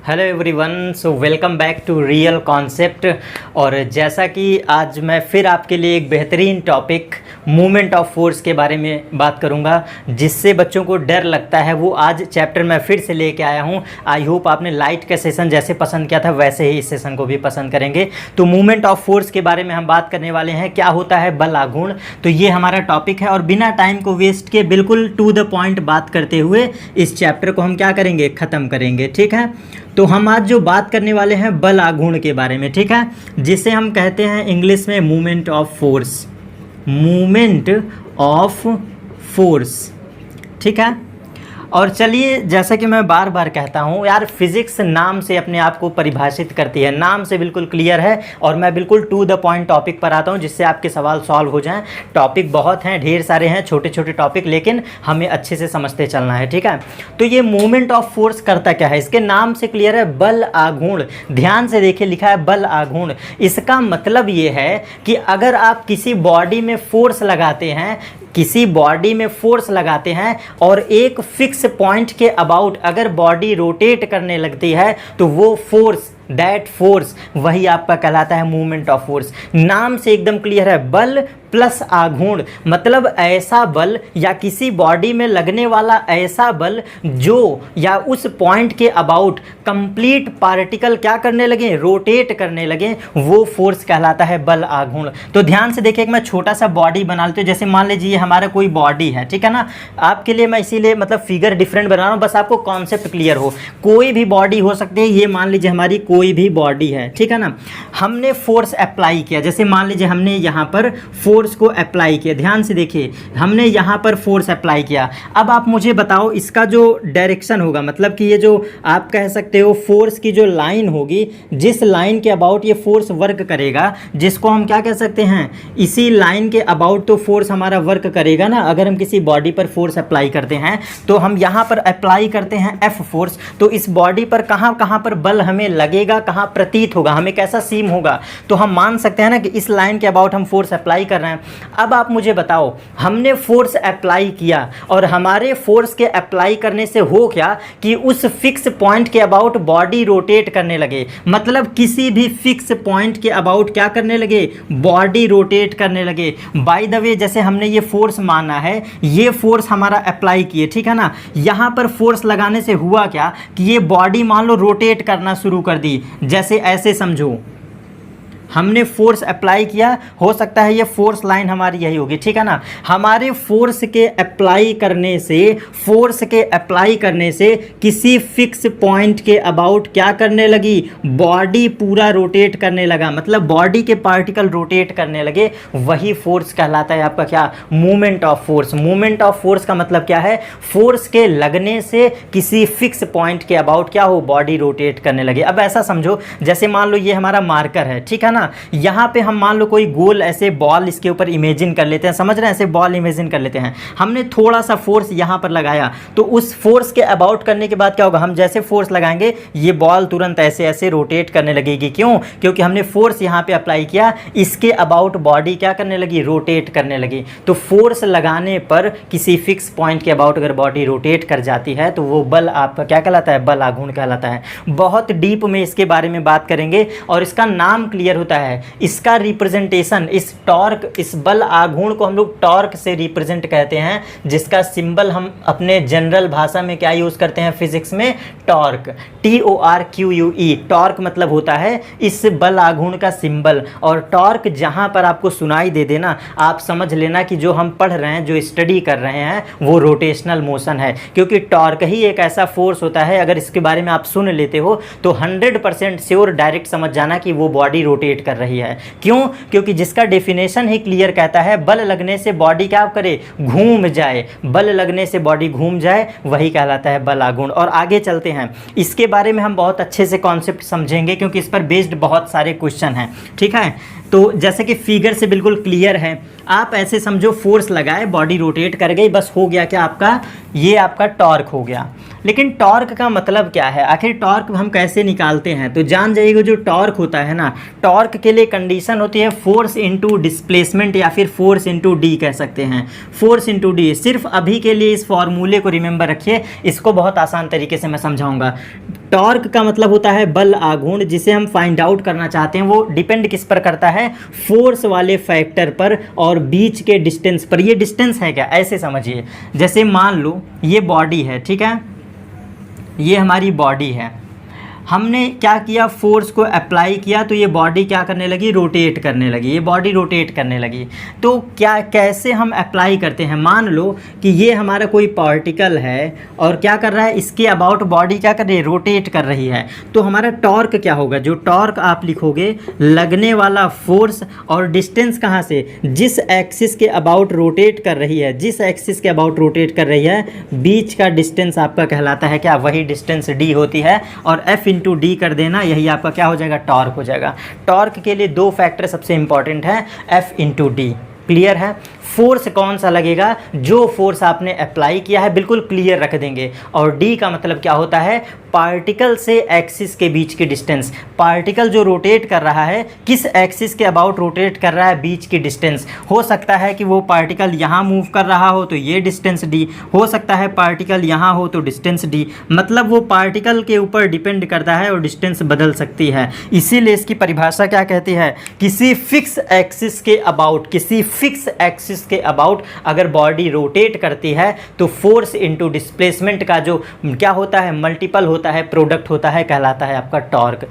Hello everyone, so welcome back to real concept. और जैसा कि आज मैं फिर आपके लिए एक बेहतरीन टॉपिक मूवमेंट ऑफ फोर्स के बारे में बात करूंगा, जिससे बच्चों को डर लगता है, वो आज चैप्टर मैं फिर से लेके आया हूं। आई होप आपने लाइट का सेशन जैसे पसंद किया था वैसे ही इस सेशन को भी पसंद करेंगे। तो मूवमेंट ऑफ फोर्स के बारे में हम बात करने वाले हैं, क्या होता है बल आघूर्ण। तो ये हमारा टॉपिक है और बिना टाइम को वेस्ट किए बिल्कुल टू द पॉइंट बात करते हुए इस चैप्टर को हम क्या करेंगे, ख़त्म करेंगे। ठीक है, तो हम आज जो बात करने वाले हैं बल आघूर्ण के बारे में, ठीक है, जिसे हम कहते हैं इंग्लिश में movement of force. Movement of force, ठीक है। और चलिए, जैसा कि मैं बार बार कहता हूँ यार, फिज़िक्स नाम से अपने आप को परिभाषित करती है, नाम से बिल्कुल क्लियर है। और मैं बिल्कुल टू द पॉइंट टॉपिक पर आता हूँ जिससे आपके सवाल सॉल्व हो जाएं। टॉपिक बहुत हैं, ढेर सारे हैं, छोटे छोटे टॉपिक, लेकिन हमें अच्छे से समझते चलना है, ठीक है। तो ये मूवमेंट ऑफ फोर्स करता क्या है, इसके नाम से क्लियर है, बल आघूर्ण। ध्यान से देखिए, लिखा है बल आघूर्ण। इसका मतलब ये है कि अगर आप किसी बॉडी में फोर्स लगाते हैं, किसी बॉडी में फोर्स लगाते हैं और एक फिक्स पॉइंट के अबाउट अगर बॉडी रोटेट करने लगती है, तो वो फोर्स, दैट फोर्स, वही आपका कहलाता है मूवमेंट ऑफ फोर्स। नाम से एकदम क्लियर है, बल प्लस आघूर्ण, मतलब ऐसा बल या किसी बॉडी में लगने वाला ऐसा बल जो या उस पॉइंट के अबाउट कंप्लीट पार्टिकल क्या करने लगे, रोटेट करने लगे, वो फोर्स कहलाता है बल आघूर्ण। तो ध्यान से देखिए, मैं छोटा सा बॉडी बना लेते हूँ। जैसे मान लीजिए हमारा कोई बॉडी है, ठीक है ना। आपके लिए मैं इसीलिए मतलब फिगर डिफरेंट बना रहा हूँ, बस आपको कॉन्सेप्ट क्लियर हो। कोई भी बॉडी हो सकती है, ये मान लीजिए हमारी कोई भी बॉडी है, ठीक है ना। हमने फोर्स अप्लाई किया, जैसे मान लीजिए हमने यहाँ पर फोर्स को अप्लाई किया। ध्यान से देखिए, हमने यहाँ पर फोर्स अप्लाई किया। अब आप मुझे बताओ इसका जो डायरेक्शन होगा, मतलब कि ये जो आप कह सकते हो फोर्स की जो लाइन होगी, जिस लाइन के अबाउट ये फोर्स वर्क करेगा, जिसको हम क्या कह सकते हैं, इसी लाइन के अबाउट तो फोर्स हमारा वर्क करेगा ना। अगर हम किसी बॉडी पर फोर्स अप्लाई करते हैं तो हम यहाँ पर अप्लाई करते हैं एफ फोर्स, तो इस बॉडी पर कहाँ कहाँ पर बल हमें लगेगा, कहाँ प्रतीत होगा, हमें कैसा सीम होगा, तो हम मान सकते हैं ना कि इस लाइन के अबाउट हम फोर्स अप्लाई कर रहे हैं। अब आप मुझे बताओ, हमने फोर्स अप्लाई किया और हमारे फोर्स के अप्लाई करने से हो क्या कि उस फिक्स पॉइंट के अबाउट बॉडी रोटेट करने लगे। मतलब किसी भी फिक्स पॉइंट के अबाउट क्या करने लगे, बॉडी रोटेट करने लगे। बाय द वे, जैसे हमने ये फोर्स माना है, ये फोर्स हमारा अप्लाई किए, ठीक है ना। यहाँ पर फोर्स लगाने से हुआ क्या कि ये बॉडी मान लो रोटेट करना शुरू कर दी। जैसे ऐसे समझो, हमने फोर्स अप्लाई किया, हो सकता है ये फोर्स लाइन हमारी यही होगी, ठीक है ना। हमारे फोर्स के अप्लाई करने से किसी फिक्स पॉइंट के अबाउट क्या करने लगी, बॉडी पूरा रोटेट करने लगा, मतलब बॉडी के पार्टिकल रोटेट करने लगे। वही फोर्स कहलाता है आपका क्या, movement of force. Movement of force का मतलब क्या है, फोर्स के लगने से किसी फिक्स पॉइंट के अबाउट क्या हो, बॉडी रोटेट करने लगे। अब ऐसा समझो, जैसे मान लो ये हमारा मार्कर है, ठीक है ना। यहाँ पे हम मान लो कोई गोल ऐसे बॉल इसके ऊपर इमेजिन कर लेते हैं, समझ रहे हैं, ऐसे बॉल इमेजिन कर लेते हैं। हमने थोड़ा सा फोर्स यहाँ पर लगाया, तो उस फोर्स के अबाउट करने के बाद क्या होगा, हम जैसे फोर्स लगाएंगे ये बॉल तुरंत ऐसे ऐसे रोटेट करने लगेगी। क्यों? क्योंकि हमने फोर्स यहाँ पे अप्लाई किया, इसके अबाउट बॉडी क्या करने लगी, रोटेट करने लगी। तो फोर्स लगाने पर किसी फिक्स पॉइंट के अबाउट अगर बॉडी रोटेट कर जाती है तो वो बल आपका क्या कहलाता है, बल आघूर्ण कहलाता है। बहुत डीप में इसके बारे में बात करेंगे और इसका नाम क्लियर होता है, इसका रिप्रेजेंटेशन, इस टॉर्क, इस बल आघूर्ण को हम लोग टॉर्क से रिप्रेजेंट कहते हैं, जिसका सिंबल हम अपने जनरल भाषा में क्या यूज करते हैं फिजिक्स में, टॉर्क, TORQUE। टॉर्क मतलब होता है इस बल आघूर्ण का सिंबल। और टॉर्क जहां पर आपको सुनाई दे देना, आप समझ लेना कि जो हम पढ़ रहे हैं, जो स्टडी कर रहे हैं, वो रोटेशनल मोशन है। क्योंकि टॉर्क ही एक ऐसा फोर्स होता है, अगर इसके बारे में आप सुन लेते हो तो 100% श्योर डायरेक्ट समझ जाना कि वो बॉडी रोटेट कर रही है। क्यों? क्योंकि जिसका डेफिनेशन ही क्लियर कहता है, बल लगने से बॉडी क्या करे, घूम जाए। बल लगने से बॉडी घूम जाए, वही कहलाता है बल आघूर्ण। और आगे चलते हैं, इसके बारे में हम बहुत अच्छे से कॉन्सेप्ट समझेंगे क्योंकि इस पर बेस्ड बहुत सारे क्वेश्चन हैं, ठीक है। तो जैसे कि फिगर से बिल्कुल क्लियर है, आप ऐसे समझो फोर्स लगाए, बॉडी रोटेट कर गई, बस हो गया क्या आपका, ये आपका टॉर्क हो गया। लेकिन टॉर्क का मतलब क्या है, आखिर टॉर्क हम कैसे निकालते हैं, तो जान जाइएगा जो टॉर्क होता है ना, टॉर्क के लिए कंडीशन होती है फोर्स इनटू डिस्प्लेसमेंट या फिर फोर्स इनटू डी कह सकते हैं, फोर्स इनटू डी। सिर्फ अभी के लिए इस फॉर्मूले को रिमेंबर रखिए, इसको बहुत आसान तरीके से मैं समझाऊंगा। टॉर्क का मतलब होता है बल आघूर्ण, जिसे हम फाइंड आउट करना चाहते हैं। वो डिपेंड किस पर करता है? फोर्स वाले फैक्टर पर और बीच के डिस्टेंस पर। ये डिस्टेंस है क्या, ऐसे समझिए, जैसे मान लो ये बॉडी है, ठीक है, ये हमारी बॉडी है, हमने क्या किया, फोर्स को अप्लाई किया तो ये बॉडी क्या करने लगी, रोटेट करने लगी, ये बॉडी रोटेट करने लगी। तो क्या, कैसे हम अप्लाई करते हैं? मान लो कि ये हमारा कोई पार्टिकल है और क्या कर रहा है, इसके अबाउट बॉडी क्या कर रही है, रोटेट कर रही है। तो हमारा टॉर्क क्या होगा, जो टॉर्क आप लिखोगे, लगने वाला फोर्स और डिस्टेंस कहाँ से, जिस एक्सिस के अबाउट रोटेट कर रही है, जिस एक्सिस के अबाउट रोटेट कर रही है, बीच का डिस्टेंस आपका कहलाता है क्या, वही डिस्टेंस डी होती है। और एफ इंटू डी कर देना, यही आपका क्या हो जाएगा, टॉर्क हो जाएगा। टॉर्क के लिए दो फैक्टर सबसे इंपॉर्टेंट है, एफ इंटू डी। क्लियर है? फोर्स कौन सा लगेगा, जो फोर्स आपने अप्लाई किया है, बिल्कुल क्लियर रख देंगे। और डी का मतलब क्या होता है, पार्टिकल से एक्सिस के बीच की डिस्टेंस। पार्टिकल जो रोटेट कर रहा है, किस एक्सिस के अबाउट रोटेट कर रहा है, बीच की डिस्टेंस। हो सकता है कि वो पार्टिकल यहाँ मूव कर रहा हो तो ये डिस्टेंस डी, हो सकता है पार्टिकल यहाँ हो तो डिस्टेंस डी। मतलब वो पार्टिकल के ऊपर डिपेंड करता है और डिस्टेंस बदल सकती है। इसीलिए इसकी परिभाषा क्या कहती है, किसी फिक्स एक्सिस के अबाउट, किसी फिक्स एक्सिस के अबाउट अगर बॉडी रोटेट करती है तो फोर्स इनटू डिस्प्लेसमेंट का जो क्या होता है, मल्टीपल होता है, प्रोडक्ट होता है, कहलाता है आपका टॉर्क।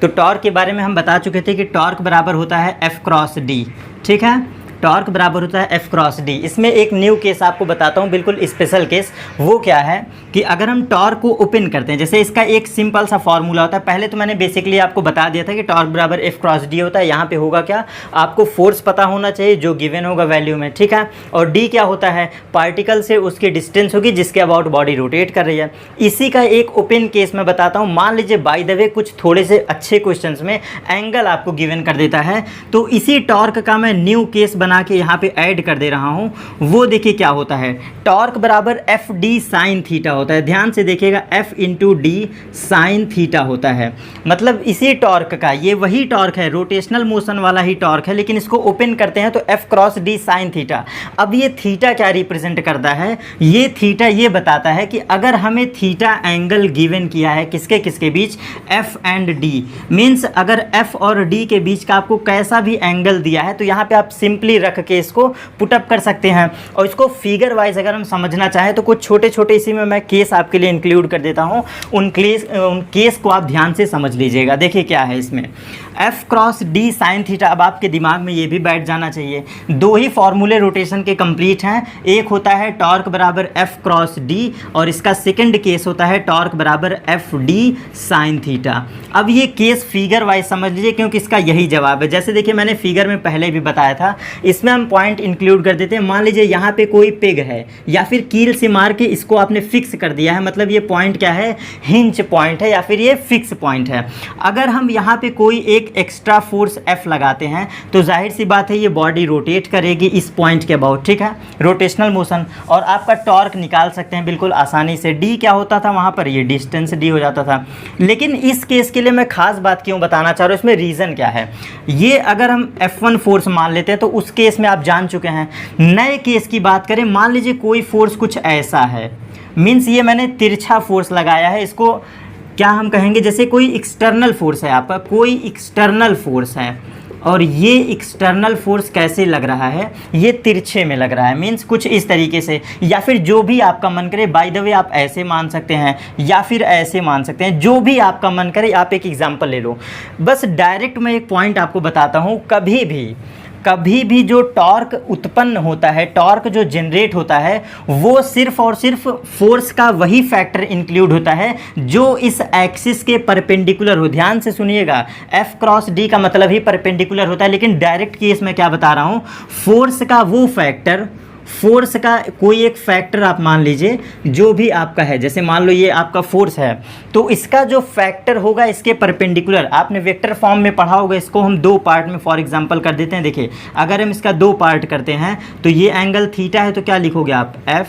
तो टॉर्क के बारे में हम बता चुके थे कि टॉर्क बराबर होता है एफ क्रॉस डी। ठीक है, टॉर्क बराबर होता है एफ क्रॉस डी। इसमें एक न्यू केस आपको बताता हूँ, बिल्कुल स्पेशल केस। वो क्या है कि अगर हम टॉर्क को ओपन करते हैं, जैसे इसका एक सिंपल सा फॉर्मूला होता है। पहले तो मैंने बेसिकली आपको बता दिया था कि टॉर्क बराबर एफ क्रॉस डी होता है। यहाँ पे होगा क्या, आपको फोर्स पता होना चाहिए जो गिवन होगा वैल्यू में, ठीक है। और डी क्या होता है, पार्टिकल से उसकी डिस्टेंस होगी जिसके अबाउट बॉडी रोटेट कर रही है। इसी का एक ओपन केस मैं बताता हूँ। मान लीजिए बाय द वे कुछ थोड़े से अच्छे क्वेश्चंस में एंगल आपको गिवन कर देता है, तो इसी टॉर्क का मैं न्यू केस बना के यहाँ पे ऐड कर दे रहा हूँ। वो देखिए क्या होता है, टॉर्क बराबर एफ डी साइन थीटा होता है। ध्यान से देखिएगा, F into D sine theta होता है। मतलब इसी टॉर्क का, ये वही टॉर्क है, रोटेशनल मोशन वाला ही टॉर्क है, लेकिन इसको ओपन करते हैं तो F cross D sine theta. अब ये थीटा क्या रिप्रेजेंट करता है, ये थीटा ये बताता है कि अगर हमें थीटा एंगल गिवन किया है किसके किसके बीच, एफ एंड डी, मीन्स अगर एफ और डी के बीच का आपको कैसा भी एंगल दिया है तो यहाँ पे आप सिंपली रख के इसको पुटअप कर सकते हैं। और इसको फिगर वाइज अगर हम समझना चाहें तो कुछ छोटे छोटे इसी में मैं केस आपके लिए इंक्लूड कर देता हूं। उन केस को आप ध्यान से समझ लीजिएगा। देखिए क्या है इसमें, F cross D sine theta. अब आपके दिमाग में ये भी बैठ जाना चाहिए, दो ही फॉर्मूले रोटेशन के कंप्लीट हैं। एक होता है टॉर्क बराबर एफ क्रॉस डी और इसका सेकंड केस होता है टॉर्क बराबर एफ डी साइन थीटा। अब ये केस फिगर वाइज समझ लीजिए क्योंकि इसका यही जवाब है। जैसे देखिए मैंने फिगर में पहले भी बताया था, इसमें हम पॉइंट इंक्लूड कर देते हैं। मान लीजिए यहाँ पे कोई पेग है या फिर कील से मार के इसको आपने फिक्स कर दिया है, मतलब ये पॉइंट क्या है, हिंज पॉइंट है या फिर ये फिक्स पॉइंट है। अगर हम यहाँ पे कोई एक एक्स्ट्रा फोर्स F लगाते हैं तो जाहिर सी बात है ये बॉडी रोटेट करेगी इस पॉइंट के अबाउट, ठीक है, रोटेशनल मोशन। और आपका टॉर्क निकाल सकते हैं बिल्कुल आसानी से। D क्या होता था वहाँ पर, ये डिस्टेंस D हो जाता था। लेकिन इस केस के लिए मैं खास बात क्यों बताना चाह रहा हूँ, इसमें रीज़न क्या है। ये अगर हम F1 फोर्स मान लेते हैं तो उस केस में आप जान चुके हैं। नए केस की बात करें, मान लीजिए कोई फोर्स कुछ ऐसा है, मीन्स ये मैंने तिरछा फोर्स लगाया है, इसको क्या हम कहेंगे, जैसे कोई एक्सटर्नल फोर्स है आपका, कोई एक्सटर्नल फोर्स है और ये एक्सटर्नल फोर्स कैसे लग रहा है, ये तिरछे में लग रहा है, मीन्स कुछ इस तरीके से, या फिर जो भी आपका मन करे। बाय द वे आप ऐसे मान सकते हैं या फिर ऐसे मान सकते हैं, जो भी आपका मन करे। आप एक एग्जांपल ले लो, बस डायरेक्ट मैं एक पॉइंट आपको बताता हूँ। कभी भी जो टॉर्क उत्पन्न होता है, टॉर्क जो जनरेट होता है, वो सिर्फ और सिर्फ फोर्स का वही फैक्टर इंक्लूड होता है जो इस एक्सिस के परपेंडिकुलर हो। ध्यान से सुनिएगा, एफ क्रॉस डी का मतलब ही परपेंडिकुलर होता है। लेकिन डायरेक्ट केस में क्या बता रहा हूँ, फोर्स का वो फैक्टर, फोर्स का कोई एक फैक्टर आप मान लीजिए जो भी आपका है। जैसे मान लो ये आपका फोर्स है तो इसका जो फैक्टर होगा इसके परपेंडिकुलर, आपने वेक्टर फॉर्म में पढ़ा होगा। इसको हम दो पार्ट में फॉर एग्जांपल कर देते हैं। देखिए अगर हम इसका दो पार्ट करते हैं तो ये एंगल थीटा है तो क्या लिखोगे आप, एफ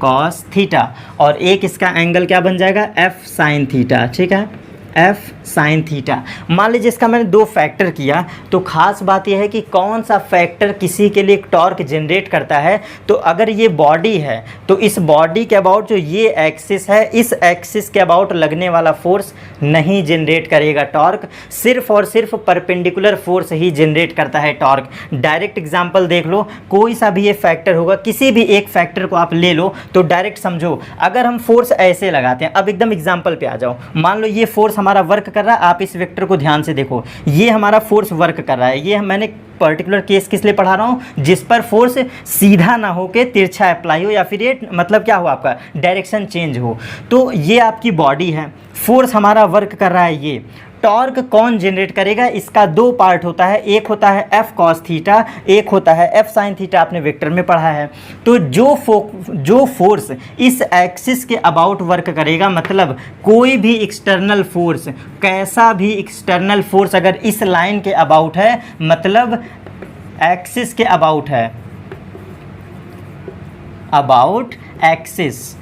कॉस थीटा, और एक इसका एंगल क्या बन जाएगा, एफ साइन थीटा, ठीक है, एफ साइन थीटा। मान लीजिए इसका मैंने 2 फैक्टर किया, तो खास बात यह है कि कौन सा फैक्टर किसी के लिए एक टॉर्क जनरेट करता है। तो अगर ये बॉडी है तो इस बॉडी के अबाउट जो ये एक्सिस है, इस एक्सिस के अबाउट लगने वाला फोर्स नहीं जनरेट करेगा टॉर्क, सिर्फ और सिर्फ परपेंडिकुलर फोर्स ही जनरेट करता है टॉर्क। डायरेक्ट एग्जांपल देख लो, कोई सा भी ये फैक्टर होगा, किसी भी एक फैक्टर को आप ले लो तो डायरेक्ट समझो, अगर हम फोर्स ऐसे लगाते हैं, अब एकदम एग्जांपल पे आ जाओ, मान लो ये फोर्स हमारा वर्क कर रहा है, आप इस वेक्टर को ध्यान से देखो, ये हमारा फोर्स वर्क कर रहा है, ये मैंने पर्टिकुलर केस किस लिए पढ़ा रहा हूँ, जिस पर फोर्स सीधा ना हो के तिरछा अप्लाई हो, या फिर ये मतलब क्या हो आपका डायरेक्शन चेंज हो। तो ये आपकी बॉडी है, फोर्स हमारा वर्क कर रहा है, ये टॉर्क कौन जनरेट करेगा, इसका 2 पार्ट होता है, एक होता है एफ कॉस थीटा, एक होता है एफ साइन थीटा, आपने वेक्टर में पढ़ा है। तो जो फोर्स इस एक्सिस के अबाउट वर्क करेगा, मतलब कोई भी एक्सटर्नल फोर्स, कैसा भी एक्सटर्नल फोर्स अगर इस लाइन के अबाउट है, मतलब एक्सिस के अबाउट है, अबाउट एक्सिस,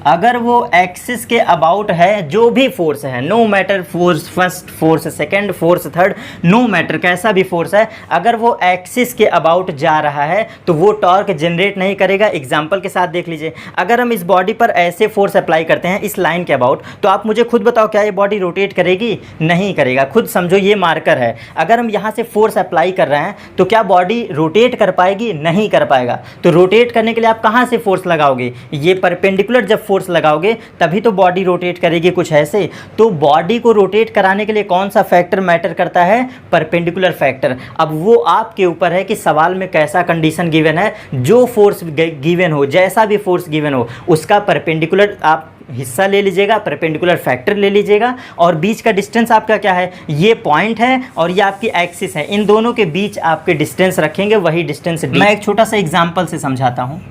अगर वो एक्सिस के अबाउट है, जो भी फोर्स है, no matter force first force second force third, no matter कैसा भी फोर्स है, अगर वो एक्सिस के अबाउट जा रहा है तो वो टॉर्क जनरेट नहीं करेगा। एग्जांपल के साथ देख लीजिए, अगर हम इस बॉडी पर ऐसे फोर्स अप्लाई करते हैं इस लाइन के अबाउट, तो आप मुझे खुद बताओ क्या ये बॉडी रोटेट करेगी? नहीं करेगा। खुद समझो ये मार्कर है, अगर हम यहाँ से फोर्स अप्लाई कर रहे हैं तो क्या बॉडी रोटेट कर पाएगी? नहीं कर पाएगा। तो रोटेट करने के लिए आप कहाँ से फोर्स लगाओगे? ये परपेंडिकुलर जब फोर्स लगाओगे तभी तो बॉडी रोटेट करेगी, कुछ ऐसे। तो बॉडी को रोटेट कराने के लिए कौन सा फैक्टर मैटर करता है? Perpendicular factor. अब वो आपके ऊपर है कि सवाल में कैसा कंडीशन गिवन है, जो फोर्स गिवन हो, जैसा भी फोर्स गिवन हो, उसका परपेंडिकुलर आप हिस्सा ले लीजिएगा, परपेंडिकुलर फैक्टर ले लीजिएगा, और बीच का डिस्टेंस आपका क्या है? ये पॉइंट है और ये आपकी एक्सिस है, इन दोनों के बीच आपके डिस्टेंस रखेंगे, वही डिस्टेंस। मैं एक छोटा सा एग्जांपल से समझाता हूँ,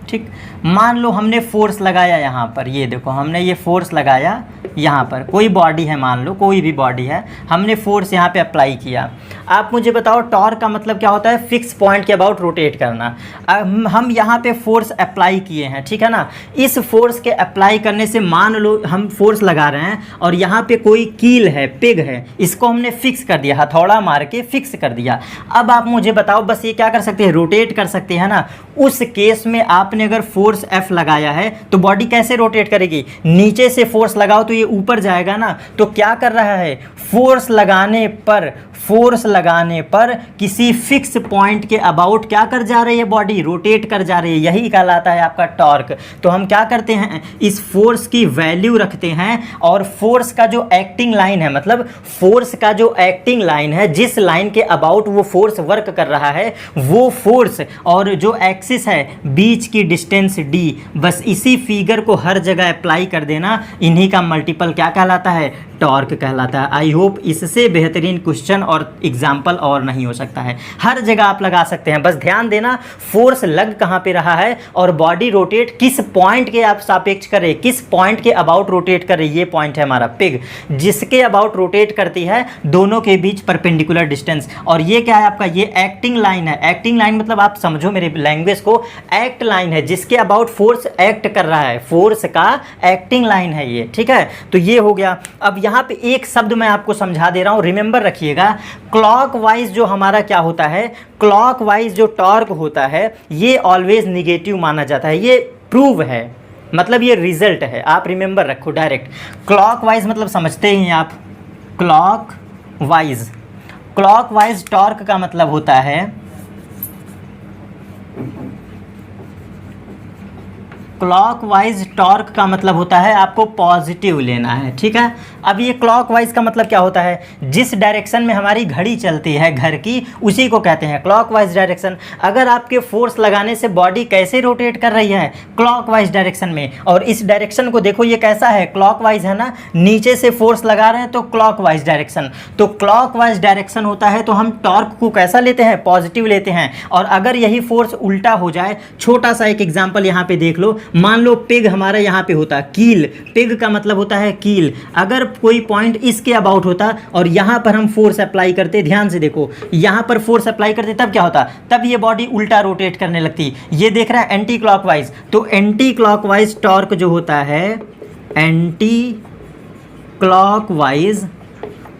ठीक। मान लो हमने फोर्स लगाया यहाँ पर, ये देखो हमने ये फोर्स लगाया यहाँ पर, कोई बॉडी है, मान लो कोई भी बॉडी है, हमने फोर्स यहाँ पे अप्लाई किया। आप मुझे बताओ टॉर्क का मतलब क्या होता है? फिक्स पॉइंट के अबाउट रोटेट करना। हम यहाँ पे फोर्स अप्लाई किए हैं, ठीक है ना। इस फोर्स के अप्लाई करने से मान लो हम फोर्स लगा रहे हैं और यहाँ पे कोई कील है, पिग है, इसको हमने फिक्स कर दिया, हथौड़ा मार के फिक्स कर दिया। अब आप मुझे बताओ, बस ये क्या कर सकते हैं? रोटेट कर सकते हैं ना। उस केस में आपने अगर फोर्स F लगाया है तो बॉडी कैसे रोटेट करेगी? नीचे से फोर्स लगाओ तो ये ऊपर जाएगा ना। तो क्या कर रहा है? फोर्स लगाने पर किसी फिक्स पॉइंट के अबाउट क्या कर जा रही है? बॉडी रोटेट कर जा रही है, यही कहलाता है आपका टॉर्क। तो हम क्या करते हैं? इस फोर्स की वैल्यू रखते हैं, और फोर्स का जो एक्टिंग लाइन है, मतलब फोर्स का जो एक्टिंग लाइन है, जिस लाइन के अबाउट वो फोर्स वर्क कर रहा है, वो फोर्स और जो एक्सिस है, बीच की डिस्टेंस d, बस इसी फिगर को हर जगह अप्लाई कर देना, इन्हीं का मल्टीपल क्या कहलाता है? टॉर्क कहलाता है। आई होप इससे बेहतरीन क्वेश्चन और एग्जाम्पल और नहीं हो सकता है। हर जगह आप लगा सकते हैं, बस ध्यान देना फोर्स लग कहाँ पे रहा है और बॉडी रोटेट किस पॉइंट के आप सापेक्ष करे, किस पॉइंट के अबाउट रोटेट करे। ये पॉइंट है हमारा पिग, जिसके अबाउट रोटेट करती है, दोनों के बीच परपेंडिकुलर डिस्टेंस। और ये क्या है आपका? ये एक्टिंग लाइन है। एक्टिंग लाइन मतलब आप समझो मेरे लैंग्वेज को, एक्ट लाइन है, जिसके अबाउट फोर्स एक्ट कर रहा है, फोर्स का एक्टिंग लाइन है ये, ठीक है। तो ये हो गया। अब यहाँ पे एक शब्द मैं आपको समझा दे रहा हूँ, रिमेंबर रखिएगा। क्लॉकवाइज जो हमारा क्या होता है, क्लॉकवाइज जो टॉर्क होता है, ये ऑलवेज निगेटिव माना जाता है। ये प्रूव है, मतलब ये रिजल्ट है, आप रिमेंबर रखो। डायरेक्ट क्लॉकवाइज मतलब समझते ही हैं आप, क्लॉकवाइज टॉर्क का मतलब होता है, क्लॉकवाइज टॉर्क का मतलब होता है आपको पॉजिटिव लेना है, ठीक है। अब ये क्लॉकवाइज का मतलब क्या होता है? जिस डायरेक्शन में हमारी घड़ी चलती है घर की, उसी को कहते हैं क्लॉकवाइज डायरेक्शन। अगर आपके फोर्स लगाने से बॉडी कैसे रोटेट कर रही है? क्लॉकवाइज डायरेक्शन में। और इस डायरेक्शन को देखो, ये कैसा है? क्लॉकवाइज है ना। नीचे से फोर्स लगा रहे हैं तो क्लॉकवाइज डायरेक्शन। तो क्लॉकवाइज डायरेक्शन होता है तो हम टॉर्क को कैसा लेते हैं? पॉजिटिव लेते हैं। और अगर यही फोर्स उल्टा हो जाए, छोटा सा एक एग्जाम्पल यहाँ पे देख लो। मान लो पिग हमारा यहाँ पे होता, कील, पिग का मतलब होता है कील। अगर कोई पॉइंट इसके अबाउट होता और यहाँ पर हम फोर्स अप्लाई करते, ध्यान से देखो, यहाँ पर फोर्स अप्लाई करते, तब क्या होता? तब ये बॉडी उल्टा रोटेट करने लगती। ये देख रहा है एंटी क्लॉकवाइज। तो एंटी क्लॉकवाइज टॉर्क जो होता है, एंटी क्लॉकवाइज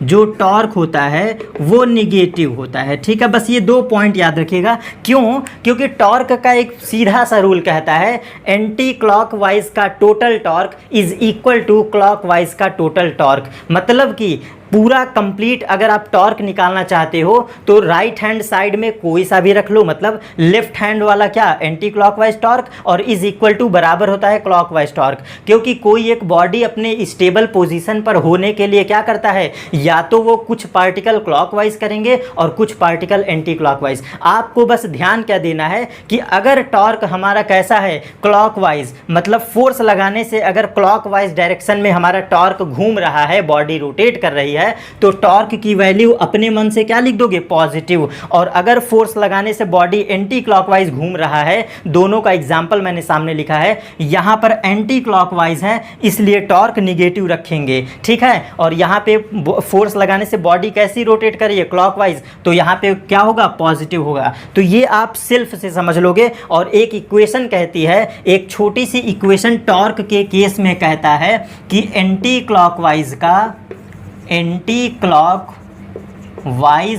जो टॉर्क होता है वो निगेटिव होता है। ठीक है, बस ये 2 पॉइंट याद रखिएगा। क्यों? क्योंकि टॉर्क का एक सीधा सा रूल कहता है एंटी क्लॉकवाइज का total torque is equal to clockwise का टोटल टॉर्क। मतलब कि पूरा कंप्लीट अगर आप टॉर्क निकालना चाहते हो तो राइट हैंड साइड में कोई सा भी रख लो, मतलब लेफ्ट हैंड वाला क्या एंटी क्लॉकवाइज टॉर्क और इज इक्वल टू बराबर होता है क्लॉकवाइज टॉर्क। क्योंकि कोई एक बॉडी अपने स्टेबल पोजीशन पर होने के लिए क्या करता है, या तो वो कुछ पार्टिकल क्लॉकवाइज करेंगे और कुछ पार्टिकल एंटी क्लॉकवाइज। आपको बस ध्यान क्या देना है कि अगर टॉर्क हमारा कैसा है क्लॉकवाइज, मतलब फोर्स लगाने से अगर क्लॉकवाइज डायरेक्शन में हमारा टॉर्क घूम रहा है, बॉडी रोटेट कर रही है, तो टॉर्क की वैल्यू अपने मन से क्या लिख दोगे, पॉजिटिव। और अगर फोर्स लगाने से बॉडी एंटी क्लॉकवाइज घूम रहा है, दोनों का एग्जांपल मैंने सामने लिखा है, यहां पर एंटी क्लॉकवाइज है इसलिए टॉर्क निगेटिव रखेंगे। ठीक है, और यहां पे फोर्स लगाने से बॉडी कैसी रोटेट कर रही है, क्लॉकवाइज, तो यहां पे क्या होगा, पॉजिटिव होगा। तो ये आप सेल्फ से समझ लोगे। और एक इक्वेशन कहती है, एक छोटी सी इक्वेशन टॉर्क के केस में कहता है कि एंटी क्लॉकवाइज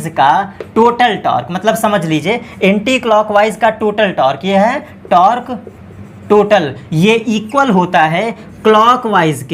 का टोटल टॉर्क, मतलब समझ लीजिए एंटी क्लॉकवाइज का टोटल टॉर्क, ये है टॉर्क टोटल, ये इक्वल होता है क्लॉकवाइज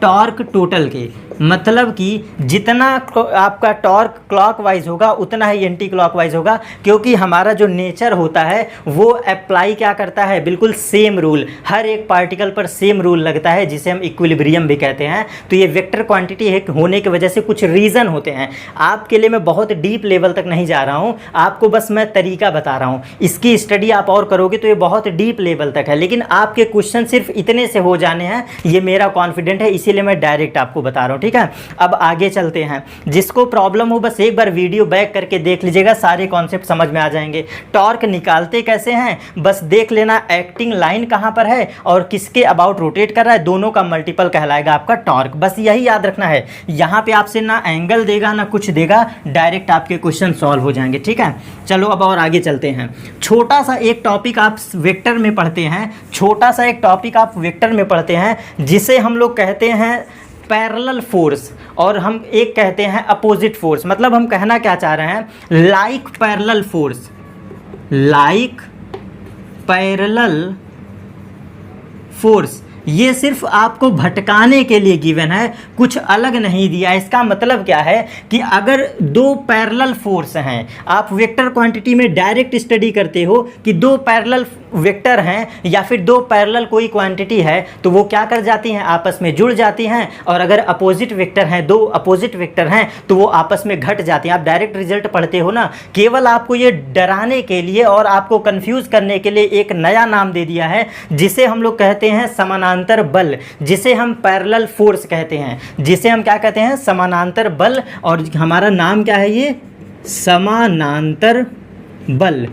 टॉर्क टोटल के। मतलब कि जितना आपका टॉर्क क्लॉकवाइज होगा उतना ही एंटी क्लॉकवाइज होगा, क्योंकि हमारा जो नेचर होता है वो अप्लाई क्या करता है, बिल्कुल सेम रूल, हर एक पार्टिकल पर सेम रूल लगता है, जिसे हम इक्विलिब्रियम भी कहते हैं। तो ये वेक्टर क्वांटिटी है होने की वजह से कुछ रीज़न होते हैं। आपके लिए मैं बहुत डीप लेवल तक नहीं जा रहा हूँ, आपको बस मैं तरीका बता रहा हूँ। इसकी स्टडी आप और करोगे तो ये बहुत डीप लेवल तक है, लेकिन आपके क्वेश्चन सिर्फ इतने से हो जाने हैं, ये मेरा कॉन्फिडेंट है, इसीलिए मैं डायरेक्ट आपको बता रहा हूँ। ठीक है, अब आगे चलते हैं। जिसको प्रॉब्लम हो बस एक बार वीडियो बैक करके देख लीजिएगा, सारे कॉन्सेप्ट समझ में आ जाएंगे। टॉर्क निकालते कैसे हैं बस देख लेना, एक्टिंग लाइन कहां पर है और किसके अबाउट रोटेट कर रहा है, दोनों का मल्टीपल कहलाएगा आपका टॉर्क। बस यही याद रखना है। यहां पे आपसे ना एंगल देगा ना कुछ देगा, डायरेक्ट आपके क्वेश्चन सॉल्व हो जाएंगे। ठीक है, चलो अब और आगे चलते हैं। छोटा सा एक टॉपिक आप वेक्टर में पढ़ते हैं, जिसे हम लोग कहते हैं पैरेलल फोर्स, और हम एक कहते हैं अपोजिट फोर्स। मतलब हम कहना क्या चाह रहे हैं, लाइक पैरेलल फोर्स, ये सिर्फ आपको भटकाने के लिए गिवन है, कुछ अलग नहीं दिया। इसका मतलब क्या है कि अगर 2 पैरेलल फोर्स हैं, आप वेक्टर क्वांटिटी में डायरेक्ट स्टडी करते हो कि 2 पैरेलल वेक्टर हैं या फिर 2 पैरेलल कोई क्वांटिटी है, तो वो क्या कर जाती हैं, आपस में जुड़ जाती हैं। और अगर अपोजिट वेक्टर हैं, 2 अपोजिट वेक्टर हैं, तो वो आपस में घट जाती हैं। आप डायरेक्ट रिजल्ट पढ़ते हो ना, केवल आपको ये डराने के लिए और आपको कंफ्यूज करने के लिए एक नया नाम दे दिया है, जिसे हम लोग कहते हैं समानांतर बल, जिसे हम पैरेलल फोर्स कहते हैं, जिसे हम क्या कहते हैं, समानांतर बल। और हमारा नाम क्या है, ये समानांतर बल।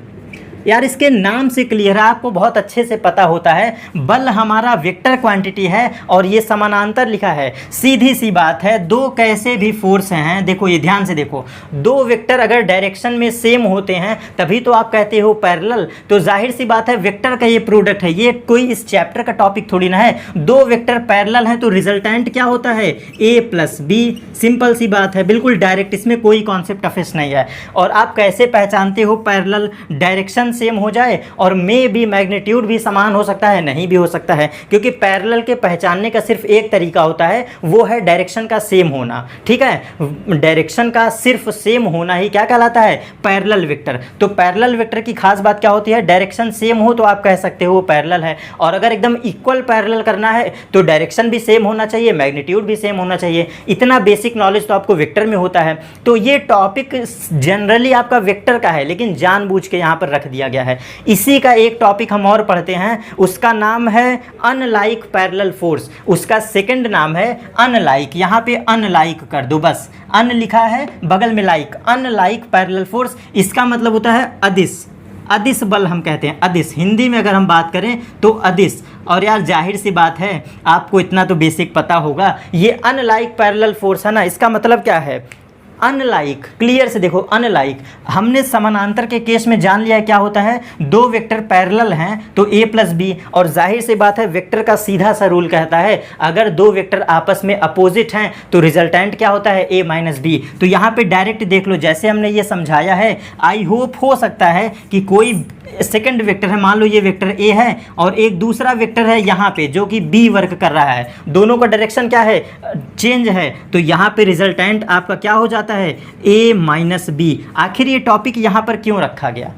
यार इसके नाम से क्लियर है, आपको बहुत अच्छे से पता होता है, बल हमारा वेक्टर क्वांटिटी है और ये समानांतर लिखा है। सीधी सी बात है, 2 कैसे भी फोर्स हैं, देखो ये ध्यान से देखो, 2 वेक्टर अगर डायरेक्शन में सेम होते हैं तभी तो आप कहते हो पैरेलल। तो जाहिर सी बात है वेक्टर का ये प्रोडक्ट है, ये कोई इस चैप्टर का टॉपिक थोड़ी ना है। 2 वेक्टर पैरेलल हैं तो रिजल्टेंट क्या होता है, A + B। सिंपल सी बात है, बिल्कुल डायरेक्ट, इसमें कोई कॉन्सेप्ट अफेस नहीं है। और आप कैसे पहचानते हो पैरेलल, डायरेक्शन सेम हो जाए और में भी मैग्नीट्यूड भी समान हो सकता है, नहीं भी हो सकता है, क्योंकि पैरेलल के पहचानने का सिर्फ एक तरीका होता है, वो है डायरेक्शन का सेम होना। ठीक है, डायरेक्शन का सिर्फ सेम होना ही क्या कहलाता है, पैरेलल वेक्टर। तो पैरेलल वेक्टर की खास बात क्या होती है, डायरेक्शन सेम हो तो आप कह सकते हो वो पैरेलल है। और अगर एकदम इक्वल पैरेलल करना है तो डायरेक्शन भी सेम होना चाहिए, मैग्नीट्यूड भी सेम होना चाहिए। इतना बेसिक नॉलेज तो आपको वेक्टर में होता है। तो ये टॉपिक जनरली आपका वेक्टर का है, लेकिन जानबूझ के यहाँ पर रख दिया गया है। इसी का एक टॉपिक हम और पढ़ते हैं, उसका नाम है अनलाइक पैरेलल फोर्स। उसका सेकंड नाम है अनलाइक, यहाँ पे अनलाइक कर दो, बस अन लिखा है बगल में लाइक, अनलाइक पैरेलल फोर्स। इसका मतलब होता है अदिश, अदिश बल हम कहते हैं, अदिश हिंदी में अगर हम बात करें तो अदिश। और यार जाहिर सी बात है आपको इतना तो बेसिक पता होगा, ये अनलाइक पैरेलल फोर्स है ना, इसका मतलब क्या है, अनलाइक, क्लियर से देखो, अनलाइक हमने समानांतर के केस में जान लिया क्या होता है, दो वेक्टर पैरेलल हैं तो a प्लस बी, और जाहिर सी बात है वेक्टर का सीधा सा रूल कहता है अगर दो वेक्टर आपस में अपोजिट हैं तो रिजल्टेंट क्या होता है, a माइनस बी। तो यहाँ पे डायरेक्ट देख लो, जैसे हमने ये समझाया है, आई होप हो सकता है कि कोई सेकंड वेक्टर है, मान लो ये वेक्टर a है और एक दूसरा वेक्टर है यहाँ पे जो कि b वर्क कर रहा है, दोनों का डायरेक्शन क्या है, चेंज है, तो यहाँ पे रिजल्टेंट आपका क्या हो जाता है, a माइनस बी। आखिर ये टॉपिक यहाँ पर क्यों रखा गया,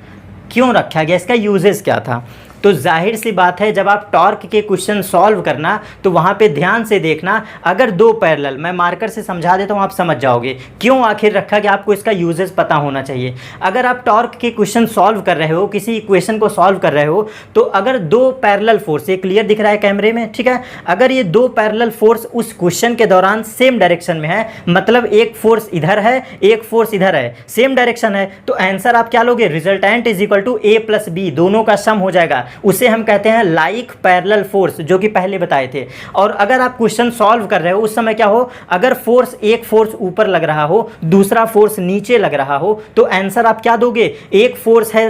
क्यों रखा गया, इसका यूजेस क्या था? तो जाहिर सी बात है जब आप टॉर्क के क्वेश्चन सॉल्व करना तो वहाँ पे ध्यान से देखना, अगर दो पैरेलल, मैं मार्कर से समझा देता हूँ आप समझ जाओगे क्यों आखिर रखा गया, आपको इसका यूजेस पता होना चाहिए। अगर आप टॉर्क के क्वेश्चन सॉल्व कर रहे हो, किसी इक्वेशन को सॉल्व कर रहे हो, तो अगर दो पैरेलल फोर्स, ये क्लियर दिख रहा है कैमरे में, ठीक है, अगर ये दो पैरेलल फोर्स उस क्वेश्चन के दौरान सेम डायरेक्शन में है, मतलब एक फोर्स इधर है एक फोर्स इधर है, सेम डायरेक्शन है, तो आंसर आप क्या लोगे, resultant is equal to a plus B, दोनों का सम हो जाएगा, उसे हम कहते हैं लाइक पैरेलल फोर्स, जो कि पहले बताए थे। और अगर आप क्वेश्चन सॉल्व कर रहे हो उस समय क्या हो, अगर फोर्स, एक फोर्स ऊपर लग रहा हो दूसरा फोर्स नीचे लग रहा हो, तो आंसर आप क्या दोगे, एक फोर्स है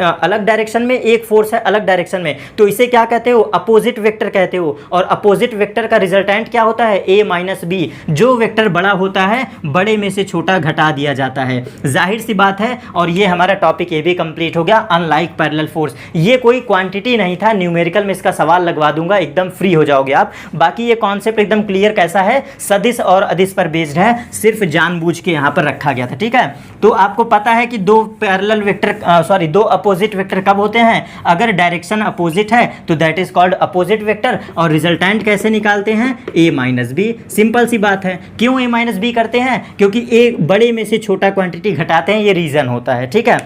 अलग डायरेक्शन में, एक फोर्स है अलग डायरेक्शन में, तो इसे क्या कहते हो, अपोजिट वेक्टर कहते हो। और अपोजिट वेक्टर का रिजल्टेंट क्या होता है, a माइनस बी, जो वेक्टर बड़ा होता है बड़े में से छोटा घटा दिया जाता है, जाहिर सी बात है। और ये हमारा टॉपिक ये भी कंप्लीट हो गया, अनलाइक पैरेलल फोर्स। ये कोई क्वांटिटी नहीं था, न्यूमेरिकल में इसका सवाल लगवा दूंगा, एकदम फ्री हो जाओगे आप। बाकी ये कॉन्सेप्ट एकदम क्लियर कैसा है, सदिश और अदिश पर बेस्ड है, सिर्फ जानबूझ के यहाँ पर रखा गया था, ठीक है। तो आपको पता है कि दो पैरेलल वेक्टर दो अपोजिट वेक्टर कब होते हैं, अगर डायरेक्शन अपोजिट है तो that is called opposite vector. और रिजल्टेंट कैसे निकालते हैं, a माइनस बी, सिंपल सी बात है। क्यों a माइनस बी करते हैं, क्योंकि एक बड़े में से छोटा क्वांटिटी घटाते हैं, ये रीजन होता है, ठीक है।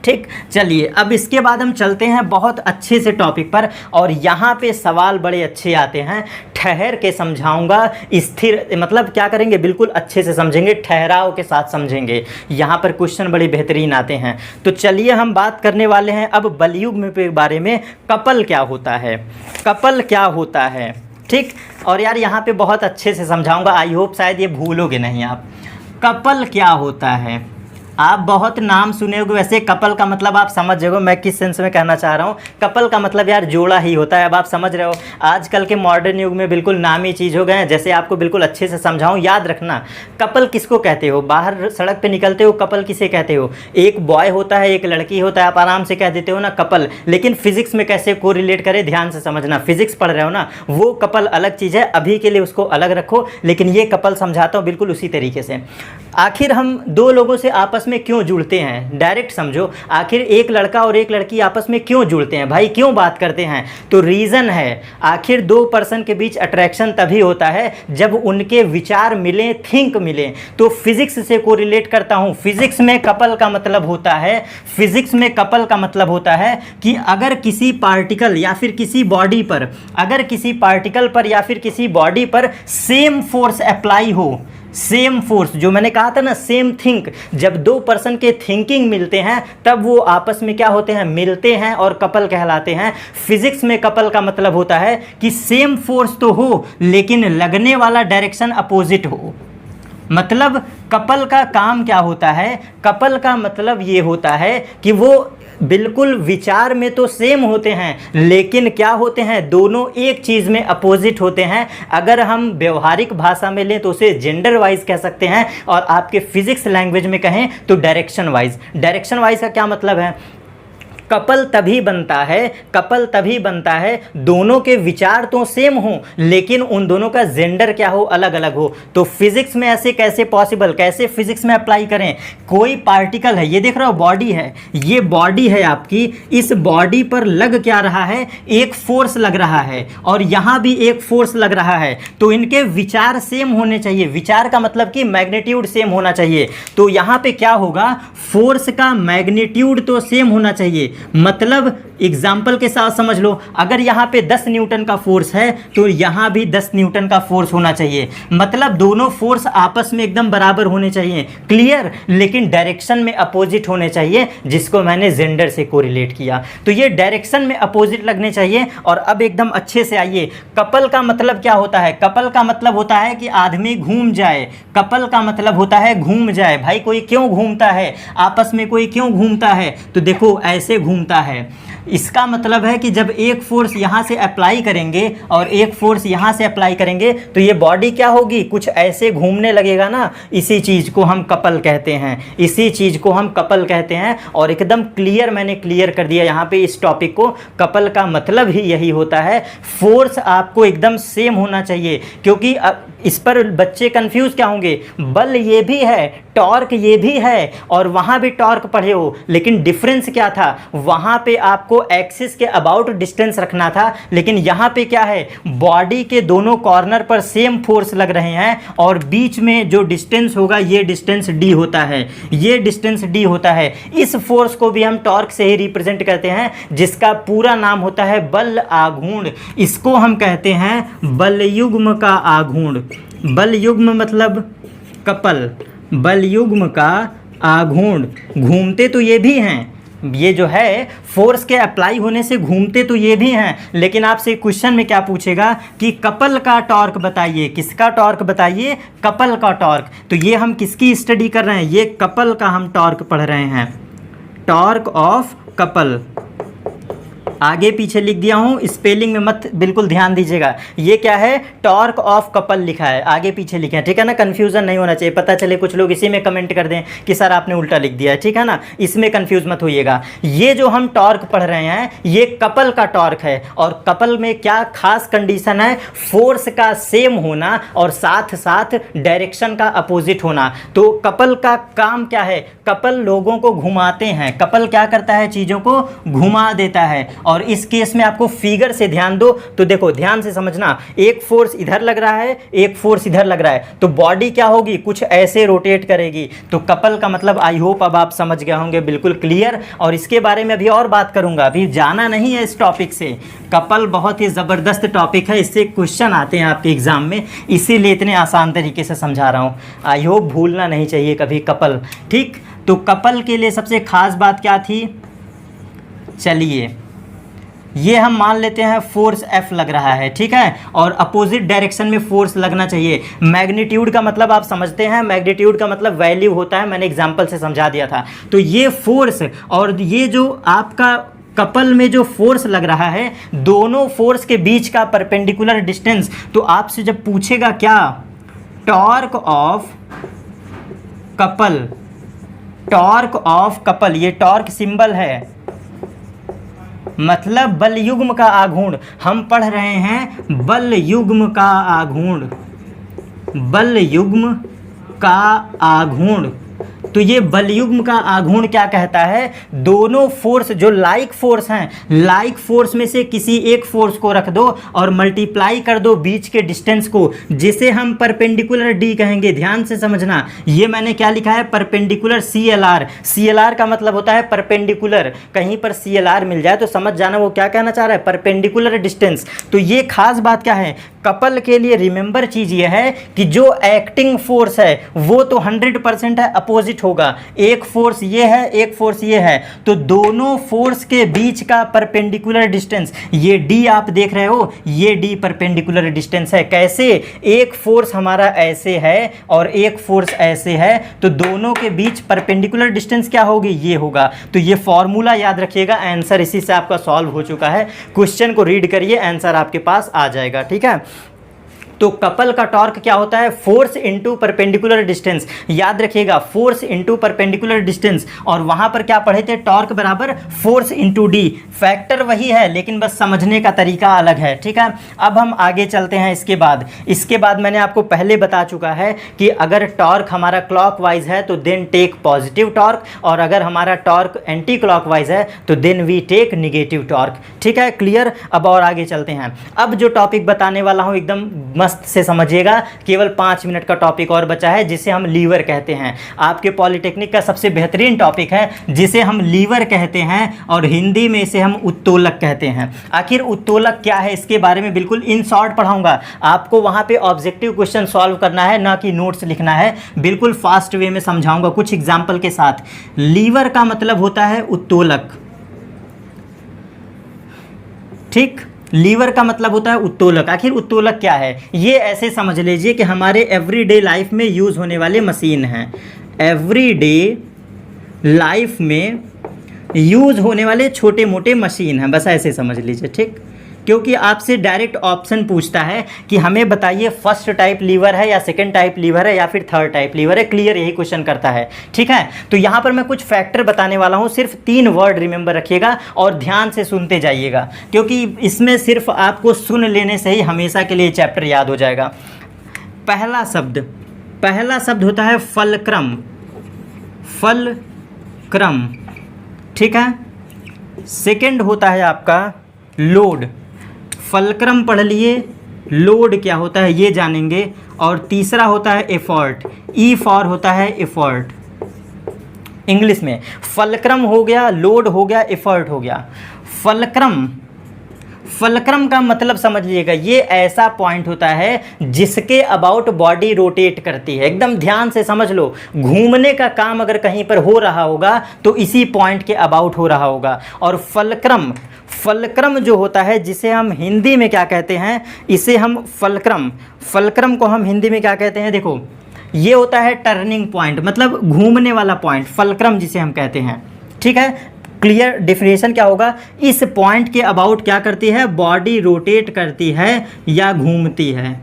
ठीक, चलिए अब इसके बाद हम चलते हैं बहुत अच्छे से टॉपिक पर, और यहाँ पे सवाल बड़े अच्छे आते हैं, ठहर के समझाऊंगा, स्थिर मतलब क्या करेंगे, बिल्कुल अच्छे से समझेंगे, ठहराव के साथ समझेंगे, यहाँ पर क्वेश्चन बड़े बेहतरीन आते हैं। तो चलिए हम बात करने वाले हैं अब बलयुग्म के बारे में, कपल क्या होता है, कपल क्या होता है, ठीक। और यार यहाँ पे बहुत अच्छे से समझाऊंगा, आई होप शायद ये भूलोगे नहीं आप। कपल क्या होता है, आप बहुत नाम सुने होंगे, वैसे कपल का मतलब आप समझ जाओगे मैं किस सेंस में कहना चाह रहा हूँ। कपल का मतलब यार जोड़ा ही होता है, अब आप समझ रहे हो। आजकल के मॉडर्न युग में बिल्कुल नामी चीज़ हो गए हैं, जैसे आपको बिल्कुल अच्छे से समझाऊँ, याद रखना। कपल किसको कहते हो, बाहर सड़क पे निकलते हो कपल किसे कहते हो, एक बॉय होता है एक लड़की होता है, आप आराम से कह देते हो ना कपल। लेकिन फिजिक्स में कैसे को रिलेट करें, ध्यान से समझना, फिजिक्स पढ़ रहे हो ना, वो कपल अलग चीज़ है, अभी के लिए उसको अलग रखो, लेकिन ये कपल समझाता हूँ बिल्कुल उसी तरीके से। आखिर हम दो लोगों से आपस में क्यों जुड़ते हैं, डायरेक्ट समझो, आखिर एक लड़का और एक लड़की आपस में क्यों जुड़ते हैं भाई, क्यों बात करते हैं, तो रीज़न है, आखिर दो पर्सन के बीच अट्रैक्शन तभी होता है जब उनके विचार मिलें, थिंक मिलें। तो फिजिक्स से को रिलेट करता हूँ, फिजिक्स में कपल का मतलब होता है, फिजिक्स में कपल का मतलब होता है कि अगर किसी पार्टिकल या फिर किसी बॉडी पर, अगर किसी पार्टिकल पर या फिर किसी बॉडी पर सेम फोर्स अप्लाई हो, सेम फोर्स, जो मैंने कहा था ना सेम थिंक, जब दो पर्सन के थिंकिंग मिलते हैं तब वो आपस में क्या होते हैं, मिलते हैं और कपल कहलाते हैं। फिजिक्स में कपल का मतलब होता है कि सेम फोर्स तो हो लेकिन लगने वाला डायरेक्शन अपोजिट हो। मतलब कपल का काम क्या होता है, कपल का मतलब ये होता है कि वो बिल्कुल विचार में तो सेम होते हैं लेकिन क्या होते हैं, दोनों एक चीज़ में अपोजिट होते हैं। अगर हम व्यवहारिक भाषा में लें तो उसे जेंडर वाइज कह सकते हैं, और आपके फिजिक्स लैंग्वेज में कहें तो डायरेक्शन वाइज। डायरेक्शन वाइज का क्या मतलब है, कपल तभी बनता है, कपल तभी बनता है दोनों के विचार तो सेम हो लेकिन उन दोनों का जेंडर क्या हो, अलग अलग हो। तो फिजिक्स में ऐसे कैसे पॉसिबल, कैसे फिजिक्स में अप्लाई करें, कोई पार्टिकल है, ये देख रहे हो बॉडी है, ये बॉडी है आपकी, इस बॉडी पर लग क्या रहा है, एक फोर्स लग रहा है और यहाँ भी एक फोर्स लग रहा है, तो इनके विचार सेम होने चाहिए। विचार का मतलब कि मैग्नीट्यूड सेम होना चाहिए। तो यहाँ पे क्या होगा, फोर्स का मैग्नीट्यूड तो सेम होना चाहिए, मतलब एग्जाम्पल के साथ समझ लो, अगर यहाँ पे 10 न्यूटन का फोर्स है तो यहाँ भी 10 न्यूटन का फोर्स होना चाहिए, मतलब दोनों फोर्स आपस में एकदम बराबर होने चाहिए, क्लियर, लेकिन डायरेक्शन में अपोजिट होने चाहिए, जिसको मैंने जेंडर से कोरिलेट किया। तो ये डायरेक्शन में अपोजिट लगने चाहिए। और अब एकदम अच्छे से आइए, कपल का मतलब क्या होता है? कपल का मतलब होता है कि आदमी घूम जाए। कपल का मतलब होता है घूम जाए। भाई कोई क्यों घूमता है, आपस में कोई क्यों घूमता है? तो देखो ऐसे घूमता है। इसका मतलब है कि जब एक फोर्स यहाँ से अप्लाई करेंगे और एक फोर्स यहाँ से अप्लाई करेंगे तो ये बॉडी क्या होगी, कुछ ऐसे घूमने लगेगा ना। इसी चीज़ को हम कपल कहते हैं, इसी चीज़ को हम कपल कहते हैं। और एकदम क्लियर, मैंने क्लियर कर दिया यहाँ पे इस टॉपिक को। कपल का मतलब ही यही होता है, फोर्स आपको एकदम सेम होना चाहिए। क्योंकि इस पर बच्चे कंफ्यूज क्या होंगे, बल ये भी है, टॉर्क ये भी है, और वहाँ भी टॉर्क पढ़े हो, लेकिन डिफरेंस क्या था? वहाँ पे आपको एक्सिस के अबाउट डिस्टेंस रखना था, लेकिन यहाँ पे क्या है, बॉडी के दोनों कॉर्नर पर सेम फोर्स लग रहे हैं, और बीच में जो डिस्टेंस होगा ये डिस्टेंस डी होता है, ये डिस्टेंस डी होता है। इस फोर्स को भी हम टॉर्क से ही रिप्रेजेंट करते हैं, जिसका पूरा नाम होता है बल आघूर्ण। इसको हम कहते हैं बलयुग्म का आघूर्ण। बलयुग्म मतलब कपल, बलयुग्म का आघूर्ण। घूमते तो ये भी हैं, ये जो है फोर्स के अप्लाई होने से घूमते तो ये भी हैं, लेकिन आपसे क्वेश्चन में क्या पूछेगा कि कपल का टॉर्क बताइए। किसका टॉर्क बताइए? कपल का टॉर्क। तो ये हम किसकी स्टडी कर रहे हैं? ये कपल का हम टॉर्क पढ़ रहे हैं, टॉर्क ऑफ कपल। आगे पीछे लिख दिया हूँ, स्पेलिंग में मत बिल्कुल ध्यान दीजिएगा। ये क्या है? टॉर्क ऑफ कपल लिखा है, आगे पीछे लिखे हैं, ठीक है ना। कन्फ्यूज़न नहीं होना चाहिए। पता चले कुछ लोग इसी में कमेंट कर दें कि सर आपने उल्टा लिख दिया है, ठीक है ना। इसमें कन्फ्यूज़ मत होइएगा। ये जो हम टॉर्क पढ़ रहे हैं ये कपल का टॉर्क है। और कपल में क्या खास कंडीशन है? फोर्स का सेम होना और साथ साथ डायरेक्शन का अपोजिट होना। तो कपल का काम क्या है? कपल लोगों को घुमाते हैं। कपल क्या करता है? चीज़ों को घुमा देता है। और इस केस में आपको फिगर से ध्यान दो तो देखो, ध्यान से समझना, एक फोर्स इधर लग रहा है, एक फोर्स इधर लग रहा है, तो बॉडी क्या होगी? कुछ ऐसे रोटेट करेगी। तो कपल का मतलब आई होप अब आप समझ गए होंगे, बिल्कुल क्लियर। और इसके बारे में अभी और बात करूंगा, अभी जाना नहीं है इस टॉपिक से। कपल बहुत ही ज़बरदस्त टॉपिक है, इससे क्वेश्चन आते हैं आपके एग्जाम में, इसीलिए इतने आसान तरीके से समझा रहा हूँ। आई होप भूलना नहीं चाहिए कभी कपल, ठीक। तो कपल के लिए सबसे खास बात क्या थी? चलिए ये हम मान लेते हैं फोर्स F लग रहा है, ठीक है, और अपोजिट डायरेक्शन में फोर्स लगना चाहिए। मैग्नीट्यूड का मतलब आप समझते हैं, मैग्नीट्यूड का मतलब वैल्यू होता है, मैंने एग्जांपल से समझा दिया था। तो ये फोर्स और ये जो आपका कपल में जो फोर्स लग रहा है, दोनों फोर्स के बीच का परपेंडिकुलर डिस्टेंस, तो आपसे जब पूछेगा क्या, torque of couple, torque of couple, ये टॉर्क सिंबल है, मतलब बलयुग्म का आघूर्ण। हम पढ़ रहे हैं बलयुग्म का आघूर्ण, बलयुग्म का आघूर्ण। तो ये बलयुग्म का आघूर्ण क्या कहता है? दोनों फोर्स जो लाइक फोर्स हैं, लाइक फोर्स में से किसी एक फोर्स को रख दो और मल्टीप्लाई कर दो बीच के डिस्टेंस को, जिसे हम परपेंडिकुलर डी कहेंगे। ध्यान से समझना, ये मैंने क्या लिखा है? Perpendicular CLR। CLR का मतलब होता है परपेंडिकुलर। कहीं पर CLR मिल जाए तो समझ जाना वो क्या कहना चाह रहा है, परपेंडिकुलर डिस्टेंस। तो ये खास बात क्या है कपल के लिए? रिमेंबर चीज़ ये है कि जो एक्टिंग फोर्स है वो तो 100% है, अपोजिट होगा। एक फोर्स ये है, एक फोर्स ये है, तो दोनों फोर्स के बीच का परपेंडिकुलर डिस्टेंस, ये D आप देख रहे हो, ये D परपेंडिकुलर डिस्टेंस है। कैसे? एक फोर्स हमारा ऐसे है और एक फोर्स ऐसे है, तो दोनों के बीच परपेंडिकुलर डिस्टेंस क्या होगी? ये होगा। तो ये फॉर्मूला याद रखिएगा, आंसर इसी से आपका सॉल्व हो चुका है। क्वेश्चन को रीड करिए, आंसर आपके पास आ जाएगा, ठीक है। तो कपल का टॉर्क क्या होता है? Force into perpendicular distance. याद रखिएगा, फोर्स इनटू परपेंडिकुलर डिस्टेंस। और वहां पर क्या पढ़े थे? टॉर्क बराबर फोर्स इनटू डी। फैक्टर वही है, लेकिन बस समझने का तरीका अलग है, ठीक है। अब हम आगे चलते हैं। इसके बाद मैंने आपको पहले बता चुका है कि अगर टॉर्क हमारा क्लॉकवाइज है तो देन टेक पॉजिटिव टॉर्क, और अगर हमारा टॉर्क एंटी क्लॉकवाइज है तो then we take negative torque, ठीक है, क्लियर। अब और आगे चलते हैं। अब जो टॉपिक बताने वाला हूँ एकदम मस्त मस्त से समझिएगा। केवल 5 मिनट का टॉपिक और बचा है जिसे हम लीवर कहते हैं। आपके पॉलिटेक्निक का सबसे बेहतरीन टॉपिक है जिसे हम लीवर कहते हैं और हिंदी में इसे हम उत्तोलक कहते हैं। आखिर उत्तोलक क्या है इसके बारे में बिल्कुल इन शॉर्ट पढ़ाऊंगा। आपको वहाँ पे ऑब्जेक्टिव क्वेश्चन सॉल्व करना है, ना कि नोट्स लिखना है। बिल्कुल फास्ट वे में समझाऊंगा कुछ एग्जाम्पल के साथ। लीवर का मतलब होता है उत्तोलक, ठीक। लीवर का मतलब होता है उत्तोलक। आखिर उत्तोलक क्या है ये ऐसे समझ लीजिए कि हमारे एवरीडे लाइफ में यूज़ होने वाले मशीन हैं। एवरीडे लाइफ में यूज़ होने वाले छोटे मोटे मशीन हैं, बस ऐसे समझ लीजिए, ठीक। क्योंकि आपसे डायरेक्ट ऑप्शन पूछता है कि हमें बताइए फर्स्ट टाइप लीवर है या सेकंड टाइप लीवर है या फिर थर्ड टाइप लीवर है। क्लियर यही क्वेश्चन करता है, ठीक है। तो यहाँ पर मैं कुछ फैक्टर बताने वाला हूँ, सिर्फ 3 वर्ड रिमेंबर रखिएगा और ध्यान से सुनते जाइएगा, क्योंकि इसमें सिर्फ आपको सुन लेने से ही हमेशा के लिए चैप्टर याद हो जाएगा। पहला शब्द होता है फलक्रम, फलक्रम, ठीक है। सेकंड होता है आपका लोड। फलक्रम पढ़ लिए, लोड क्या होता है ये जानेंगे। और तीसरा होता है एफर्ट, ई फॉर होता है एफर्ट इंग्लिश में। फलक्रम हो गया, लोड हो गया, एफर्ट हो गया। फलक्रम का मतलब समझ लीजिएगा, ये ऐसा पॉइंट होता है जिसके अबाउट बॉडी रोटेट करती है। एकदम ध्यान से समझ लो, घूमने का काम अगर कहीं पर हो रहा होगा तो इसी पॉइंट के अबाउट हो रहा होगा। और फलक्रम जो होता है जिसे हम हिंदी में क्या कहते हैं, इसे हम फलक्रम को हम हिंदी में क्या कहते हैं, देखो ये होता है टर्निंग पॉइंट, मतलब घूमने वाला पॉइंट, फलक्रम जिसे हम कहते हैं, ठीक है। क्लियर डेफिनेशन क्या होगा, इस पॉइंट के अबाउट क्या करती है, बॉडी रोटेट करती है या घूमती है।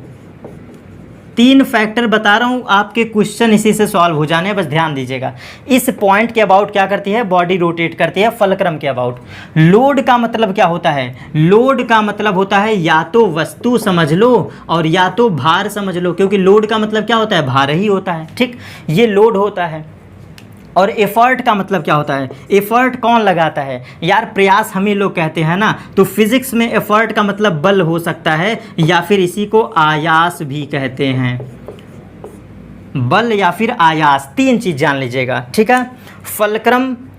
3 फैक्टर बता रहा हूँ, आपके क्वेश्चन इसी से सॉल्व हो जाने हैं, बस ध्यान दीजिएगा। इस पॉइंट के अबाउट क्या करती है, बॉडी रोटेट करती है, फलक्रम के अबाउट। लोड का मतलब क्या होता है, लोड का मतलब होता है या तो वस्तु समझ लो और या तो भार समझ लो, क्योंकि लोड का मतलब क्या होता है, भार ही होता है, ठीक। ये लोड होता है। और एफर्ट का मतलब क्या होता है, एफर्ट कौन लगाता है यार, प्रयास हम ही लोग कहते हैं ना। तो फिजिक्स में एफर्ट का मतलब बल हो सकता है या फिर इसी को आयास भी कहते हैं, बल या फिर आयास, 3 चीज़ जान लीजिएगा, ठीक है।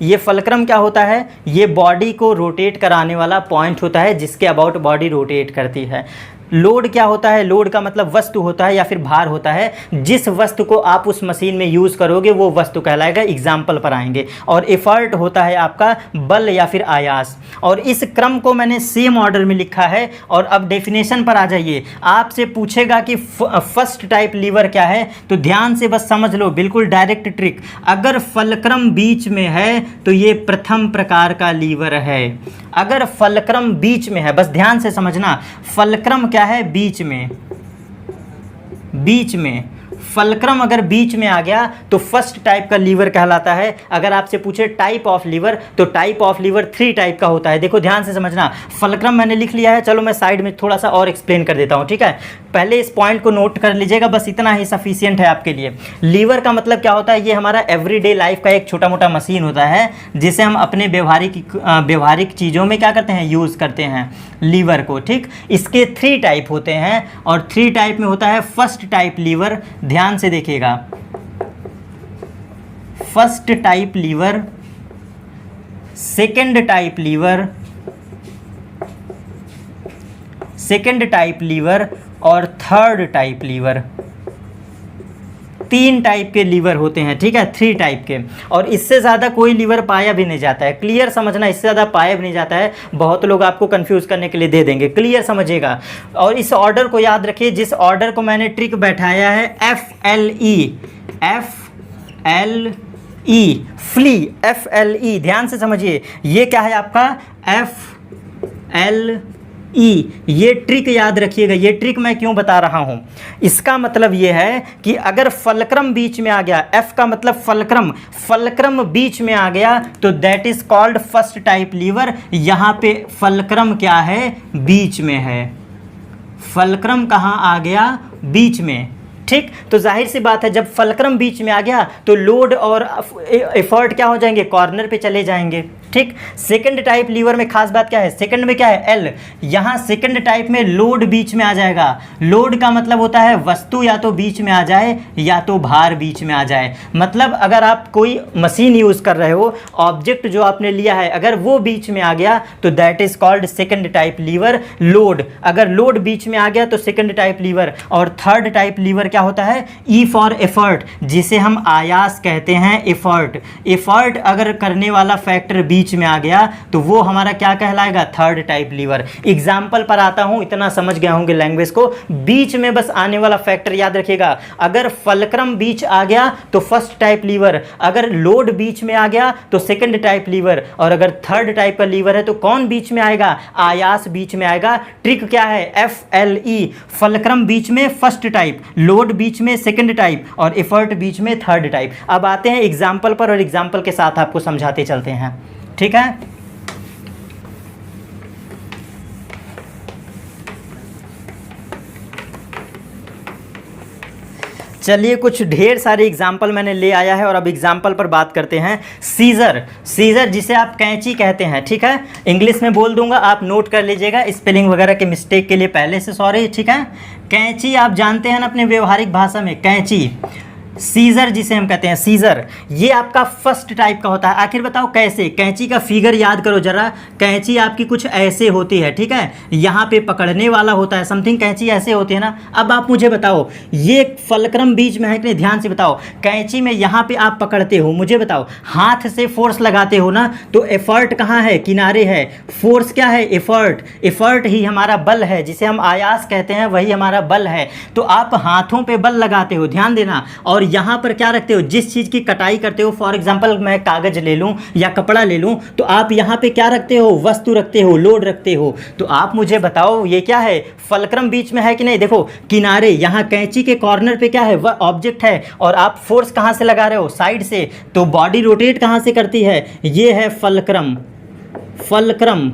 ये फलक्रम क्या होता है, ये बॉडी को रोटेट कराने वाला पॉइंट होता है जिसके अबाउट बॉडी रोटेट करती है। लोड क्या होता है, लोड का मतलब वस्तु होता है या फिर भार होता है। जिस वस्तु को आप उस मशीन में यूज़ करोगे वो वस्तु कहलाएगा, एग्जाम्पल पर आएंगे। और एफर्ट होता है आपका बल या फिर आयास। और इस क्रम को मैंने सेम ऑर्डर में लिखा है। और अब डेफिनेशन पर आ जाइए, आपसे पूछेगा कि फर्स्ट टाइप लीवर क्या है, तो ध्यान से बस समझ लो, बिल्कुल डायरेक्ट ट्रिक। अगर फलक्रम बीच में है तो ये प्रथम प्रकार का लीवर है। अगर फलक्रम बीच में है, बस ध्यान से समझना, फलक्रम क्या है, बीच में फलक्रम अगर बीच में आ गया तो फर्स्ट टाइप का लीवर कहलाता है। अगर आपसे पूछे टाइप ऑफ लीवर, तो टाइप ऑफ लीवर 3 टाइप का होता है। देखो ध्यान से समझना, फलक्रम मैंने लिख लिया है, चलो मैं साइड में थोड़ा सा और एक्सप्लेन कर देता हूँ, ठीक है। पहले इस पॉइंट को नोट कर लीजिएगा, बस इतना ही सफिशियंट है आपके लिए। लीवर का मतलब क्या होता है, ये हमारा एवरीडे लाइफ का एक छोटा मोटा मशीन होता है जिसे हम अपने व्यवहारिक चीज़ों में क्या करते हैं, यूज़ करते हैं लीवर को, ठीक। इसके 3 टाइप होते हैं और 3 टाइप में होता है फर्स्ट टाइप लीवर। ध्यान से देखिएगा, first type lever, second type lever और थर्ड टाइप लीवर। 3 टाइप के लीवर होते हैं, ठीक है, 3 टाइप के। और इससे ज़्यादा कोई लीवर पाया भी नहीं जाता है। क्लियर समझना, इससे ज़्यादा पाया भी नहीं जाता है। बहुत लोग आपको कंफ्यूज करने के लिए दे देंगे, क्लियर समझिएगा। और इस ऑर्डर को याद रखिए, जिस ऑर्डर को मैंने ट्रिक बैठाया है, FLE, ध्यान से समझिए, ये क्या है आपका FLE। ये ट्रिक याद रखिएगा। ये ट्रिक मैं क्यों बता रहा हूं, इसका मतलब ये है कि अगर फलक्रम बीच में आ गया, F का मतलब फलक्रम बीच में आ गया तो that is called first type lever. यहाँ पे फलक्रम क्या है, बीच में है। फलक्रम कहाँ आ गया, बीच में, ठीक। तो जाहिर सी बात है, जब फलक्रम बीच में आ गया तो लोड और एफर्ट क्या हो जाएंगे, कॉर्नर पे चले जाएंगे। ठीक। सेकंड टाइप लीवर में खास बात क्या है, सेकंड में क्या है, एल। यहाँ सेकंड टाइप में लोड बीच में आ जाएगा। लोड का मतलब होता है वस्तु या तो बीच में आ जाए या तो भार बीच में आ जाए। मतलब अगर आप कोई मशीन यूज़ कर रहे हो, ऑब्जेक्ट जो आपने लिया है अगर वो बीच में आ गया तो that is called second type lever, load. अगर लोड बीच में आ गया तो सेकंड टाइप लीवर। और थर्ड टाइप लीवर क्या होता है, ई फॉर एफर्ट, जिसे हम आयास कहते हैं, एफर्ट। एफर्ट अगर करने वाला फैक्टर बीच में आ गया तो वो हमारा क्या कहलाएगा, थर्ड टाइप लीवर। एग्जाम्पल पर आता हूं, इतना समझ गया होंगे लैंग्वेज को। बीच में बस आने वाला फैक्टर याद रखिएगा। अगर फलक्रम बीच आ गया तो फर्स्ट टाइप लीवर, अगर लोड बीच में आ गया तो सेकंड टाइप लीवर, और अगर थर्ड टाइप का लीवर है तो कौन बीच में आएगा, आयास बीच में आएगा। ट्रिक क्या है, FLE, फलक्रम बीच में फर्स्ट टाइप, लोड बीच में सेकंड टाइप और एफर्ट बीच में थर्ड टाइप। अब आते हैं एग्जाम्पल पर और एग्जाम्पल के साथ आपको समझाते चलते हैं, ठीक है। चलिए कुछ ढेर सारे एग्जाम्पल मैंने ले आया है और अब एग्जाम्पल पर बात करते हैं। सीजर, सीजर जिसे आप कैंची कहते हैं, ठीक है। इंग्लिश में बोल दूंगा, आप नोट कर लीजिएगा, स्पेलिंग वगैरह के मिस्टेक के लिए पहले से सॉरी, ठीक है। कैंची आप जानते हैं ना अपने व्यवहारिक भाषा में, कैंची। सीजर जिसे हम कहते हैं, सीजर, ये आपका फर्स्ट टाइप का होता है। आखिर बताओ कैसे, कैंची का फिगर याद करो जरा। कैंची आपकी कुछ ऐसे होती है, ठीक है, यहाँ पे पकड़ने वाला होता है, समथिंग कैंची ऐसे होती है ना। अब आप मुझे बताओ ये फलक्रम बीच में है कि नहीं, ध्यान से बताओ। कैंची में यहाँ पे आप पकड़ते हो, मुझे बताओ हाथ से फोर्स लगाते हो ना, तो एफर्ट कहाँ है, किनारे है। फोर्स क्या है, एफर्ट। एफर्ट ही हमारा बल है, जिसे हम आयास कहते हैं, वही हमारा बल है। तो आप हाथों पे बल लगाते हो, ध्यान देना। और यहाँ पर क्या रखते हो, जिस चीज़ की कटाई करते हो, फॉर एग्जांपल मैं कागज ले लूँ या कपड़ा ले लूँ, तो आप यहाँ पे क्या रखते हो, वस्तु रखते हो, लोड रखते हो। तो आप मुझे बताओ ये क्या है, फलक्रम बीच में है कि नहीं। देखो किनारे, यहाँ कैंची के कॉर्नर पे क्या है, वह ऑब्जेक्ट है, और आप फोर्स कहाँ से लगा रहे हो, साइड से। तो बॉडी रोटेट कहाँ से करती है, ये है फलक्रम। फलक्रम,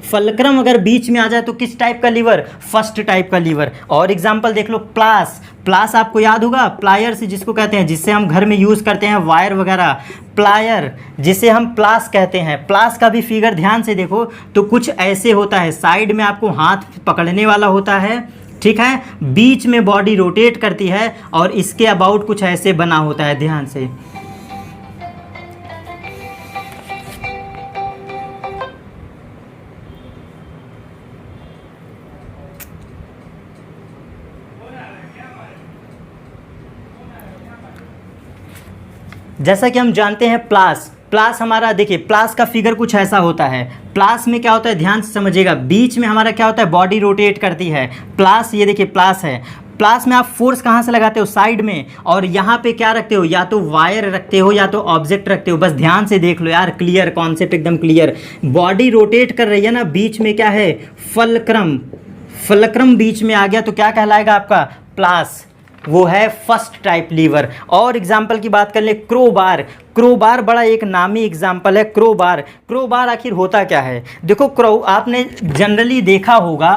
फलक्रम अगर बीच में आ जाए तो किस टाइप का लीवर, फर्स्ट टाइप का लीवर। और एग्जांपल देख लो, प्लास। प्लास आपको याद होगा, प्लायर्स जिसको कहते हैं, जिससे हम घर में यूज़ करते हैं वायर वगैरह, प्लायर जिसे हम प्लास कहते हैं। प्लास का भी फिगर ध्यान से देखो तो कुछ ऐसे होता है, साइड में आपको हाथ पकड़ने वाला होता है, ठीक है, बीच में बॉडी रोटेट करती है और इसके अबाउट कुछ ऐसे बना होता है, ध्यान से। जैसा कि हम जानते हैं प्लास, प्लास हमारा देखिए, प्लास का फिगर कुछ ऐसा होता है। प्लास में क्या होता है, ध्यान से समझिएगा, बीच में हमारा क्या होता है, बॉडी रोटेट करती है। प्लास, ये देखिए प्लास है। प्लास में आप फोर्स कहाँ से लगाते हो, साइड में, और यहाँ पे क्या रखते हो, या तो वायर रखते हो या तो ऑब्जेक्ट रखते हो। बस ध्यान से देख लो यार, क्लियर कॉन्सेप्ट, एकदम क्लियर। बॉडी रोटेट कर रही है ना, बीच में क्या है, फलक्रम। फलक्रम बीच में आ गया तो क्या कहलाएगा आपका, प्लास, वो है फर्स्ट टाइप लीवर। और एग्जाम्पल की बात कर ले, क्रोबार। क्रोबार बड़ा एक नामी एग्जाम्पल है, क्रोबार। क्रोबार आखिर होता क्या है, देखो आपने जनरली देखा होगा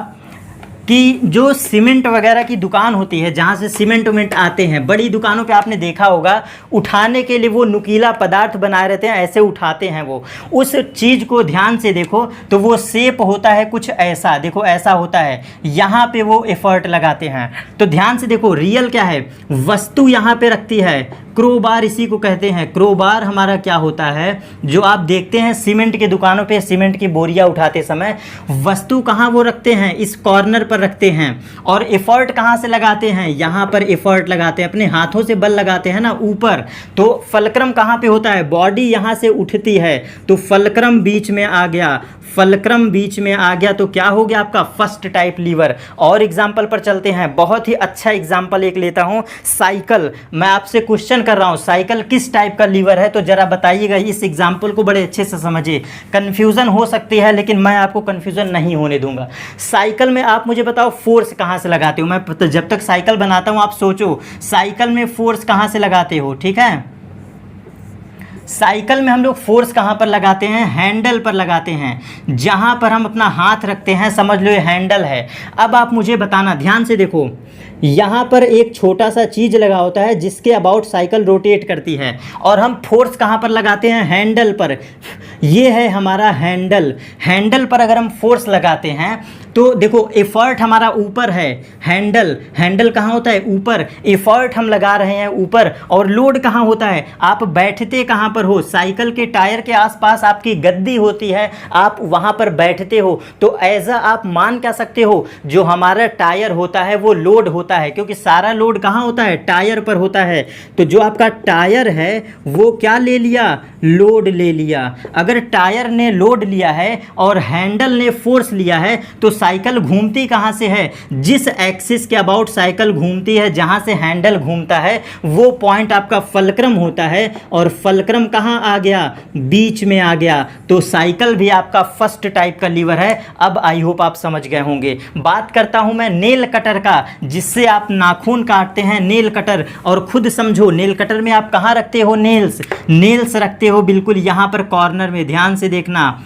कि जो सीमेंट वगैरह की दुकान होती है, जहाँ से सीमेंट उमेंट आते हैं, बड़ी दुकानों पे आपने देखा होगा, उठाने के लिए वो नुकीला पदार्थ बनाए रहते हैं, ऐसे उठाते हैं वो। उस चीज़ को ध्यान से देखो तो वो शेप होता है कुछ ऐसा, देखो ऐसा होता है, यहाँ पे वो एफर्ट लगाते हैं। तो ध्यान से देखो, रियल क्या है, वस्तु यहाँ पे रखती है, क्रोबार इसी को कहते हैं। क्रोबार हमारा क्या होता है, जो आप देखते हैं सीमेंट की दुकानों पे, सीमेंट की बोरियां उठाते समय वस्तु कहाँ वो रखते हैं, इस कॉर्नर पर रखते हैं। और एफर्ट कहाँ से लगाते हैं, यहाँ पर एफर्ट लगाते हैं, अपने हाथों से बल लगाते हैं ना ऊपर। तो फलक्रम कहाँ पे होता है, बॉडी यहाँ से उठती है, तो फलक्रम बीच में आ गया। फलक्रम बीच में आ गया तो क्या हो गया आपका, फर्स्ट टाइप लीवर। और एग्जाम्पल पर चलते हैं, बहुत ही अच्छा एग्जाम्पल एक लेता हूँ, साइकिल। मैं आपसे क्वेश्चन कर रहा हूँ, साइकिल किस टाइप का लीवर है, तो जरा बताइएगा। इस एग्जाम्पल को बड़े अच्छे से समझिए, कन्फ्यूज़न हो सकती है लेकिन मैं आपको कन्फ्यूज़न नहीं होने दूंगा। साइकिल में आप मुझे बताओ फोर्स कहाँ से लगाते हो, मैं जब तक साइकिल बनाता हूँ आप सोचो, साइकिल में फोर्स कहाँ से लगाते हो, ठीक है। साइकिल में हम लोग फोर्स कहाँ पर लगाते हैं, हैंडल पर लगाते हैं, जहाँ पर हम अपना हाथ रखते हैं, समझ लो ये हैंडल है। अब आप मुझे बताना, ध्यान से देखो, यहाँ पर एक छोटा सा चीज़ लगा होता है जिसके अबाउट साइकिल रोटेट करती है, और हम फोर्स कहाँ पर लगाते हैं, हैंडल पर। ये है हमारा हैंडल। हैंडल पर अगर हम फोर्स लगाते हैं तो देखो एफर्ट हमारा ऊपर है, हैंडल कहाँ होता है? ऊपर। एफर्ट हम लगा रहे हैं ऊपर, और लोड कहाँ होता है? आप बैठते कहाँ पर हो? साइकिल के टायर के आसपास आपकी गद्दी होती है, आप वहाँ पर बैठते हो। तो ऐसा आप मान क्या सकते हो, जो हमारा टायर होता है वो लोड होता है, क्योंकि सारा लोड कहाँ होता है? टायर पर होता है। तो जो आपका टायर है वो क्या ले लिया? लोड ले लिया। अगर टायर ने लोड लिया है और हैंडल ने फोर्स लिया है तो साइकिल घूमती कहाँ से है? जिस एक्सिस के अबाउट साइकिल घूमती है, जहाँ से हैंडल घूमता है, वो पॉइंट आपका फलक्रम होता है। और फलक्रम कहाँ आ गया? बीच में आ गया। तो साइकिल भी आपका फर्स्ट टाइप का लीवर है। अब आई होप आप समझ गए होंगे। बात करता हूँ मैं नेल कटर का, जिससे आप नाखून काटते हैं, नेल कटर। और खुद समझो, नेल कटर में आप कहाँ रखते हो? नेल्स रखते हो, बिल्कुल यहाँ पर कॉर्नर में। ध्यान से देखना,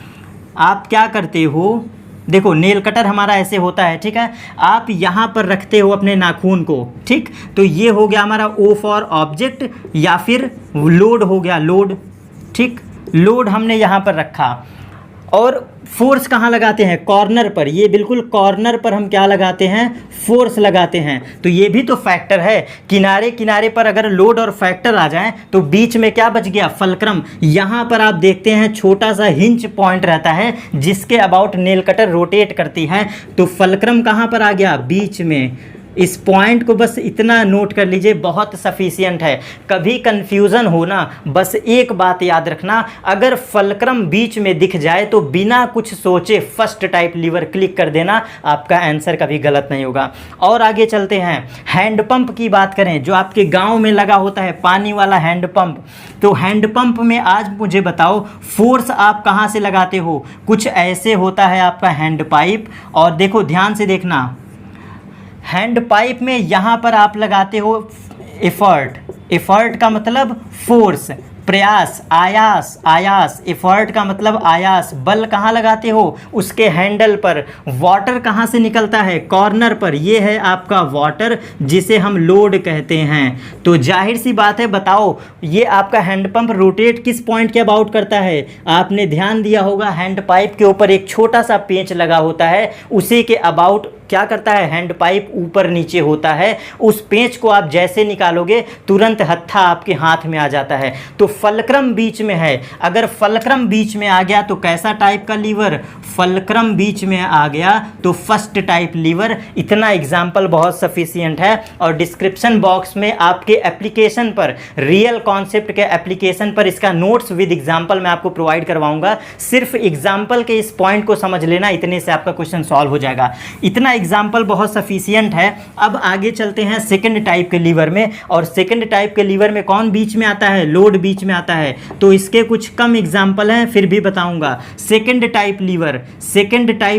आप क्या करते हो? देखो नेल कटर हमारा ऐसे होता है, ठीक है। आप यहाँ पर रखते हो अपने नाखून को, ठीक। तो ये हो गया हमारा ओ फॉर ऑब्जेक्ट, या फिर लोड हो गया, लोड, ठीक। लोड हमने यहाँ पर रखा। और फोर्स कहाँ लगाते हैं? कॉर्नर पर। ये बिल्कुल कॉर्नर पर हम क्या लगाते हैं? फोर्स लगाते हैं। तो ये भी तो फैक्टर है। किनारे किनारे पर अगर लोड और फैक्टर आ जाएं तो बीच में क्या बच गया? फलक्रम। यहाँ पर आप देखते हैं छोटा सा हिंज पॉइंट रहता है जिसके अबाउट नेल कटर रोटेट करती है। तो फलक्रम कहाँ पर आ गया? बीच में। इस पॉइंट को बस इतना नोट कर लीजिए, बहुत सफिशियंट है। कभी कंफ्यूजन हो ना, बस एक बात याद रखना, अगर फलक्रम बीच में दिख जाए तो बिना कुछ सोचे फर्स्ट टाइप लीवर क्लिक कर देना, आपका आंसर कभी गलत नहीं होगा। और आगे चलते हैं। हैंडपंप की बात करें, जो आपके गांव में लगा होता है पानी वाला हैंडपंप। तो हैंडपंप में आज मुझे बताओ, फोर्स आप कहाँ से लगाते हो? कुछ ऐसे होता है आपका हैंड पाइप। और देखो ध्यान से देखना, हैंड पाइप में यहाँ पर आप लगाते हो एफर्ट का मतलब फोर्स, प्रयास, आयास। एफर्ट का मतलब आयास। बल कहाँ लगाते हो? उसके हैंडल पर। वाटर कहाँ से निकलता है? कॉर्नर पर। ये है आपका वाटर, जिसे हम लोड कहते हैं। तो जाहिर सी बात है, बताओ ये आपका हैंडपंप रोटेट किस पॉइंट के अबाउट करता है? आपने ध्यान दिया होगा, हैंड पाइप के ऊपर एक छोटा सा पेंच लगा होता है, उसी के अबाउट क्या करता है? हैंड पाइप ऊपर नीचे होता है। उस पेंच को आप जैसे निकालोगे तुरंत हत्था आपके हाथ में आ जाता है। तो फलक्रम बीच में है। अगर फलक्रम बीच में आ गया तो कैसा टाइप का लीवर? फलक्रम बीच में आ गया तो फर्स्ट टाइप लीवर। इतना एग्जाम्पल बहुत सफिशियंट है। और डिस्क्रिप्शन बॉक्स में आपके एप्लीकेशन पर, रियल कॉन्सेप्ट के एप्लीकेशन पर इसका नोट्स विद एग्जाम्पल मैं आपको प्रोवाइड करवाऊंगा। सिर्फ एग्जाम्पल के इस पॉइंट को समझ लेना, इतने से आपका क्वेश्चन सॉल्व हो जाएगा। इतना एग्जाम्पल बहुत सफिशियंट है। अब आगे चलते हैं सेकंड टाइप के लीवर में। और सेकंड टाइप के लीवर में कौन बीच में आता है? लोड बीच में आता है। तो इसके कुछ कम एग्जाम्पल हैं, फिर भी बताऊंगा। सेकंड टाइप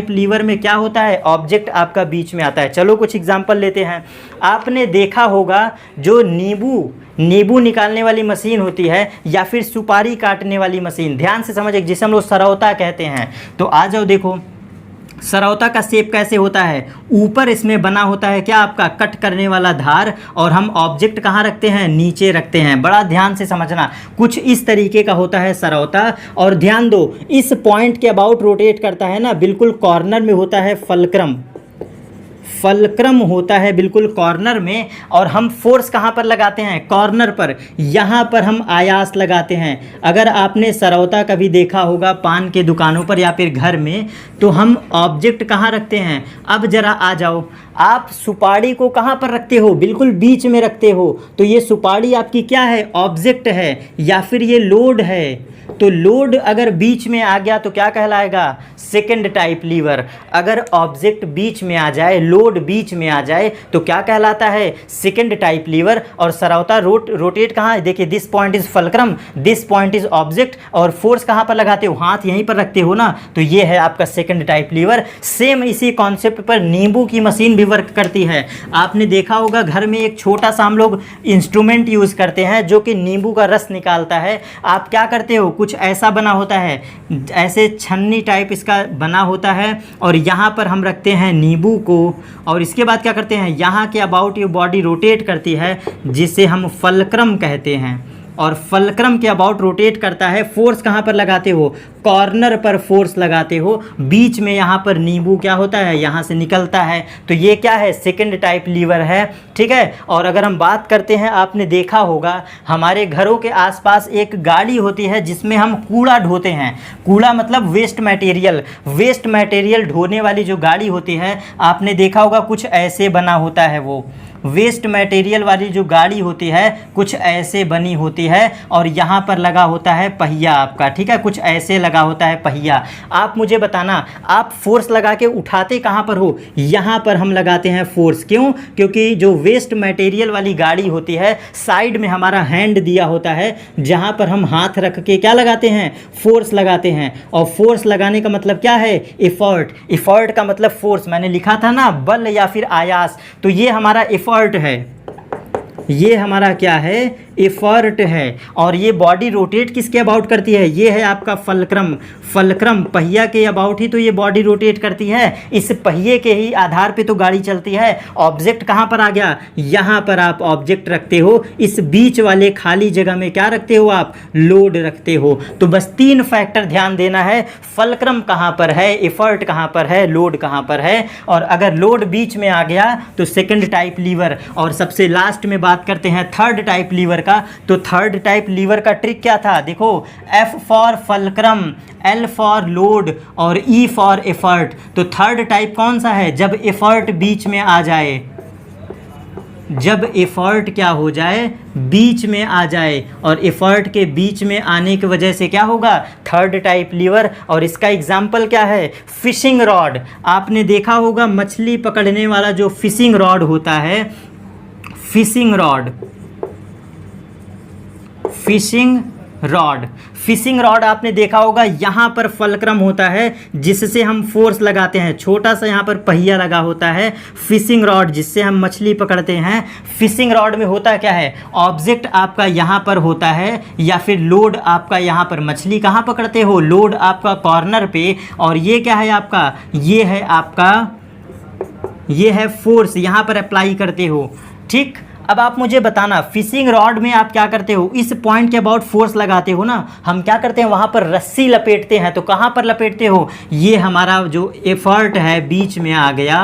लीवर में क्या होता है? ऑब्जेक्ट आपका बीच में आता है। चलो कुछ एग्जाम्पल लेते हैं। आपने देखा होगा जो नींबू निकालने वाली मशीन होती है, या फिर सुपारी काटने वाली मशीन। ध्यान से समझ, जिसे हम लोग सरौता कहते हैं। तो आ जाओ, देखो सरौता का शेप कैसे होता है? ऊपर इसमें बना होता है क्या? आपका कट करने वाला धार। और हम ऑब्जेक्ट कहाँ रखते हैं? नीचे रखते हैं। बड़ा ध्यान से समझना, कुछ इस तरीके का होता है सरौता। और ध्यान दो, इस पॉइंट के अबाउट रोटेट करता है ना, बिल्कुल कॉर्नर में होता है फलक्रम होता है बिल्कुल कॉर्नर में। और हम फोर्स कहाँ पर लगाते हैं? कॉर्नर पर। यहाँ पर हम आयास लगाते हैं। अगर आपने सरौता कभी देखा होगा पान के दुकानों पर या फिर घर में, तो हम ऑब्जेक्ट कहाँ रखते हैं? अब जरा आ जाओ, आप सुपारी को कहाँ पर रखते हो? बिल्कुल बीच में रखते हो। तो ये सुपारी आपकी क्या है? ऑब्जेक्ट है, या फिर ये लोड है। तो लोड अगर बीच में आ गया तो क्या कहलाएगा? Second type lever. अगर ऑब्जेक्ट बीच में आ जाए, लोड बीच में आ जाए, तो क्या कहलाता है? Second type lever. और सरौता रोटेट कहाँ है? देखिए, this point is fulcrum, this point is object. और फोर्स कहाँ पर लगाते हो? हाथ यहीं पर रखते हो ना। तो ये है आपका सेकंड टाइप लीवर। सेम इसी कॉन्सेप्ट पर नींबू की मशीन भी वर्क करती है। आपने देखा होगा घर में एक छोटा सा हम लोग इंस्ट्रूमेंट यूज़ करते हैं जो कि नींबू का रस निकालता है। आप क्या करते हो? कुछ ऐसा बना होता है, ऐसे छन्नी टाइप इसका बना होता है। और यहाँ पर हम रखते हैं नींबू को। और इसके बाद क्या करते हैं? यहाँ के अबाउट ये बॉडी रोटेट करती है, जिसे हम फलक्रम कहते हैं। और फलक्रम के अबाउट रोटेट करता है। फोर्स कहाँ पर लगाते हो? कॉर्नर पर फोर्स लगाते हो। बीच में यहाँ पर नींबू क्या होता है? यहाँ से निकलता है। तो ये क्या है? सेकंड टाइप लीवर है, ठीक है। और अगर हम बात करते हैं, आपने देखा होगा हमारे घरों के आसपास एक गाड़ी होती है जिसमें हम कूड़ा ढोते हैं। कूड़ा मतलब वेस्ट मटेरियल। वेस्ट मटेरियल ढोने वाली जो गाड़ी होती है, आपने देखा होगा कुछ ऐसे बना होता है। वो वेस्ट मटेरियल वाली जो गाड़ी होती है कुछ ऐसे बनी होती है और यहाँ पर लगा होता है पहिया आपका, ठीक है। कुछ ऐसे लगा होता है पहिया। आप मुझे बताना, आप फोर्स लगा के उठाते कहाँ पर हो? यहाँ पर हम लगाते हैं फोर्स। क्यों? क्योंकि जो वेस्ट मटेरियल वाली गाड़ी होती है, साइड में हमारा हैंड दिया होता है जहाँ पर हम हाथ रख के क्या लगाते हैं? फोर्स लगाते हैं। और फोर्स लगाने का मतलब क्या है? एफर्ट। एफर्ट का मतलब फोर्स। मैंने लिखा था ना, बल या फिर आयास। तो ये हमारा एफर्ट है। ये हमारा क्या है? एफर्ट है। और ये बॉडी रोटेट किसके अबाउट करती है? ये है आपका फलक्रम। फलक्रम पहिया के अबाउट ही तो ये बॉडी रोटेट करती है। इस पहिए के ही आधार पे तो गाड़ी चलती है। ऑब्जेक्ट कहाँ पर आ गया? यहाँ पर आप ऑब्जेक्ट रखते हो। इस बीच वाले खाली जगह में क्या रखते हो आप? लोड रखते हो। तो बस 3 फैक्टर ध्यान देना है। फलक्रम कहाँ पर है, एफर्ट कहाँ पर है, लोड कहाँ पर है। और अगर लोड बीच में आ गया तो सेकंड टाइप लीवर। और सबसे लास्ट में बात करते हैं थर्ड टाइप लीवर का। तो थर्ड टाइप लीवर का ट्रिक क्या था? देखो, F for fulcrum, L for load और E फॉर एफर्ट। तो थर्ड टाइप कौन सा है? जब एफर्ट बीच में आ जाए। जब एफर्ट क्या हो जाए? बीच में आ जाए। और एफर्ट के बीच में आने की वजह से क्या होगा? Third type lever. और इसका एग्जाम्पल क्या है? Fishing rod. आपने देखा होगा मछली पकड़ने वाला जो फिशिंग रॉड होता है, fishing rod, fishing rod, fishing rod आपने देखा होगा यहाँ पर फलक्रम होता है जिससे हम फोर्स लगाते हैं। छोटा सा यहाँ पर पहिया लगा होता है, फिशिंग रॉड, जिससे हम मछली पकड़ते हैं। फिशिंग रॉड में होता क्या है? ऑब्जेक्ट आपका यहाँ पर होता है या फिर लोड आपका यहाँ पर। मछली कहाँ पकड़ते हो? लोड आपका कॉर्नर पे। और ये क्या है आपका? ये है आपका, ये है फोर्स, यहाँ पर अप्लाई करते हो, ठीक। अब आप मुझे बताना, फिशिंग रॉड में आप क्या करते हो? इस पॉइंट के अबाउट फोर्स लगाते हो ना। हम क्या करते हैं? वहाँ पर रस्सी लपेटते हैं। तो कहाँ पर लपेटते हो? ये हमारा जो एफर्ट है बीच में आ गया।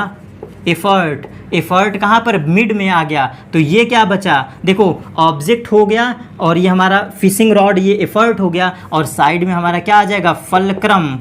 एफर्ट, एफर्ट कहाँ पर? मिड में आ गया। तो ये क्या बचा? देखो, ऑब्जेक्ट हो गया और ये हमारा फिशिंग रॉड, ये एफर्ट हो गया। और साइड में हमारा क्या आ जाएगा? फलक्रम।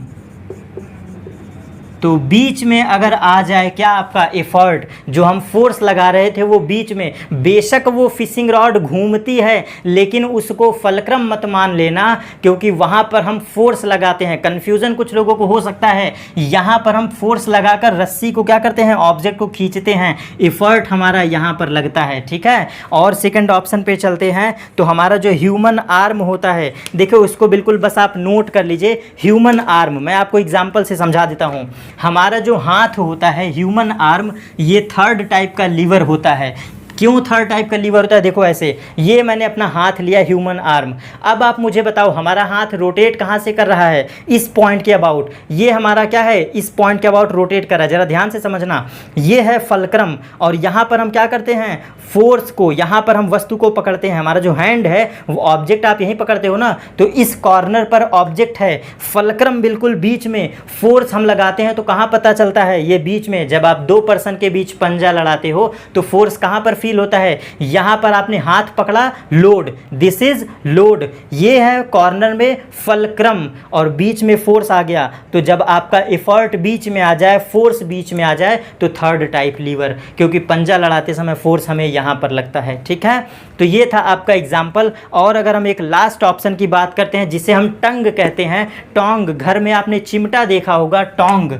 तो बीच में अगर आ जाए क्या आपका? एफर्ट। जो हम फोर्स लगा रहे थे वो बीच में, बेशक वो फिशिंग रॉड घूमती है लेकिन उसको फलक्रम मत मान लेना, क्योंकि वहाँ पर हम फोर्स लगाते हैं। कन्फ्यूज़न कुछ लोगों को हो सकता है। यहाँ पर हम फोर्स लगाकर रस्सी को क्या करते हैं? ऑब्जेक्ट को खींचते हैं। एफर्ट हमारा यहाँ पर लगता है, ठीक है। और सेकंड ऑप्शन पे चलते हैं। तो हमारा जो ह्यूमन आर्म होता है, देखो उसको बिल्कुल बस आप नोट कर लीजिए। ह्यूमन आर्म, मैं आपको एग्जाम्पल से समझा देता हूँ। हमारा जो हाथ होता है, ह्यूमन आर्म, ये थर्ड टाइप का लीवर होता है। क्यों थर्ड टाइप का लीवर होता है? देखो ऐसे, ये मैंने अपना हाथ लिया, ह्यूमन आर्म। अब आप मुझे बताओ, हमारा हाथ रोटेट कहाँ से कर रहा है? इस पॉइंट के अबाउट। ये हमारा क्या है? इस पॉइंट के अबाउट रोटेट कर रहा है। ज़रा ध्यान से समझना, ये है फलक्रम। और यहाँ पर हम क्या करते हैं? फोर्स को, यहाँ पर हम वस्तु को पकड़ते हैं। हमारा जो हैंड है वो ऑब्जेक्ट आप यहीं पकड़ते हो ना, तो इस कॉर्नर पर ऑब्जेक्ट है, फलक्रम बिल्कुल बीच में। फोर्स हम लगाते हैं तो कहाँ पता चलता है? ये बीच में। जब आप 2 पर्सन के बीच पंजा लड़ाते हो तो फोर्स कहाँ पर फील होता है? यहाँ पर आपने हाथ पकड़ा, लोड, दिस इज लोड। ये है कॉर्नर में फलक्रम और बीच में फोर्स आ गया। तो जब आपका एफर्ट बीच में आ जाए, फोर्स बीच में आ जाए, तो थर्ड टाइप लीवर, क्योंकि पंजा लड़ाते समय फोर्स हमें यहाँ पर लगता है, ठीक है। तो ये था आपका एग्जाम्पल। और अगर हम एक लास्ट ऑप्शन की बात करते हैं जिसे हम टंग कहते हैं, टोंग। घर में आपने चिमटा देखा होगा, टोंग।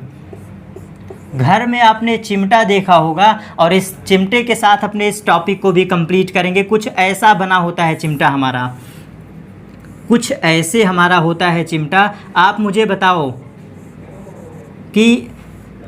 घर में आपने चिमटा देखा होगा। और इस चिमटे के साथ अपने इस टॉपिक को भी कंप्लीट करेंगे। कुछ ऐसा बना होता है चिमटा हमारा, कुछ ऐसे हमारा होता है चिमटा। आप मुझे बताओ कि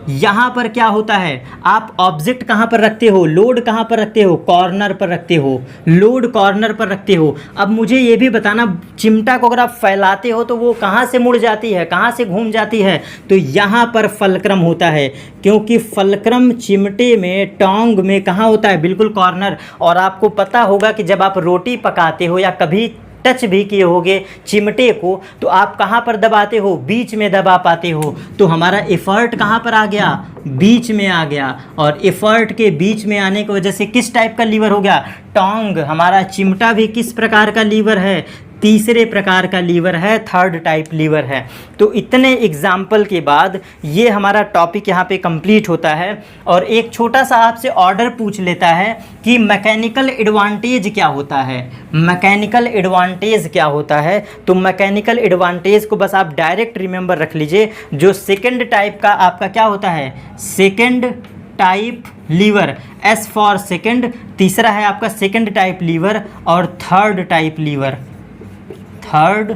यहाँ पर क्या होता है? आप ऑब्जेक्ट कहाँ पर रखते हो? लोड कहाँ पर रखते हो? कॉर्नर पर रखते हो। लोड कॉर्नर पर रखते हो। अब मुझे ये भी बताना, चिमटा को अगर आप फैलाते हो तो वो कहाँ से मुड़ जाती है, कहाँ से घूम जाती है? तो यहाँ पर फलक्रम होता है, क्योंकि फलक्रम चिमटे में, टोंग में कहाँ होता है? बिल्कुल कॉर्नर। और आपको पता होगा कि जब आप रोटी पकाते हो या कभी टच भी किए होगे चिमटे को, तो आप कहाँ पर दबाते हो, बीच में दबा पाते हो। तो हमारा एफर्ट कहाँ पर आ गया, बीच में आ गया। और एफर्ट के बीच में आने की वजह से किस टाइप का लीवर हो गया, टोंग। हमारा चिमटा भी किस प्रकार का लीवर है, तीसरे प्रकार का लीवर है, थर्ड टाइप लीवर है। तो इतने एग्जाम्पल के बाद ये हमारा टॉपिक यहाँ पे कंप्लीट होता है। और एक छोटा सा आपसे ऑर्डर पूछ लेता है कि मैकेनिकल एडवांटेज क्या होता है, मैकेनिकल एडवांटेज क्या होता है। तो मैकेनिकल एडवांटेज को बस आप डायरेक्ट रिमेंबर रख लीजिए। जो सेकेंड टाइप का आपका क्या होता है, second type lever, S for second, तीसरा है आपका सेकेंड टाइप लीवर, और third type lever, third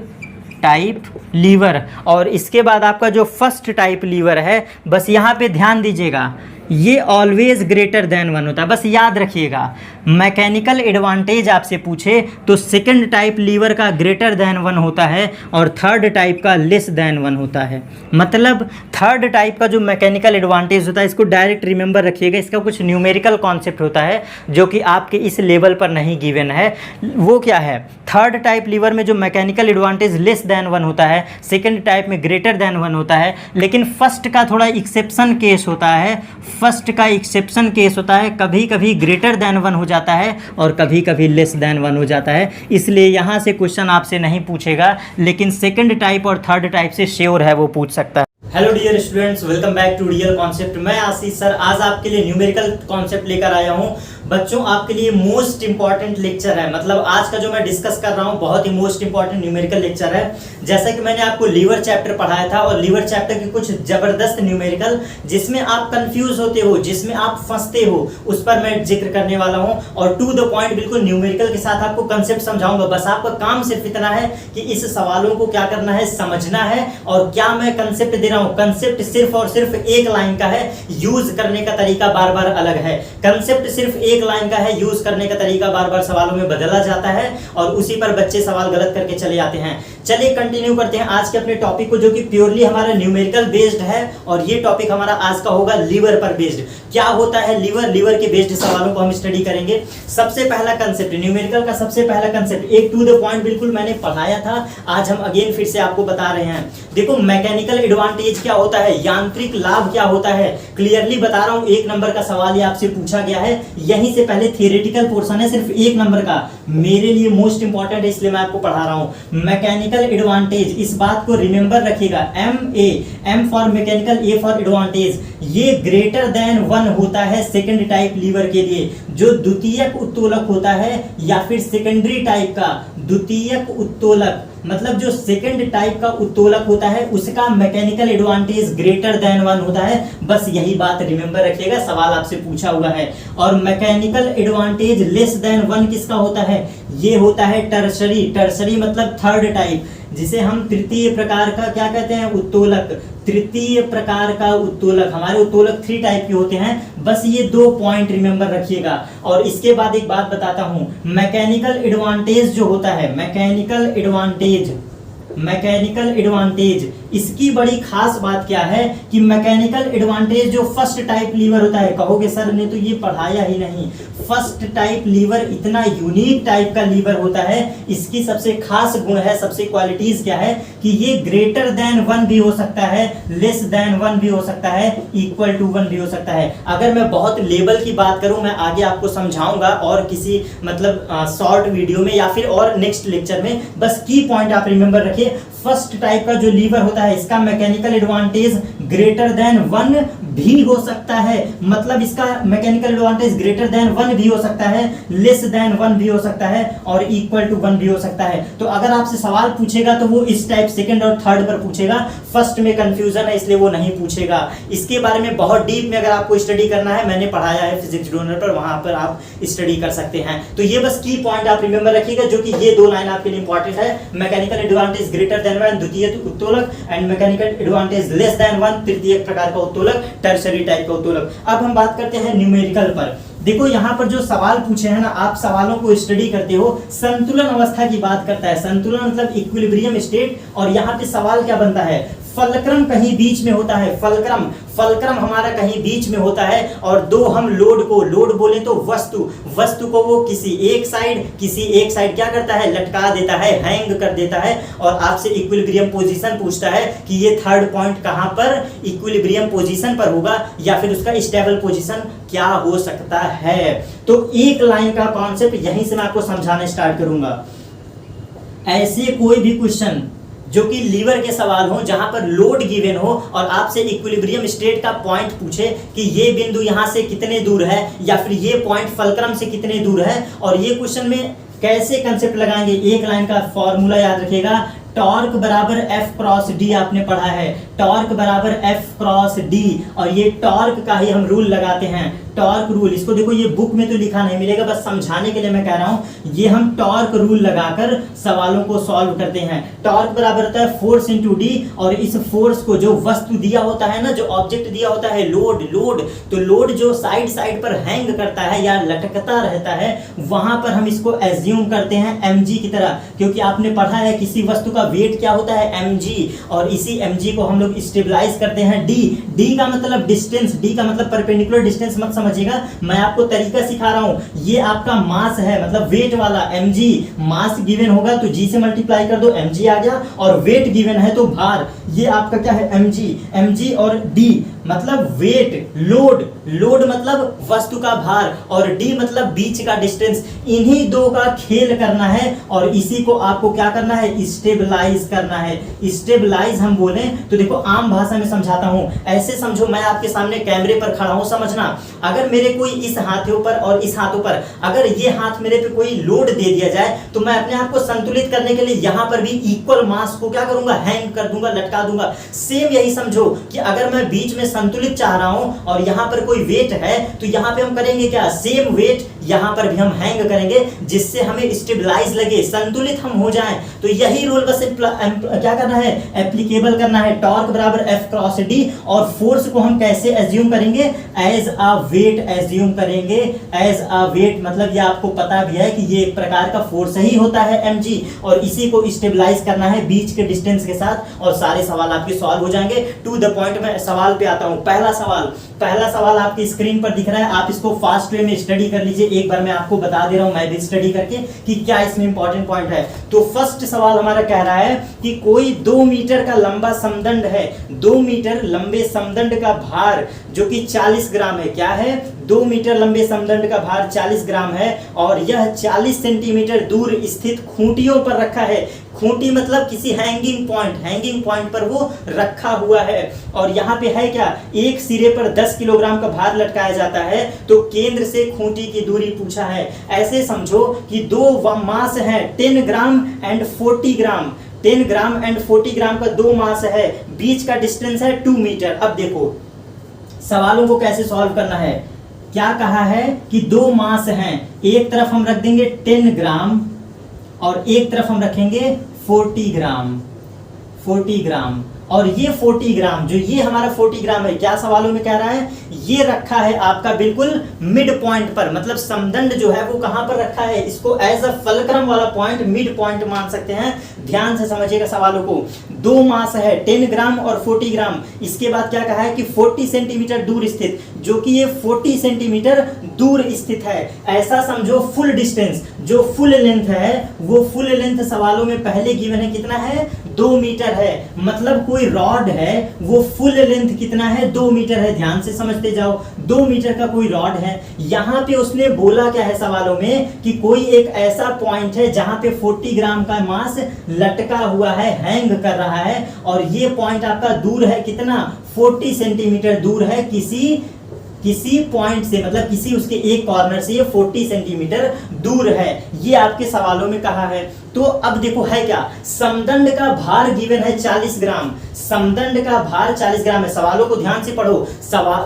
type lever. और इसके बाद आपका जो फर्स्ट टाइप लीवर है, बस यहाँ पे ध्यान दीजिएगा, ये ऑलवेज ग्रेटर देन 1 होता है, बस याद रखिएगा। मैकेनिकल एडवांटेज आपसे पूछे तो सेकंड टाइप लीवर का ग्रेटर देन 1 होता है और थर्ड टाइप का लेस देन 1 होता है। मतलब थर्ड टाइप का जो मैकेनिकल एडवांटेज होता है, इसको डायरेक्ट रिमेंबर रखिएगा। इसका कुछ न्यूमेरिकल कॉन्सेप्ट होता है जो कि आपके इस लेवल पर नहीं गिवन है। वो क्या है, थर्ड टाइप लीवर में जो मैकेनिकल एडवांटेज लेस देन 1 होता है, सेकेंड टाइप में ग्रेटर देन 1 होता है। लेकिन फर्स्ट का थोड़ा एक्सेप्शन केस होता है, फर्स्ट का एक्सेप्शन केस होता है, कभी कभी ग्रेटर देन 1 हो जाता है और कभी कभी लेस देन 1 हो जाता है। इसलिए यहाँ से क्वेश्चन आपसे नहीं पूछेगा, लेकिन सेकंड टाइप और थर्ड टाइप से श्योर है वो पूछ सकता है। Hello dear students, welcome back to real concept. मैं आशीष सर आज आपके लिए न्यूमेरिकल कॉन्सेप्ट लेकर आया हूँ। बच्चों आपके लिए मोस्ट इंपॉर्टेंट लेक्चर है, मतलब आज का जो मैं डिस्कस कर रहा हूँ बहुत ही मोस्ट इंपॉर्टेंट न्यूमेरिकल लेक्चर है। जैसा कि मैंने आपको लीवर चैप्टर पढ़ाया था और लीवर चैप्टर के कुछ जबरदस्त न्यूमेरिकल जिसमें आप कंफ्यूज होते हो, जिसमें आप फंसते हो, उस पर मैं जिक्र करने वाला हूँ। और टू द पॉइंट बिल्कुल न्यूमेरिकल के साथ आपको कंसेप्ट समझाऊंगा। बस आपका काम सिर्फ इतना है कि इस सवालों को क्या करना है, समझना है। और क्या मैं कंसेप्ट दे रहा हूँ, कंसेप्ट सिर्फ और सिर्फ एक लाइन का है, यूज करने का तरीका बार बार अलग है। कंसेप्ट सिर्फ एक लाइन का है, यूज करने का तरीका बार बार सवालों में बदला जाता है और उसी पर बच्चे सवाल गलत करके चले आते हैं। चलिए कंटिन्यू करते हैं आज के अपने टॉपिक को, जो कि प्योरली हमारा न्यूमेरिकल बेस्ड है। और ये टॉपिक हमारा आज का होगा लीवर पर बेस्ड। क्या होता है लीवर, लीवर के बेस्ड सवालों को हम स्टडी करेंगे। सबसे पहला कंसेप्ट न्यूमेरिकल का, सबसे पहला कंसेप्ट एक टू द पॉइंट बिल्कुल मैंने पढ़ाया था, आज हम अगेन फिर से आपको बता रहे हैं। देखो मैकेनिकल एडवांटेज क्या होता है, यांत्रिक लाभ क्या होता है, क्लियरली बता रहा हूं। एक नंबर का सवाल ये आपसे पूछा गया है, यहीं से पहले थियोरेटिकल पोर्शन है, सिर्फ एक नंबर का, मेरे लिए मोस्ट इंपॉर्टेंट है इसलिए मैं आपको पढ़ा रहा हूं। मैकेनिकल एडवांटेज, इस बात को रिमेंबर रखिएगा, M for mechanical, A for advantage, ये ग्रेटर देन 1 होता है सेकंड टाइप लीवर के लिए। जो द्वितीयक उत्तोलक होता है या फिर सेकेंडरी टाइप का द्वितीयक उत्तोलक, मतलब जो सेकंड टाइप का उत्तोलक होता है उसका मैकेनिकल एडवांटेज ग्रेटर देन 1 होता है। बस यही बात रिमेंबर रखिएगा, सवाल आपसे पूछा हुआ है। और मैकेनिकल एडवांटेज लेस देन 1 किसका होता है, ये होता है टर्सरी। टर्सरी मतलब थर्ड टाइप, जिसे हम तृतीय प्रकार का क्या कहते हैं, उत्तोलक। तृतीय प्रकार का उत्तोलक, हमारे उत्तोलक 3 टाइप के होते हैं। बस ये 2 पॉइंट रिमेंबर रखिएगा। और इसके बाद एक बात बताता हूं, मैकेनिकल एडवांटेज जो होता है, मैकेनिकल एडवांटेज, इसकी बड़ी खास बात क्या है कि मैकेनिकल एडवांटेज जो फर्स्ट टाइप लीवर होता है, कहोगे सर ने तो ये पढ़ाया ही नहीं। फर्स्ट टाइप लीवर इतना यूनिक टाइप का लीवर होता है, इसकी सबसे खास गुण है, सबसे क्वालिटीज क्या है कि ये ग्रेटर देन 1 भी हो सकता है, लेस देन 1 भी हो सकता है, इक्वल टू 1 भी हो सकता है। अगर मैं बहुत लेवल की बात करूं, मैं आगे आपको समझाऊंगा और किसी मतलब शॉर्ट वीडियो में या फिर और नेक्स्ट लेक्चर में। बस की पॉइंट आप रिमेंबर रखिए, फर्स्ट टाइप का जो लीवर होता है इसका मैकेनिकल एडवांटेज ग्रेटर देन 1 भी हो सकता है, मतलब इसका मैकेनिकल एडवांटेज ग्रेटर देन 1 भी हो सकता है, लेस देन 1 भी हो सकता है और इक्वल टू 1 भी हो सकता है। तो अगर आपसे सवाल पूछेगा तो वो इस टाइप सेकंड और थर्ड पर पूछेगा, फर्स्ट में कंफ्यूजन है इसलिए वो नहीं पूछेगा। इसके बारे में बहुत डीप में अगर आपको स्टडी करना है, मैंने पढ़ाया है फिजिक्स डोनर पर, वहां पर आप स्टडी कर सकते हैं। तो ये बस की पॉइंट आप रिमेंबर रखिएगा, जो कि ये 2 लाइन आपके लिए इंपॉर्टेंट है। मैकेनिकल एडवांटेज ग्रेटर देन 1 द्वितीय उत्तोलक and mechanical advantage less than 1 तृतीय प्रकार का उत्तोलक, टर्सरी टाइप का उत्तोलक। अब हम बात करते हैं न्यूमेरिकल पर। देखो यहाँ पर जो सवाल पूछे हैं ना, आप सवालों को स्टडी करते हो, संतुलन अवस्था की बात करता है। संतुलन मतलब इक्विलिब्रियम स्टेट। और यहाँ पे सवाल क्या बनता है, फलक्रम कहीं बीच में होता है। फलक्रम फलक्रम हमारा कहीं बीच में होता है और दो हम लोड बोले तो वस्तु को वो किसी एक साइड क्या करता है, लटका देता है, हैंग कर देता है और आपसे इक्विलिब्रियम पोजीशन पूछता है कि ये थर्ड पॉइंट कहां पर इक्विलिब्रियम पोजीशन पर होगा या फिर उसका स्टेबल पोजीशन क्या हो सकता है। तो एक लाइन का कॉन्सेप्ट यहीं से मैं आपको समझाना स्टार्ट करूंगा। ऐसे कोई भी क्वेश्चन जो कि लीवर के सवाल हो, जहां पर लोड गिवन हो और आपसे इक्विलिब्रियम स्टेट का पॉइंट पूछे कि ये बिंदु यहां से कितने दूर है या फिर ये पॉइंट फलक्रम से कितने दूर है, और ये क्वेश्चन में कैसे कंसेप्ट लगाएंगे, एक लाइन का फॉर्मूला याद रखिएगा, टॉर्क बराबर एफ क्रॉस डी आपने पढ़ा है, टॉर्क बराबर एफ क्रॉस डी, और ये टॉर्क का ही हम रूल लगाते हैं, टॉर्क रूल। इसको देखो ये बुक में तो लिखा नहीं मिलेगा, बस समझाने के लिए मैं कह रहा हूं, ये हम टॉर्क रूल लगाकर सवालों को सॉल्व करते हैं। टॉर्क बराबर होता है फोर्स इंटू डी, और इस फोर्स को जो वस्तु दिया होता है ना, जो ऑब्जेक्ट दिया होता है लोड, तो लोड जो साइड पर हैंग करता है या लटकता रहता है, वहां पर हम इसको एज्यूम करते हैं mg की तरह, क्योंकि आपने पढ़ा है किसी वस्तु का वेट क्या होता है mg, और इसी mg को हम लोग स्टेबलाइज करते हैं d का मतलब डिस्टेंस, d का मतलब परपेंडिकुलर डिस्टेंस मत समझिएगा, मैं आपको तरीका सिखा रहा हूं। ये आपका मास है, मतलब वेट वाला mg, मास गिवन होगा तो g से मल्टीप्लाई कर दो, mg आ गया, और वेट गिवन है तो भार, ये आपका क्या है mg और d मतलब वेट, लोड मतलब वस्तु का भार, और d मतलब बीच का डिस्टेंस। इन्हीं दो का खेल करना है और इसी को आपको क्या करना है, स्टेबलाइज करना है। स्टेबलाइज हम बोले तो देखो आम भाषा में समझाता हूं, ऐसे समझो मैं आपके सामने कैमरे पर खड़ा हूं, समझना, अगर मेरे कोई इस हाथों पर और इस हाथों पर अगर ये हाथ मेरे पे कोई लोड दे दिया जाए तो मैं अपने आप को संतुलित करने के लिए यहां पर भी इक्वल मास को क्या करूंगा, हैंग कर दूंगा, लटका दूंगा। सेम यही समझो कि अगर मैं बीच में संतुलित चाह रहा हूं और यहां पर कोई वेट है तो यहां पे हम करेंगे क्या, सेम वेट यहां पर भी हम हैंग करेंगे, जिससे हमें स्टेबलाइज लगे, संतुलित हम हो जाएं। तो यही रूल बस क्या करना है, एप्लीकेबल करना है। टॉर्क बराबर एफ क्रॉस डी, और फोर्स को हम कैसे एज्यूम करेंगे, एज अ वेट एज्यूम करेंगे, एज अ वेट, मतलब ये आपको पता भी है कि ये एक प्रकार का फोर्स ही होता है mg, और इसी को स्टेबलाइज करना है बीच के डिस्टेंस के साथ, और सारे सवाल आपके सॉल्व हो जाएंगे। टू द पॉइंट में सवाल पे आता हूं। पहला सवाल आपकी स्क्रीन पर दिख रहा है, आप इसको फास्ट वे में स्टडी कर लीजिए। एक बार मैं आपको बता दे रहा हूं, मैं भी स्टडी करके, कि क्या इसमें इंपॉर्टेंट पॉइंट है। तो फर्स्ट सवाल हमारा कह रहा है कि कोई 2 मीटर का लंबा समदंड है, 2 मीटर लंबे समदंड का भार जो कि 40 ग्राम है, क्या है, 2 मीटर लंबे समदंड का भार 40 ग्राम है, और यह 40 सेंटीमीटर दूर स्थित खूंटियों पर रखा है। खूंटी मतलब किसी हैंगिंग पॉइंट पर वो रखा हुआ है, और यहाँ पे है क्या, एक सिरे पर 10 किलोग्राम का भार लटकाया जाता है, तो केंद्र से खूंटी की दूरी पूछा है। ऐसे समझो कि दो मास है 10 gram and 40 gram, 10 gram and 40 ग्राम का दो मास है, बीच का डिस्टेंस है 2 मीटर। अब देखो सवालों को कैसे सॉल्व करना है, क्या कहा है कि दो मास हैं, एक तरफ हम रख देंगे 10 ग्राम और एक तरफ हम रखेंगे 40 ग्राम, और ये 40 ग्राम, जो ये हमारा 40 ग्राम है, क्या सवालों में कह रहा है, ये रखा है आपका बिल्कुल मिड पॉइंट पर, मतलब समदंड जो है वो कहां पर रखा है, इसको एज अ फलक्रम वाला पॉइंट, मिड पॉइंट मान सकते हैं। ध्यान से समझिएगा सवालों को, दो मास है 10 ग्राम और 40 ग्राम, इसके बाद क्या कहा है कि 40 सेंटीमीटर दूर स्थित, जो कि ये 40 सेंटीमीटर दूर स्थित है। ऐसा समझो फुल डिस्टेंस, जो फुल लेंथ है, वो फुल लेंथ सवालों में पहले गिवन है कितना है, 2 मीटर है, मतलब कोई रॉड है वो फुल लेंथ कितना है, 2 मीटर है। ध्यान से समझते जाओ, 2 मीटर का कोई रॉड है। यहाँ पे उसने बोला क्या है सवालों में कि कोई एक ऐसा पॉइंट है जहां पे 40 ग्राम का मास लटका हुआ है, हैंग कर रहा है, और ये पॉइंट आपका दूर है कितना, 40 सेंटीमीटर दूर है किसी पॉइंट से, मतलब किसी उसके एक कॉर्नर से ये 40 सेंटीमीटर दूर है, ये आपके सवालों में कहा है। तो अब देखो है क्या, समदंड का भार गिवन है 40 ग्राम, समदंड का भार 40 ग्राम है। सवालों को ध्यान से पढ़ो,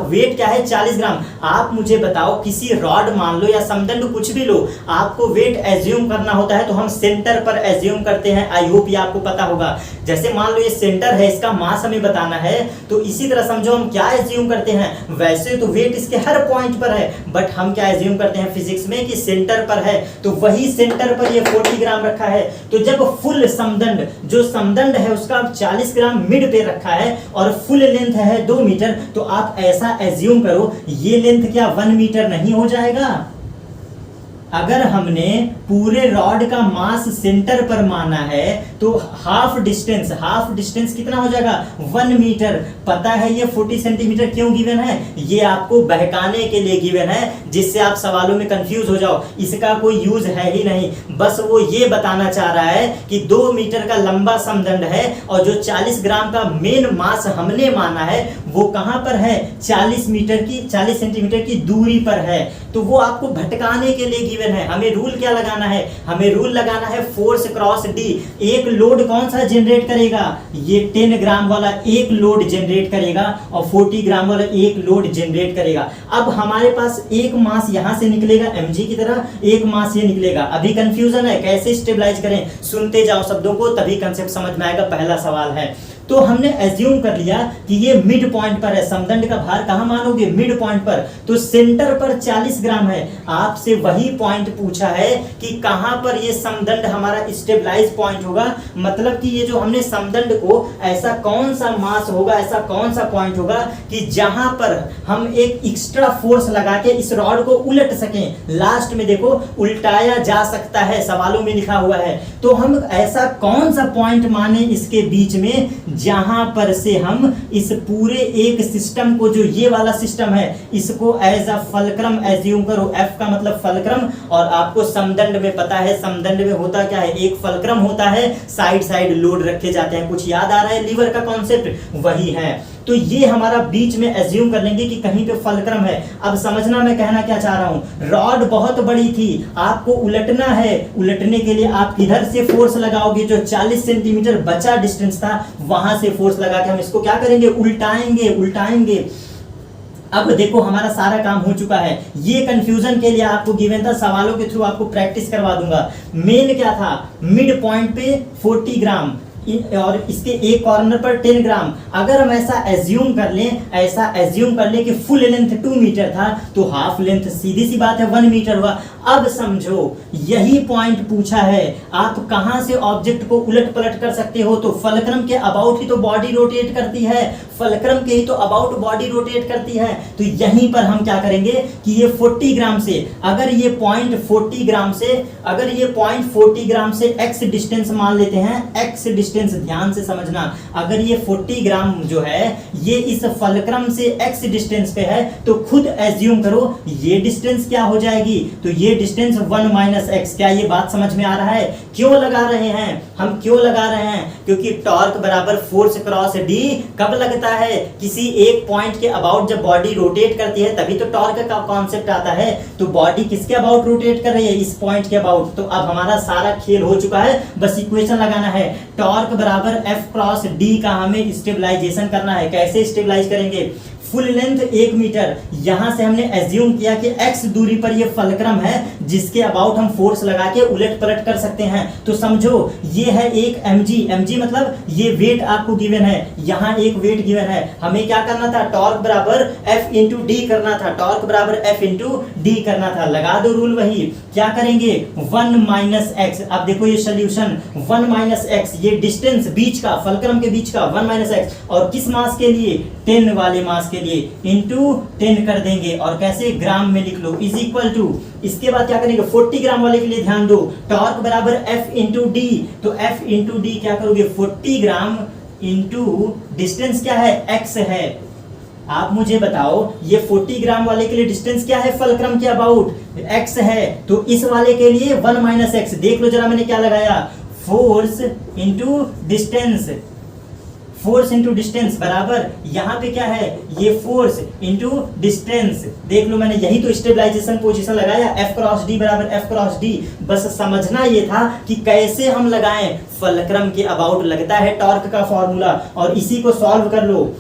वेट क्या है 40 ग्राम। आप मुझे बताओ किसी रॉड मान लो या समदंड कुछ भी लो, आपको वेट एज्यूम करना होता है तो हम सेंटर पर एज्यूम करते हैं। आई होप ये आपको पता होगा। जैसे मान लो ये सेंटर है, इसका मास हमें बताना है, तो इसी तरह समझो हम क्या एज्यूम करते हैं, वैसे तो वेट इसके हर पॉइंट पर है, बट हम क्या एज्यूम करते हैं फिजिक्स में कि सेंटर पर है, तो वही सेंटर पर ये 40 ग्राम रखा है। है। तो जब फुल समदंड, जो समदंड है उसका 40 ग्राम मिड पे रखा है और फुल लेंथ है 2 मीटर, तो आप ऐसा एज्यूम करो ये लेंथ क्या 1 मीटर नहीं हो जाएगा? अगर हमने पूरे रॉड का मास सेंटर पर माना है तो हाफ डिस्टेंस कितना हो जाएगा 1 मीटर। पता है ये 40 सेंटीमीटर क्यों गिवन है? ये आपको बहकाने के लिए गिवन है, जिससे आप सवालों में कंफ्यूज हो जाओ। इसका कोई यूज है ही नहीं, बस वो ये बताना चाह रहा है कि 2 मीटर का लंबा समदंड है और जो 40 ग्राम का मेन मास हमने माना है वो कहां पर है? 40 सेंटीमीटर की दूरी पर है। तो वो आपको भटकाने के लिए गिवन है। हमें रूल क्या लगाना है? हमें रूल लगाना है फोर्स क्रॉस डी। एक लोड कौन सा जनरेट करेगा? ये 10 ग्राम वाला एक लोड जनरेट करेगा और 40 ग्राम वाला एक लोड जनरेट करेगा। अब हमारे पास एक मास यहां से निकलेगा mg की तरह, एक मास ये निकलेगा। अभी कंफ्यूजन है, कैसे स्टेबलाइज करें? सुनते जाओ शब्दों को, तभी कंसेप्ट समझ में आएगा। पहला सवाल है, तो हमने एज्यूम कर लिया कि ये मिड पॉइंट पर है। समदंड का भार कहां मानोगे? मिड पॉइंट पर। तो सेंटर पर 40 ग्राम है। आपसे वही पॉइंट पूछा है कि कहां पर ये समदंड हमारा स्टेबलाइज पॉइंट होगा। मतलब कि ये जो हमने समदंड को, ऐसा कौन सा मास होगा, ऐसा कौन सा पॉइंट होगा कि जहां पर हम एक एक्स्ट्रा फोर्स लगा के इस रॉड को उलट सकें। लास्ट में देखो उल्टाया जा सकता है, सवालों में लिखा हुआ है। तो हम ऐसा कौन सा पॉइंट माने इसके बीच में, जहां पर से हम इस पूरे एक सिस्टम को, जो ये वाला सिस्टम है, इसको एज अ फलक्रम एज्यूम करो। एफ का मतलब फलक्रम, और आपको समदंड में पता है समदंड में होता क्या है? एक फलक्रम होता है, साइड साइड लोड रखे जाते हैं। कुछ याद आ रहा है? लीवर का कॉन्सेप्ट वही है। तो ये हमारा बीच में एज्यूम कर लेंगे कि कहीं पे फलक्रम है। अब समझना मैं कहना क्या चाह रहा हूं। रॉड बहुत बड़ी थी, आपको उलटना है। उलटने के लिए आप किधर से फोर्स लगाओगे? जो 40 सेंटीमीटर बचा डिस्टेंस था वहां से फोर्स लगा के हम इसको क्या करेंगे? उल्टाएंगे। अब देखो हमारा सारा काम हो चुका है। ये कंफ्यूजन के लिए आपको गिवन था, सवालों के थ्रू आपको प्रैक्टिस करवा दूंगा। मेन क्या था? मिड पॉइंट पे 40 ग्राम और इसके एक कॉर्नर पर 10 ग्राम। अगर हम ऐसा एज्यूम कर लें कि फुल लेंथ 2 मीटर था, तो हाफ लेंथ सीधी सी बात है 1 मीटर हुआ। अब समझो यही पॉइंट पूछा है, आप कहां से ऑब्जेक्ट को उलट पलट कर सकते हो? तो फलक्रम के अबाउट ही तो बॉडी रोटेट करती है, फलक्रम के ही तो अबाउट बॉडी रोटेट करती है। तो यहीं पर हम क्या करेंगे कि ये 40 ग्राम से, अगर ये पॉइंट 40 ग्राम से x डिस्टेंस मान लेते हैं, x डिस्टेंस ध्यान से समझना। अगर ये 40 ग्राम जो है ये इस फलक्रम से x डिस्टेंस पे है, तो खुद एज्यूम करो ये डिस्टेंस क्या हो जाएगी? तो ये डिस्टेंस 1 माइनस एक्स। क्या ये बात समझ में आ रहा है? क्यों लगा रहे हैं हम? क्योंकि टॉर्क बराबर फोर्स क्रॉस डी कब लगता है? किसी एक पॉइंट के अबाउट जब बॉडी रोटेट करती है तभी तो टॉर्क का कॉन्सेप्ट आता है। तो बॉडी किसके अबाउट रोटेट कर रही है? इस पॉइंट के अबाउट। तो अब हमारा सारा खेल हो चुका है, बस इक्वेशन लगाना है। टॉर्क बराबर एफ क्रॉस डी का हमें स्टेबलाइजेशन करना है। कैसे स्टेबलाइज करेंगे? फुल लेंथ 1 मीटर, यहां से हमने एज्यूम किया कि x दूरी पर ये फलक्रम है जिसके अबाउट हम फोर्स लगा के उलट पलट कर सकते हैं। तो समझो ये है एक mg मतलब ये वेट आपको गिवन है, यहां एक वेट गिवन है। हमें क्या करना था? टॉर्क बराबर F इंटू डी करना था। लगा दो रूल वही। क्या करेंगे? 1 माइनस एक्स। अब देखो ये सोल्यूशन 1 माइनस एक्स, ये डिस्टेंस बीच का, फलक्रम के बीच का 1 माइनस एक्स, और किस मास के लिए? 10 वाले मास के लिए इंटू 10 कर देंगे। और कैसे? ग्राम में लिख लो, इज इक्वल टू। इसके बाद क्या करेंगे? 40 ग्राम वाले के लिए ध्यान दो, टॉर्क बराबर F इंटू डी। तो F इंटू डी क्या करोगे? 40 ग्राम इंटू डिस्टेंस क्या है? x है। आप मुझे बताओ ये 40 ग्राम वाले के लिए डिस्टेंस क्या है? फलक्रम के अबाउट x है। तो इस वाले के लिए 1 माइनस एक्स। देख लो जरा मैंने क्या लगाया? फोर्स इंटू डिस्टेंस बराबर यहाँ पे क्या है? ये फोर्स इंटू डिस्टेंस। देख लो मैंने यही तो स्टेबलाइजेशन पोजीशन लगाया, F क्रॉस डी बराबर F क्रॉस डी। बस समझना ये था कि कैसे हम लगाएं। फलक्रम के अबाउट लगता है टॉर्क का फॉर्मूला, और इसी को सॉल्व कर लो।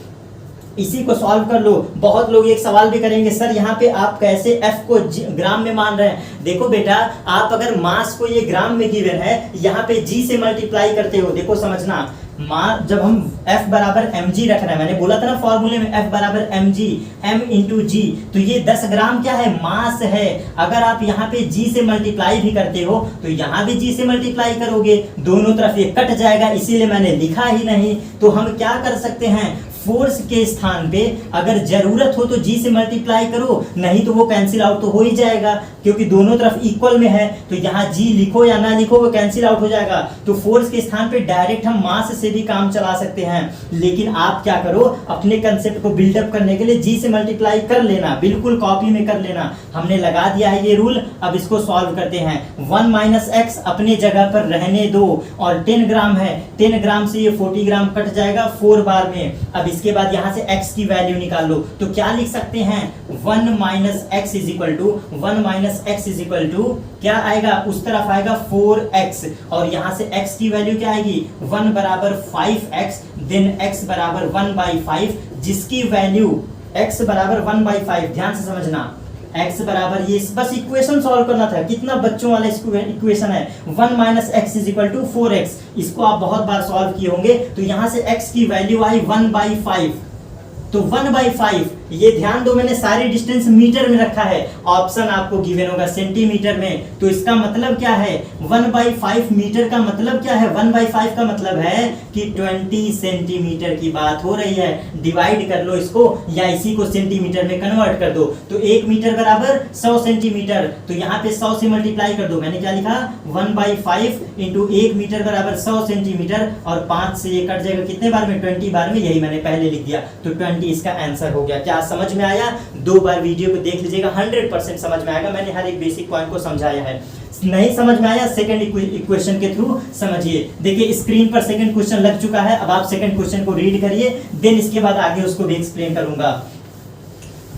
इसी को सॉल्व कर लो। बहुत लोग एक सवाल भी करेंगे, सर यहाँ पे आप कैसे f को ग्राम में मान रहे हैं। देखो बेटा, आप अगर मास को ये ग्राम में गिवन है, यहाँ पे g से मल्टीप्लाई करते हो। देखो समझना, जब हम F बराबर mg रख रहे हैं, मैंने बोला था ना फॉर्मूले में F बराबर mg, m इंटू जी, तो ये 10 ग्राम क्या है, मास है। अगर आप यहाँ पे g से मल्टीप्लाई भी करते हो तो यहाँ भी g से मल्टीप्लाई करोगे, दोनों तरफ ये कट जाएगा, इसीलिए मैंने लिखा ही नहीं। तो हम क्या कर सकते हैं, फोर्स के स्थान पे अगर जरूरत हो तो g से मल्टीप्लाई करो, नहीं तो वो कैंसिल आउट तो हो ही जाएगा, क्योंकि दोनों तरफ इक्वल में है। तो यहाँ g लिखो या ना लिखो वो कैंसिल आउट हो जाएगा। तो फोर्स के स्थान पे डायरेक्ट हम मास से भी काम चला सकते हैं। लेकिन आप क्या करो, अपने कंसेप्ट को बिल्डअप करने के लिए g से मल्टीप्लाई कर लेना, बिल्कुल कॉपी में कर लेना। हमने लगा दिया है ये रूल। अब इसको सॉल्व करते हैं। 1 माइनस एक्स अपने जगह पर रहने दो, और 10 ग्राम है, 10 ग्राम से ये 40 ग्राम कट जाएगा 4 बार में। अब इसके बाद यहाँ से x की वैल्यू निकाल लो, तो क्या लिख सकते हैं, 1 minus X is equal to, 1 minus X is equal to क्या आएगा, उस तरफ आएगा 4x, और यहाँ से x की वैल्यू क्या आएगी, 1 बराबर 5x, देन x बराबर 1/5, जिसकी वैल्यू x बराबर 1/5। ध्यान से समझना, x बराबर ये बस इक्वेशन सॉल्व करना था, कितना बच्चों वाला इक्वेशन है, 1 minus X is equal to 4x। इसको आप बहुत बार सॉल्व किए होंगे। तो यहाँ से x की वैल्यू आई 1/5, तो 1/5, ये ध्यान दो मैंने सारी डिस्टेंस मीटर में रखा है, ऑप्शन आपको गिवन होगा सेंटीमीटर में। तो इसका मतलब क्या है, 1/5 मीटर का मतलब क्या है, 1/5 का मतलब है कि 20 सेंटीमीटर की बात हो रही है। डिवाइड कर लो इसको, या इसी को सेंटीमीटर में कन्वर्ट कर दो। तो 1 मीटर बराबर 100 सेंटीमीटर, तो यहाँ पे 100 से मल्टीप्लाई कर दो। मैंने क्या लिखा, 1/5 इंटू 1 मीटर बराबर 100 सेंटीमीटर, और 5 से ये कट जाएगा कितने बार में, 20 बार में, यही मैंने पहले लिख दिया। तो 20 इसका आंसर हो गया। क्या समझ में आया, 2 बार वीडियो को देख लीजिएगा, 100% समझ में आएगा। मैंने हर एक बेसिक पॉइंट को समझाया है। नहीं समझ में आया, सेकंड इक्वेशन के थ्रू समझिए। देखिए स्क्रीन पर सेकंड क्वेश्चन लग चुका है, अब आप सेकंड क्वेश्चन को रीड करिए, देन इसके बाद आगे उसको भी एक्सप्लेन करूंगा।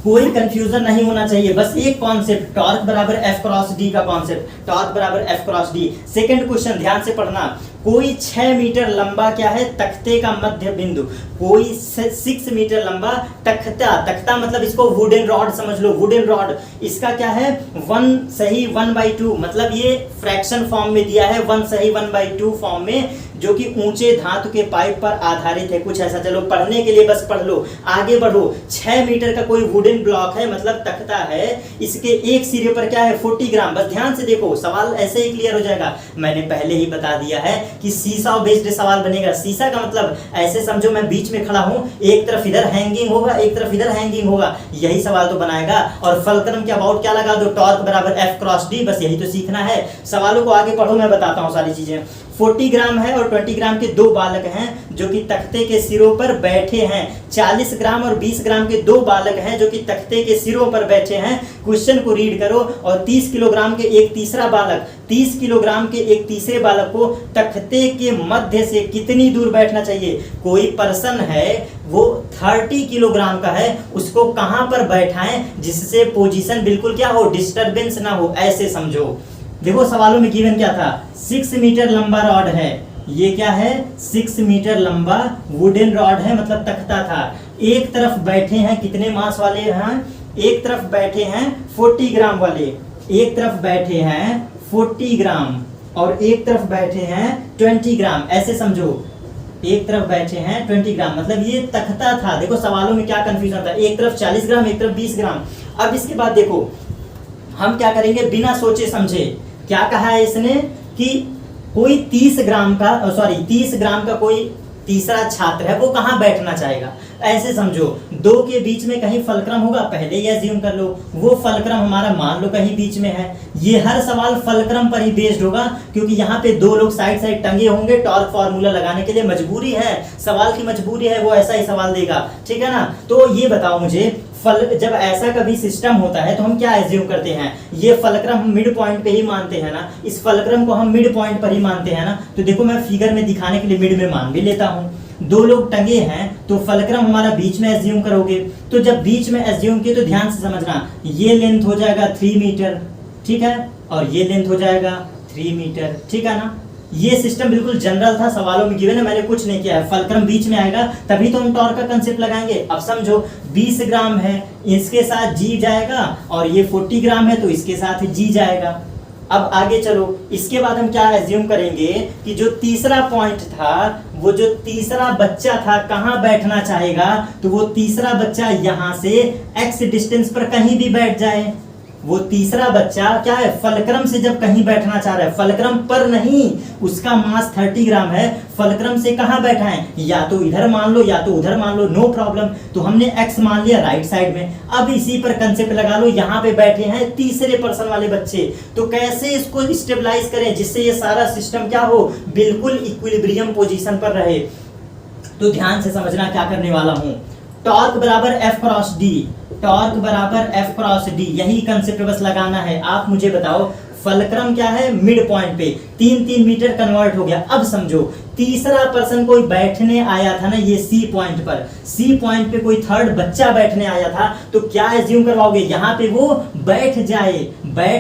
कोई कंफ्यूजन नहीं होना चाहिए, बस एक कॉन्सेप्ट, टॉर्क बराबर F क्रॉस D का कॉन्सेप्ट, टॉर्क बराबर F cross D। Second question ध्यान से पढ़ना, कोई 6 मीटर लंबा क्या है, तख्ते का मध्य बिंदु, कोई 6 मीटर लंबा तख्ता, तख्ता मतलब इसको वुडन रॉड समझ लो, वुडन रॉड, इसका क्या है 1 सही 1/2, मतलब ये फ्रैक्शन फॉर्म में दिया है, 1 सही 1/2 फॉर्म में, जो कि ऊंचे धातु के पाइप पर आधारित है, कुछ ऐसा। चलो पढ़ने के लिए बस पढ़ लो, आगे बढ़ो। 6 मीटर का कोई वुडन ब्लॉक है, मतलब तख्ता है, इसके एक सिरे पर क्या है 40 ग्राम। बस ध्यान से देखो, सवाल ऐसे ही क्लियर हो जाएगा। मैंने पहले ही बता दिया है कि सीसा बेस्ड सवाल बनेगा। सीसा का मतलब ऐसे समझो मैं बीच में खड़ा हूं, एक तरफ इधर हैंगिंग होगा, एक तरफ इधर हैंगिंग होगा, यही सवाल तो बनाएगा। और फलक्रम के अबाउट क्या लगा दो, टॉर्क बराबर F क्रॉस D, बस यही तो सीखना है। सवालों को आगे पढ़ो, मैं बताता हूँ सारी चीजें। 40 ग्राम है और 20 ग्राम के 2 बालक हैं जो कि तख्ते के सिरों पर बैठे हैं। 40 ग्राम और 20 ग्राम के 2 बालक हैं जो कि तख्ते के सिरों पर बैठे हैं। क्वेश्चन को रीड करो। और 30 किलोग्राम के एक तीसरा बालक, 30 किलोग्राम के एक तीसरे बालक को तख्ते के मध्य से कितनी दूर बैठना चाहिए। कोई पर्सन है वो 30 किलोग्राम का है, उसको कहां पर बैठाएं जिससे पोजीशन बिल्कुल क्या हो, डिस्टरबेंस ना हो, ऐसे समझो। देखो सवालों में गिवन क्या था, 6 मीटर लंबा रॉड है, ये क्या है 6 मीटर लंबा वुडन रॉड है, मतलब तख्ता था। एक तरफ बैठे हैं कितने मास वाले हैं, एक तरफ बैठे हैं 40 ग्राम वाले, एक तरफ बैठे हैं 40 ग्राम और एक तरफ बैठे हैं 20 ग्राम, ऐसे समझो। एक तरफ बैठे हैं 20 ग्राम, मतलब ये तख्ता था। देखो सवालों में क्या कंफ्यूजन था, एक तरफ 40 ग्राम एक तरफ 20 ग्राम। अब इसके बाद देखो हम क्या करेंगे, बिना सोचे समझे, क्या कहा है इसने कि कोई 30 ग्राम का कोई तीसरा छात्र है, वो कहाँ बैठना चाहेगा, ऐसे समझो। 2 के बीच में कहीं फलक्रम होगा, पहले ही अज्यूम कर लो, वो फलक्रम हमारा मान लो कहीं बीच में है। ये हर सवाल फलक्रम पर ही बेस्ड होगा, क्योंकि यहाँ पे 2 लोग साइड साइड टंगे होंगे, टॉर्क फार्मूला लगाने के लिए मजबूरी है, सवाल की मजबूरी है, वो ऐसा ही सवाल देगा, ठीक है ना। तो ये बताओ मुझे, जब ऐसा कभी सिस्टम होता है तो हम क्या एज्यूम करते हैं, ये फलक्रम हम मिड पॉइंट पे ही मानते हैं ना, इस फलक्रम को हम मिड पॉइंट पर ही मानते हैं ना। तो देखो मैं फिगर में दिखाने के लिए मिड में मान भी लेता हूँ। 2 लोग टंगे हैं तो फलक्रम हमारा बीच में एज्यूम करोगे, तो जब बीच में एज्यूम किए तो ध्यान से समझना, ये लेंथ हो जाएगा 3 मीटर, ठीक है, और ये लेंथ हो जाएगा 3 मीटर, ठीक है ना। ये सिस्टम बिल्कुल जनरल था, सवालों में गिवन है, मैंने कुछ नहीं किया है। फलक्रम बीच में आएगा तभी तो हम टॉर्क का कंसेप्ट लगाएंगे। अब समझो 20 ग्राम है, इसके साथ जी जाएगा, और ये 40 ग्राम है तो इसके साथ जी जाएगा। अब आगे चलो, इसके बाद हम क्या एज्यूम करेंगे कि जो तीसरा पॉइंट था, वो जो तीसरा बच्चा था कहाँ बैठना चाहेगा, तो वो तीसरा बच्चा यहां से x डिस्टेंस पर कहीं भी बैठ जाए। वो तीसरा बच्चा क्या है, फलक्रम से जब कहीं बैठना चाह रहा है, फलक्रम पर नहीं, उसका मास 30 ग्राम है, फलक्रम से कहाँ बैठा है, या तो इधर मान लो या तो उधर मान लो, नो प्रॉब्लम। तो हमने x मान लिया राइट साइड में। अब इसी पर कंसेप्ट लगा लो, यहाँ पे बैठे हैं तीसरे पर्सन वाले बच्चे, तो कैसे इसको स्टेबलाइज करें जिससे ये सारा सिस्टम क्या हो, बिल्कुल इक्विलिब्रियम पोजीशन पर रहे। तो ध्यान से समझना क्या करने वाला हूं। टॉर्क बराबर F क्रॉस D, टॉर्क बराबर F क्रॉस D, यही कंसेप्ट बस लगाना है। आप मुझे बताओ फलक्रम क्या है, मिड पॉइंट पे 3-3 मीटर कन्वर्ट हो गया। अब समझो तीसरा पर्सन कोई बैठने आया था ना, ये सी पॉइंट पर, सी पॉइंट पे कोई थर्ड बच्चा बैठने आया था, तो क्या एज्यूम करवाओगे, यहाँ पे वो बैठ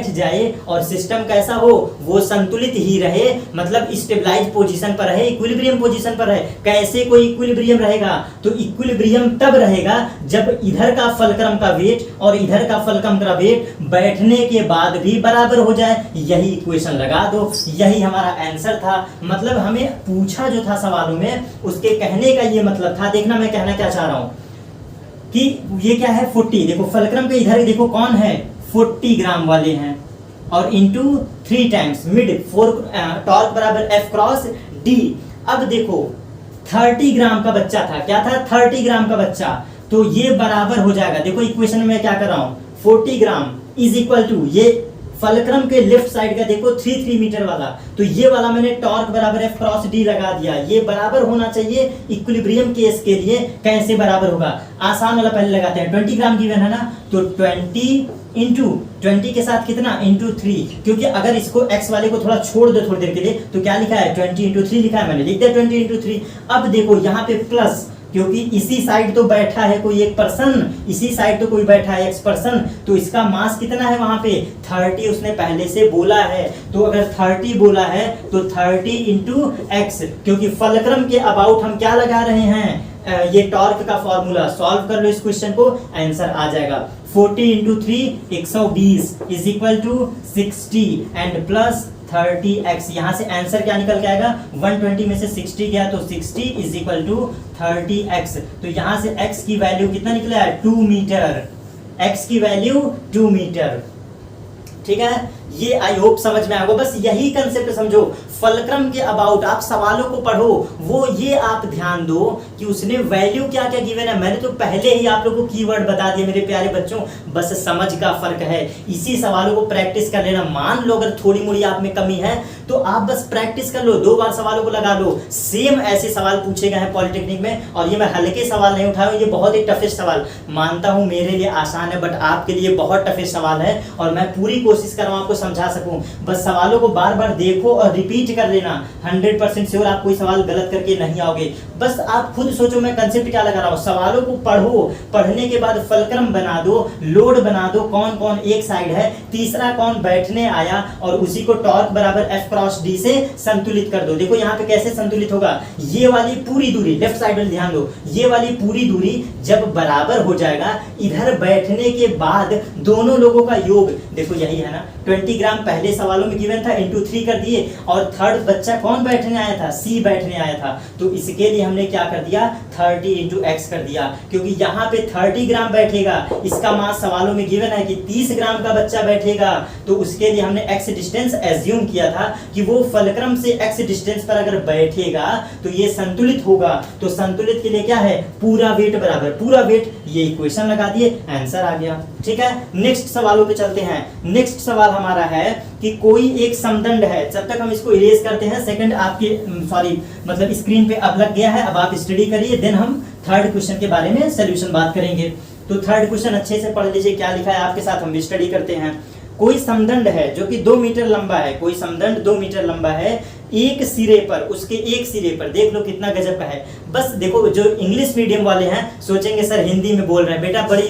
जाए और सिस्टम कैसा हो, वो संतुलित ही रहे, मतलब स्टेबलाइज पोजीशन पर रहे, इक्विलिब्रियम पोजीशन पर रहे। कैसे कोई इक्विलिब्रियम रहेगा, तो इक्विलिब्रियम तब रहेगा जब इधर का फलक्रम का वेट और इधर का फलक्रम का वेट बैठने के बाद भी बराबर हो जाए। यही इक्वेशन लगा दो, यही हमारा आंसर था। मतलब हमें पूछा जो था सवालों में, उसके कहने का ये मतलब था, देखना मैं कहना क्या चाह रहा हूं कि ये क्या है 40, देखो फलक्रम पे इधर देखो कौन है, 40 ग्राम वाले हैं, और इंटू 3 टाइम्स मिड 4, टॉर्क बराबर F क्रॉस D। अब देखो 30 ग्राम का बच्चा था, क्या था 30 ग्राम का बच्चा, तो ये बराबर हो जाएगा। देखो इक्वेशन में क्या कर रहा हूं, 40 ग्राम इज इक्वल टू, ये फलक्रम के लेफ्ट साइड का देखो 3 मीटर वाला, तो ये वाला मैंने टॉर्क बराबर F क्रॉस D लगा दिया। ये बराबर होना चाहिए इक्विलिब्रियम केस के लिए। कैसे बराबर होगा, आसान वाला पहले लगाते हैं। 20 ग्राम गिवन है ना, तो 20 इंटू 20 के साथ कितना, इंटू 3, क्योंकि अगर इसको x वाले को थोड़ा छोड़ दो थोड़ी देर के लिए, तो क्या लिखा है 20 इंटू 3 लिखा है, मैंने लिख दिया 20 इंटू 3। अब देखो यहाँ पे प्लस, क्योंकि इसी साइड तो बैठा है कोई एक पर्सन, इसी साइड तो कोई बैठा है एक्स पर्सन, तो इसका मास कितना है वहां पे 30, उसने पहले से बोला है। तो अगर 30 बोला है तो 30 इंटू एक्स, क्योंकि फलक्रम के अबाउट हम क्या लगा रहे हैं, ये टॉर्क का फॉर्मूला। सॉल्व कर लो इस क्वेश्चन को, आंसर आ जाएगा 40 into 3 120 is equal to 60 and plus 30x। यहाँ से आंसर क्या निकल के आएगा, 120 में से 60 गया तो 60 इज इक्वल टू 30x। तो यहाँ से x की वैल्यू कितना निकला है, 2 मीटर, x की वैल्यू 2 मीटर। ठीक है, ये आई होप समझ में आएगा। बस यही कंसेप्ट समझो, फलक्रम के अबाउट आप सवालों को पढ़ो, वो ये आप ध्यान दो कि उसने वैल्यू क्या क्या गिवन है। मैंने तो पहले ही आप लोगों को कीवर्ड बता दिए मेरे प्यारे बच्चों, बस समझ का फर्क है। इसी सवालों को प्रैक्टिस कर लेना। मान लो अगर थोड़ी मोड़ी आप में कमी है तो आप बस प्रैक्टिस कर लो, 2 बार सवालों को लगा लो। सेम ऐसे सवाल पूछे गए हैं पॉलिटेक्निक में, और ये मैं हल्के सवाल नहीं उठाया हूं, ये बहुत ही टफेस्ट सवाल। मानता हूं मेरे लिए आसान है, बट आपके लिए बहुत टफेस्ट सवाल है, और मैं पूरी कोशिश कर रहा हूं आपको समझा सकूं। बस सवालों को बार बार देखो और रिपीट कर लेना। 100% श्योर आप कोई सवाल गलत करके नहीं आओगे। बस आप खुद सोचो मैं कंसेप्ट क्या लगा रहा हूं। सवालों को पढ़ो, पढ़ने के बाद फलक्रम बना दो, लोड बना दो, कौन कौन एक साइड है, तीसरा कौन बैठने आया, और उसी को टॉर्क बराबर F क्रॉस D से संतुलित कर दो। देखो यहाँ पे कैसे संतुलित होगा, ये वाली पूरी दूरी, लेफ्ट साइड में ध्यान दो, ये वाली पूरी दूरी जब बराबर हो जाएगा, इधर बैठने के बाद दोनों लोगों का योग, देखो यही है ना, 20 ग्राम पहले सवालों में गिवन था, इंटू 3 कर दिए, और थर्ड बच्चा कौन बैठने आया था, C बैठने आया था, तो इसके लिए हमने क्या कर दिया, 30 इंटू एक्स कर दिया, क्योंकि यहाँ पे 30 ग्राम बैठेगा, इसका मास सवालों में गिवन है कि 30 ग्राम का बच्चा बैठेगा, तो उसके लिए हमने x डिस्टेंस एज्यूम किया था कि वो फलक्रम से x डिस्टेंस पर अगर बैठेगा तो ये संतुलित होगा। तो संतुलित के लिए क्या है, पूरा वेट बराबर पूरा वेट, ये इक्वेशन लगा दिए, आंसर आ गया। ठीक है, नेक्स्ट सवालों पे चलते हैं। नेक्स्ट सवाल हमारा है कि कोई एक समदंड है, जब तक हम इसको इरेज करते हैं, सेकंड आपके सॉरी मतलब स्क्रीन पे अब लग गया है, अब आप स्टडी करिए, देन हम थर्ड क्वेश्चन के बारे में सोल्यूशन बात करेंगे। तो थर्ड क्वेश्चन अच्छे से पढ़ लीजिए, क्या लिखा है आपके साथ, हम भी स्टडी करते हैं। कोई समदंड है जो कि 2 मीटर लंबा है, कोई समदंड 2 मीटर लंबा है, एक सिरे पर, उसके एक सिरे पर, देख लो कितना गजब का है। बस देखो जो इंग्लिश मीडियम वाले हैं सोचेंगे सर हिंदी में बोल रहे हैं, बेटा बड़ी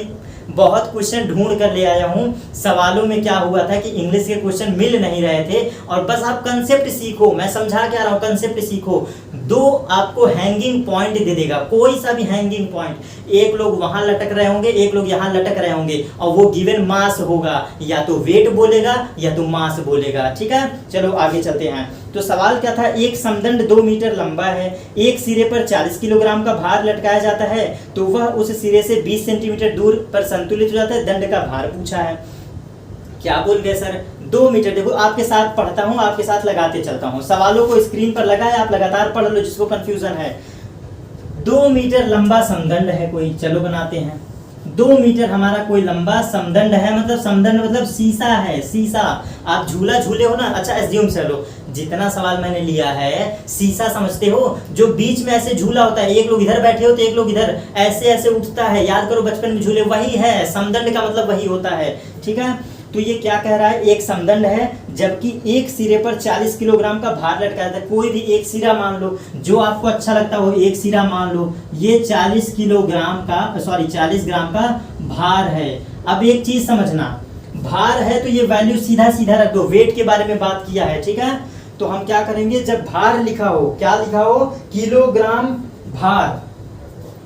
बहुत क्वेश्चन ढूंढ कर ले आया हूँ। सवालों में क्या हुआ था कि इंग्लिश के क्वेश्चन मिल नहीं रहे थे, और बस आप कंसेप्ट सीखो, मैं समझा क्या रहा हूँ, कंसेप्ट सीखो। दो आपको हैंगिंग पॉइंट दे देगा, कोई सा भी हैंगिंग पॉइंट, एक लोग वहां लटक रहे होंगे, एक लोग यहाँ लटक रहे होंगे, और वो गिवन मास होगा, या तो वेट बोलेगा या तो मास बोलेगा। ठीक है, चलो आगे चलते हैं। तो सवाल क्या था, एक समदंड 2 मीटर लंबा है, एक सिरे पर 40 किलोग्राम का भार लटकाया जाता है, तो वह उस सिरे से 20 सेंटीमीटर दूर पर संतुलित हो जाता है। दंड का भार पूछा है। क्या बोल गए सर, 2 मीटर। देखो आपके साथ पढ़ता हूं, आपके साथ लगाते चलता हूं, सवालों को स्क्रीन पर लगा है, आप लगातार पढ़ लो जिसको कंफ्यूजन है। 2 मीटर लंबा समदंड है कोई, चलो बनाते हैं। 2 मीटर हमारा कोई लंबा समदंड है, मतलब समदंड मतलब शीशा है, शीशा। आप झूला झूले हो ना, अच्छा एज्यूम चलो, जितना सवाल मैंने लिया है शीशा समझते हो, जो बीच में ऐसे झूला होता है, एक लोग इधर बैठे होते एक लोग इधर, ऐसे ऐसे उठता है, याद करो बचपन में झूले, वही है समदंड का मतलब, वही होता है। ठीक है, तो ये क्या कह रहा है, एक समदंड है जबकि एक सिरे पर 40 किलोग्राम का भार लटकाया था। कोई भी एक सिरा मान लो, जो आपको अच्छा लगता हो, एक सिरा मान लो, ये 40 किलोग्राम का 40 ग्राम का भार है। अब एक चीज समझना, भार है तो ये वैल्यू सीधा सीधा रख दो, वेट के बारे में बात किया है। ठीक है, तो हम क्या करेंगे, जब भार लिखा हो, क्या लिखा हो, किलोग्राम भार,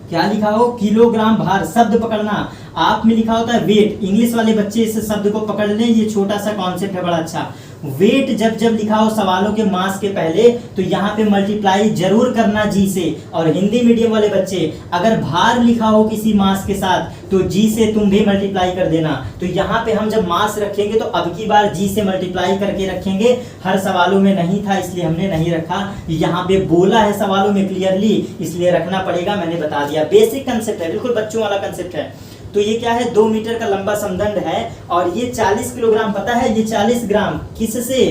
क्या लिखा हो, किलोग्राम भार, शब्द पकड़ना। आप में लिखा होता है वेट, इंग्लिश वाले बच्चे इस शब्द को पकड़ लें, ये छोटा सा कॉन्सेप्ट है, बड़ा अच्छा। वेट जब जब लिखा हो सवालों के मास के पहले, तो यहाँ पे मल्टीप्लाई जरूर करना जी से। और हिंदी मीडियम वाले बच्चे, अगर भार लिखा हो किसी मास के साथ, तो जी से तुम भी मल्टीप्लाई कर देना। तो यहाँ पे हम जब मास रखेंगे तो अब की बार जी से मल्टीप्लाई करके रखेंगे, हर सवालों में नहीं था इसलिए हमने नहीं रखा, यहाँ पे बोला है सवालों में क्लियरली, इसलिए रखना पड़ेगा, मैंने बता दिया। बेसिक कंसेप्ट है, बिल्कुल बच्चों वाला कंसेप्ट है। तो ये क्या है, 2 मीटर का लंबा समदंड है, और ये 40 किलोग्राम, पता है ये 40 ग्राम किससे,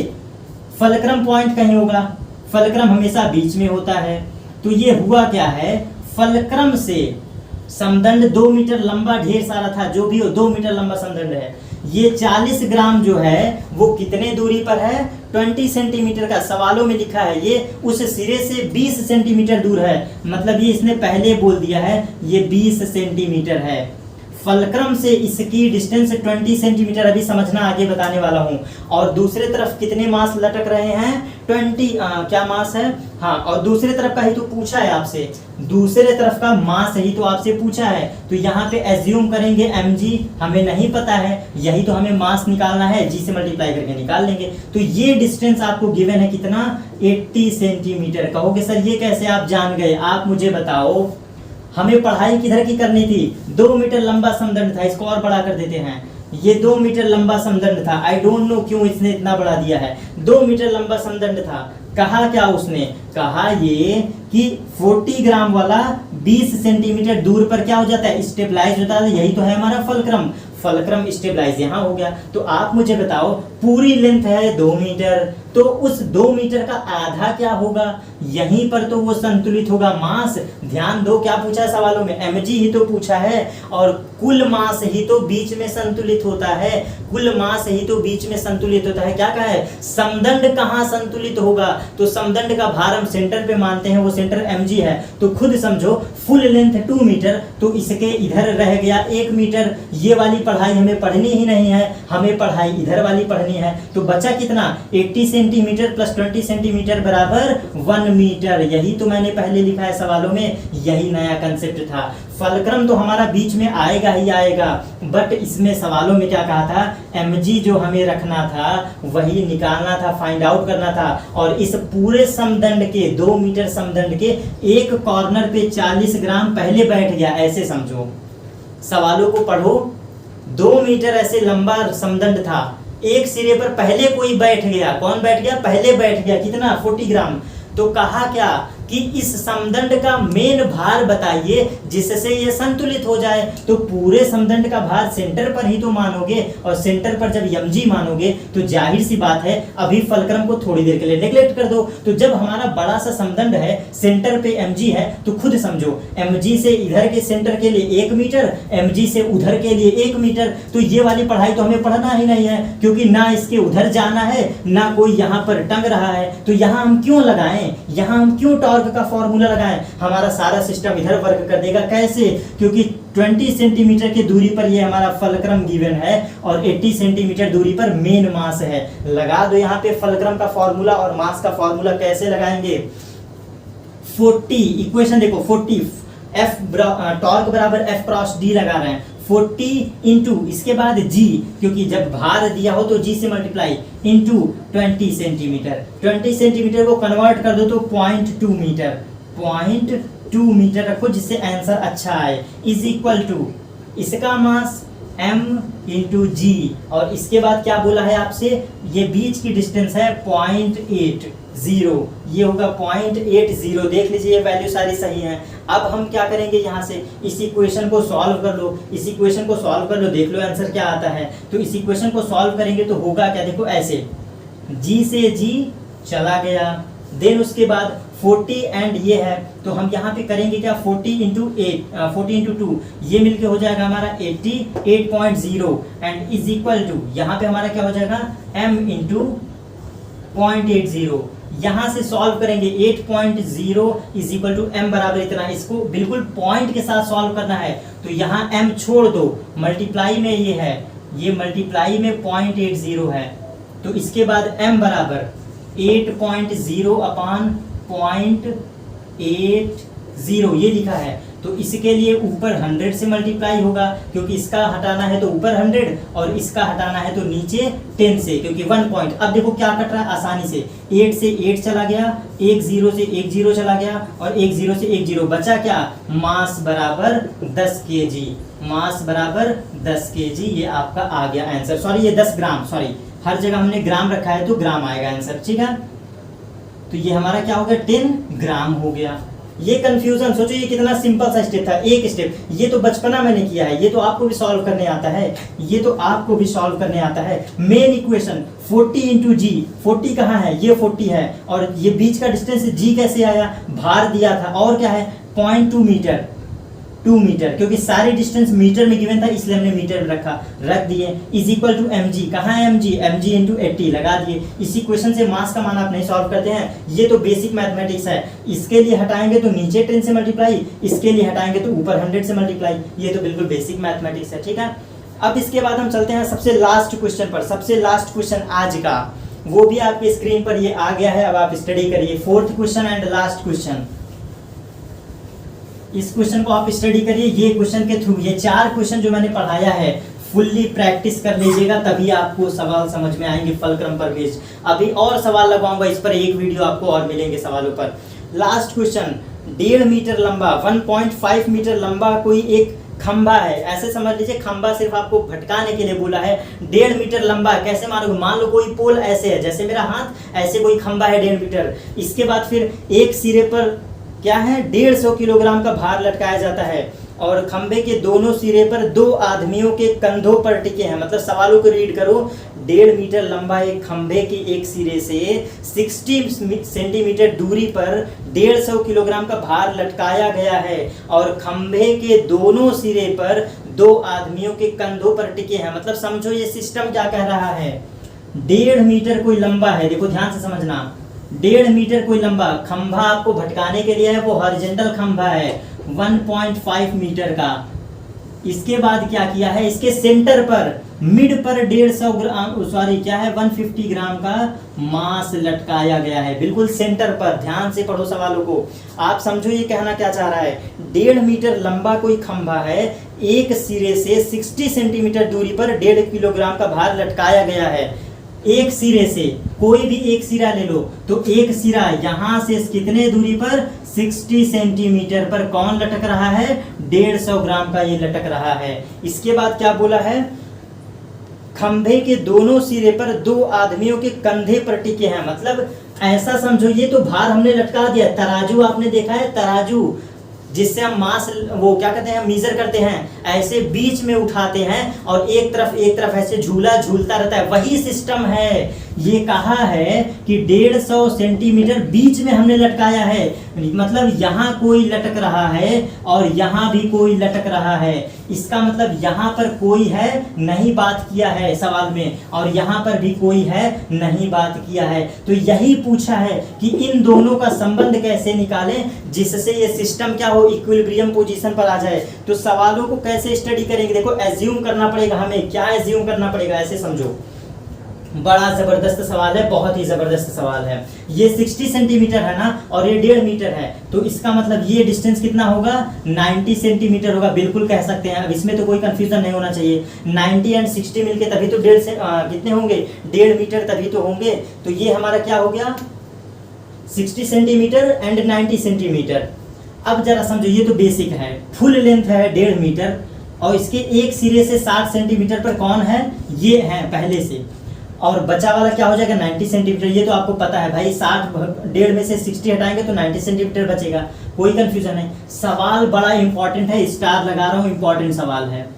फलक्रम पॉइंट कहीं होगा, फलक्रम हमेशा बीच में होता है। तो ये हुआ क्या है, फलक्रम से समदंड 2 मीटर लंबा ढेर सारा था, जो भी हो 2 मीटर लंबा समदंड है। ये 40 ग्राम जो है वो कितने दूरी पर है, 20 सेंटीमीटर का, सवालों में लिखा है ये उस सिरे से 20 सेंटीमीटर दूर है, मतलब ये इसने पहले बोल दिया है ये 20 सेंटीमीटर है। फलक्रम से इसकी डिस्टेंस 20 सेंटीमीटर, अभी समझना आगे बताने वाला हूं। और दूसरे तरफ कितने मास लटक रहे हैं, 20 क्या मास है, हाँ, और दूसरे तरफ का ही तो पूछा है आपसे, दूसरे तरफ का मास ही तो आपसे पूछा है। तो यहाँ पे एज्यूम करेंगे mg, हमें नहीं पता है, यही तो हमें मास निकालना है, g से मल्टीप्लाई करके निकाल लेंगे। तो ये डिस्टेंस आपको गिवन है कितना, 80 सेंटीमीटर। कहोगे सर ये कैसे आप जान गए, आप मुझे बताओ, हमें पढ़ाई किधर की करनी थी, 2 मीटर लंबा समदंड था, इसको और बड़ा कर देते हैं, ये 2 मीटर लंबा समदंड था, आई डोंट नो क्यों इसने इतना बड़ा दिया है, 2 मीटर लंबा समदंड था। कहा क्या उसने, कहा ये कि 40 ग्राम वाला 20 सेंटीमीटर दूर पर क्या हो जाता है, स्टेबलाइज होता है, यही तो है हमारा फलक्रम, फलक्रम स्टेबलाइज यहाँ हो गया। तो आप मुझे बताओ, पूरी लेंथ है 2 मीटर, तो उस 2 मीटर का आधा क्या होगा, यहीं पर तो वो संतुलित होगा मास। ध्यान दो क्या पूछा है सवालों में, mg ही तो पूछा है, और कुल मास ही तो बीच में संतुलित होता है, कुल मास ही तो बीच में संतुलित होता है। क्या कहा है, समदंड कहाँ संतुलित होगा, तो समदंड का भार हम सेंटर पे मानते हैं, वो सेंटर mg है, तो खुद समझो फुल लेंथ 2 मीटर, तो इसके इधर रह गया 1 मीटर। ये वाली पढ़ाई हमें पढ़नी ही नहीं है, हमें पढ़ाई इधर वाली पढ़नी है। तो बचा कितना, 80 सेंटीमीटर प्लस 20 सेंटीमीटर बराबर 1 मीटर। यही तो मैंने पहले लिखा है सवालों में, यही नया कंसेप्ट था। फलक्रम तो हमारा बीच में आएगा ही आएगा, बट इसमें सवालों में क्या कहा था, mg जो हमें रखना था वही निकालना था, फाइंड आउट करना था। और इस पूरे समदंड के 2 मीटर समदंड के एक कॉर्नर पे 40 ग्राम पहले बैठ गया, ऐसे समझो, सवालों को पढ़ो। 2 मीटर ऐसे लंबा समदंड था, एक सिरे पर पहले कोई बैठ गया, कौन बैठ गया, पहले बैठ गया, कितना, 40 ग्राम। तो कहा क्या कि इस समदंड का मेन भार बताइए जिससे ये संतुलित हो जाए। तो पूरे समदंड का भार सेंटर पर ही तो मानोगे, और सेंटर पर जब mg मानोगे तो जाहिर सी बात है अभी फलक्रम को थोड़ी देर के लिए नेग्लेक्ट कर दो। तो जब हमारा बड़ा सा समदंड है, सेंटर पे mg है, तो खुद समझो mg से इधर के सेंटर के लिए 1 मीटर, mg से उधर के लिए 1 मीटर। तो ये वाली पढ़ाई तो हमें पढ़ना ही नहीं है, क्योंकि ना इसके उधर जाना है, ना कोई यहाँ पर टंग रहा है। तो यहाँ हम क्यों लगाएं, यहाँ हम क्यों टॉर्क वर्क का फॉर्मूला लगाएं, हमारा सारा सिस्टम इधर वर्क कर देगा। कैसे? क्योंकि 20 सेंटीमीटर की दूरी पर ये हमारा फलक्रम गिवन है और 80 सेंटीमीटर दूरी पर मेन मास है। लगा दो यहाँ पे फलक्रम का फॉर्मूला और मास का फॉर्मूला। कैसे लगाएंगे? 40 इक्वेशन देखो, 40 F टॉर्क बराबर F क्रॉस D लगा रहे हैं, 40 इंटू इसके बाद G, क्योंकि जब भार दिया हो तो G से मल्टीप्लाई, इंटू 20 सेंटीमीटर। 20 सेंटीमीटर को कन्वर्ट कर दो तो 0.2 मीटर, 0.2 मीटर रखो जिससे आंसर अच्छा आए, इज इक्वल टू इसका मास m इंटू जी, और इसके बाद क्या बोला है आपसे, ये बीच की डिस्टेंस है 0.80, ये होगा 0.80। देख लीजिए ये वैल्यू सारी सही है। अब हम क्या करेंगे, यहाँ से इस इक्वेशन को सॉल्व कर लो, इस इक्वेशन को सॉल्व कर लो, देख लो आंसर क्या आता है। तो इस इक्वेशन को सॉल्व करेंगे तो होगा क्या, देखो ऐसे, g से g चला गया, देन उसके बाद 40 एंड ये है, तो हम यहाँ पे करेंगे क्या, 40 इंटू 2, ये मिलके हो जाएगा हमारा 88.0 एंड इज इक्वल टू, यहाँ पे हमारा क्या हो जाएगा, m इंटू 0.80। यहाँ से सॉल्व करेंगे 8.0 इज इक्वल टू m बराबर इतना। इसको बिल्कुल पॉइंट के साथ सॉल्व करना है, तो यहाँ m छोड़ दो, मल्टीप्लाई में ये है, ये मल्टीप्लाई में 0.80 है, तो इसके बाद m बराबर 8.0 अपान 0.80 ये लिखा है। तो इसके लिए ऊपर 100 से मल्टीप्लाई होगा, क्योंकि इसका हटाना है तो ऊपर 100 और इसका हटाना है तो नीचे 10 से, क्योंकि 1 पॉइंट। अब देखो क्या कट रहा है आसानी से, 8 से 8 चला गया, 1 0 से 1 0 चला गया और 1 0 से 1 0 बचा क्या, मास बराबर 10 kg, मास बराबर 10 kg, ये आपका आ गया आंसर। सॉरी ये 10 ग्राम, सॉरी हर जगह हमने ग्राम रखा है तो ग्राम आएगा आंसर, ठीक है। तो ये हमारा क्या हो गया, 10 ग्राम हो गया। ये कंफ्यूजन सोचो, ये कितना सिंपल सा स्टेप था, एक स्टेप। ये तो बचपना मैंने किया है, ये तो आपको भी सॉल्व करने आता है, ये तो आपको भी सॉल्व करने आता है। मेन इक्वेशन 40 इंटू जी, 40 कहाँ है, ये 40 है, और ये बीच का डिस्टेंस जी कैसे आया, भार दिया था, और क्या है 0.2 मीटर, 2 मीटर, क्योंकि सारी डिस्टेंस मीटर में गिवन था इसलिए हमने मीटर में रख दिए, इज इक्वल टू mg। कहाँ है mg, mg इंटू 80 लगा दिए। इसी क्वेश्चन से मास का मान आप नहीं सॉल्व करते हैं, ये तो बेसिक मैथमेटिक्स है। इसके लिए हटाएंगे तो नीचे 10 से मल्टीप्लाई, इसके लिए हटाएंगे तो ऊपर 100 से मल्टीप्लाई, ये तो बिल्कुल बेसिक मैथमेटिक्स है, ठीक है। अब इसके बाद हम चलते हैं सबसे लास्ट क्वेश्चन पर। सबसे लास्ट क्वेश्चन आज का, वो भी आपकी स्क्रीन पर ये आ गया है, अब आप स्टडी करिए। 4th question and last question, इस क्वेश्चन को आप स्टडी करिए। ये क्वेश्चन के थ्रू, ये 4 क्वेश्चन जो मैंने पढ़ाया है फुल्ली प्रैक्टिस कर लीजिएगा, तभी आपको सवाल समझ में आएंगे फलक्रम पर बेस्ड। अभी और सवाल लगवाऊंगा इस पर, एक वीडियो आपको और मिलेंगे सवालों पर। लास्ट क्वेश्चन, 1.5 मीटर लंबा, 1.5 मीटर लंबा कोई एक खंबा है, ऐसे समझ लीजिए, खंबा सिर्फ आपको भटकाने के लिए बोला है। 1.5 मीटर लंबा कैसे मानोगे, मान लो कोई पोल ऐसे है, जैसे मेरा हाथ, ऐसे कोई खंबा है 1.5 मीटर। इसके बाद फिर एक सिरे पर क्या है, 150 किलोग्राम का भार लटकाया जाता है, और खंबे के दोनों सिरे पर 2 आदमियों के कंधों पर टिके हैं। मतलब सवालों को रीड करो, 1.5 मीटर लंबा एक खंबे के एक सिरे से 60 सेंटीमीटर दूरी पर 150 किलोग्राम का भार लटकाया गया है, और खंबे के दोनों सिरे पर 2 आदमियों के कंधों पर टिके हैं। मतलब समझो ये सिस्टम क्या कह रहा है, 1.5 मीटर कोई लंबा है, देखो ध्यान से समझना, 1.5 मीटर कोई लंबा खंभा आपको भटकाने के लिए है, वो हॉरिजॉन्टल खंभा है 1.5 मीटर का। इसके बाद क्या किया है, इसके सेंटर पर मिड पर 150 ग्राम, सॉरी क्या है 150 ग्राम का मास लटकाया गया है, बिल्कुल सेंटर पर। ध्यान से पढ़ो सवालों को, आप समझो ये कहना क्या चाह रहा है। 1.5 मीटर लंबा कोई खंभा है, एक सिरे से 60 सेंटीमीटर दूरी पर 1.5 किलोग्राम का भार लटकाया गया है। एक सिरे से, कोई भी एक सिरा ले लो, तो एक सिरा यहाँ से कितने दूरी पर, 60 सेंटीमीटर पर कौन लटक रहा है, 150 ग्राम का ये लटक रहा है। इसके बाद क्या बोला है, खंभे के दोनों सिरे पर 2 आदमियों के कंधे पर टिके हैं। मतलब ऐसा समझो, ये तो भार हमने लटका दिया, तराजू आपने देखा है, तराजू जिससे हम मास, वो क्या कहते हैं, मीजर करते हैं, ऐसे बीच में उठाते हैं और एक तरफ ऐसे झूला झूलता रहता है, वही सिस्टम है। ये कहा है कि 150 सेंटीमीटर बीच में हमने लटकाया है, मतलब यहाँ कोई लटक रहा है और यहाँ भी कोई लटक रहा है। इसका मतलब यहाँ पर कोई है नहीं बात किया है सवाल में, और यहाँ पर भी कोई है नहीं बात किया है। तो यही पूछा है कि इन दोनों का संबंध कैसे निकालें जिससे ये सिस्टम क्या हो, इक्विलिब्रियम पोजीशन पर आ जाए। तो सवालों को कैसे स्टडी करेंगे, देखो एज्यूम करना पड़ेगा हमें। क्या एज्यूम करना पड़ेगा, ऐसे समझो, बड़ा जबरदस्त सवाल है, बहुत ही जबरदस्त सवाल है। ये 60 सेंटीमीटर है ना, और ये 1.5 मीटर है, तो इसका मतलब ये डिस्टेंस कितना होगा, 90 सेंटीमीटर होगा, बिल्कुल कह सकते हैं। अब इसमें तो कोई कंफ्यूजन नहीं होना चाहिए। 90 एंड 60 मिलके तभी तो कितने होंगे, 1.5 मीटर तभी तो होंगे। तो ये हमारा क्या हो गया, 60 सेंटीमीटर एंड 90 सेंटीमीटर। अब जरा समझो, ये तो बेसिक है, फुल लेंथ है 1.5 मीटर, और इसके एक सिरे से 60 सेंटीमीटर पर कौन है, ये है पहले से, और बचा वाला क्या हो जाएगा 90 सेंटीमीटर। ये तो आपको पता है भाई, 1.5 में से 60 हटाएंगे तो 90 सेंटीमीटर बचेगा, कोई कंफ्यूजन नहीं। सवाल बड़ा इंपॉर्टेंट है, स्टार लगा रहा हूँ, इंपॉर्टेंट सवाल है।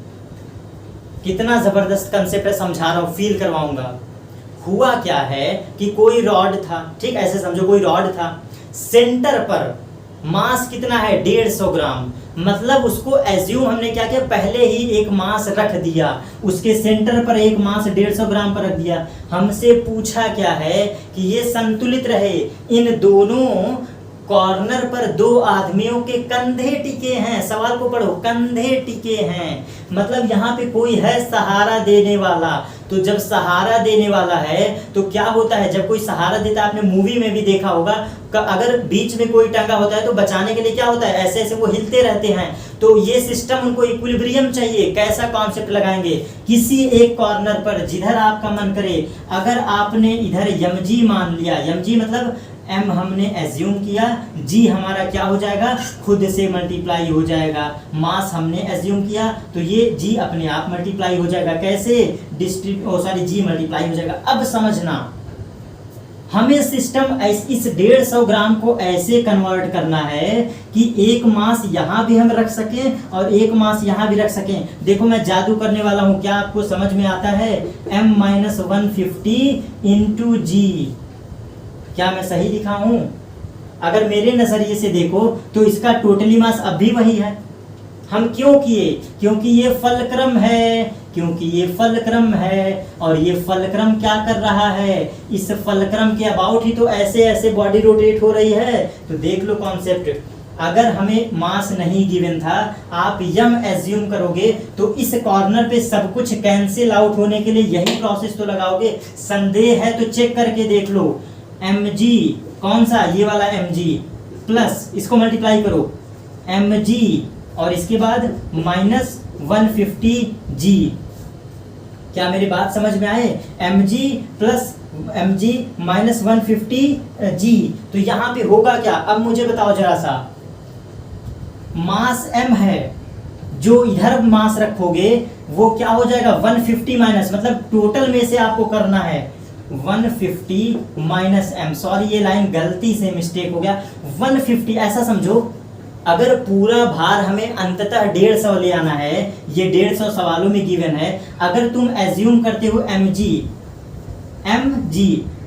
कितना जबरदस्त कंसेप्ट है, समझा रहा हूँ, फील करवाऊंगा। हुआ क्या है कि कोई रॉड था, ठीक, ऐसे समझो कोई रॉड था, सेंटर पर मास कितना है 150 ग्राम, मतलब उसको एज्यूम हमने क्या किया, पहले ही एक मास रख दिया, उसके सेंटर पर एक मास 150 ग्राम पर रख दिया। हमसे पूछा क्या है कि ये संतुलित रहे, इन दोनों कॉर्नर पर दो आदमियों के कंधे टिके हैं। सवाल को पढ़ो, कंधे टिके हैं, मतलब यहाँ पे कोई है सहारा देने वाला। तो जब सहारा देने वाला है तो क्या होता है, जब कोई सहारा देता है, आपने मूवी में भी देखा होगा, अगर बीच में कोई टंगा होता है तो बचाने के लिए क्या होता है, ऐसे ऐसे वो हिलते रहते हैं। तो ये सिस्टम उनको इक्विलिब्रियम चाहिए। कैसा कॉन्सेप्ट लगाएंगे, किसी एक कॉर्नर पर जिधर आपका मन करे, अगर आपने इधर mg मान लिया, mg मतलब m हमने एज्यूम किया, g हमारा क्या हो जाएगा, खुद से मल्टीप्लाई हो जाएगा। मास हमने एज्यूम किया तो ये g अपने आप मल्टीप्लाई हो जाएगा। कैसे, g मल्टीप्लाई हो जाएगा। अब समझना, हमें सिस्टम इस 150 ग्राम को ऐसे कन्वर्ट करना है कि एक मास यहाँ भी हम रख सकें और एक मास यहाँ भी रख सकें। देखो मैं जादू करने वाला हूँ, क्या आपको समझ में आता है, m-150 इंटू जी। क्या मैं सही लिखा हूं? अगर मेरे नजरिए से देखो तो इसका टोटली मास अब भी वही है। हम क्यों किए, क्योंकि ये फलक्रम है, क्योंकि ये फलक्रम है, और ये फलक्रम क्या कर रहा है, इस फलक्रम के अबाउट ही तो ऐसे ऐसे बॉडी रोटेट हो रही है। तो देख लो कॉन्सेप्ट, अगर हमें मास नहीं गिवन था, आप यम एज्यूम करोगे तो इस कॉर्नर पे सब कुछ कैंसिल आउट होने के लिए यही प्रोसेस तो लगाओगे। संदेह है तो चेक करके देख लो, mg कौन सा, ये वाला mg प्लस इसको मल्टीप्लाई करो mg और इसके बाद -150g। क्या मेरी बात समझ में आए, mg प्लस mg -150g। तो यहाँ पे होगा क्या, अब मुझे बताओ जरा सा, मास m है, जो इधर मास रखोगे वो क्या हो जाएगा 150 माइनस, मतलब टोटल में से आपको करना है 150 माइनस m। सॉरी ये लाइन गलती से मिस्टेक हो गया, 150 ऐसा समझो, अगर पूरा भार हमें अंततः 150 ले आना है, ये 150 सवालों में गिवन है। अगर तुम एज्यूम करते हो mg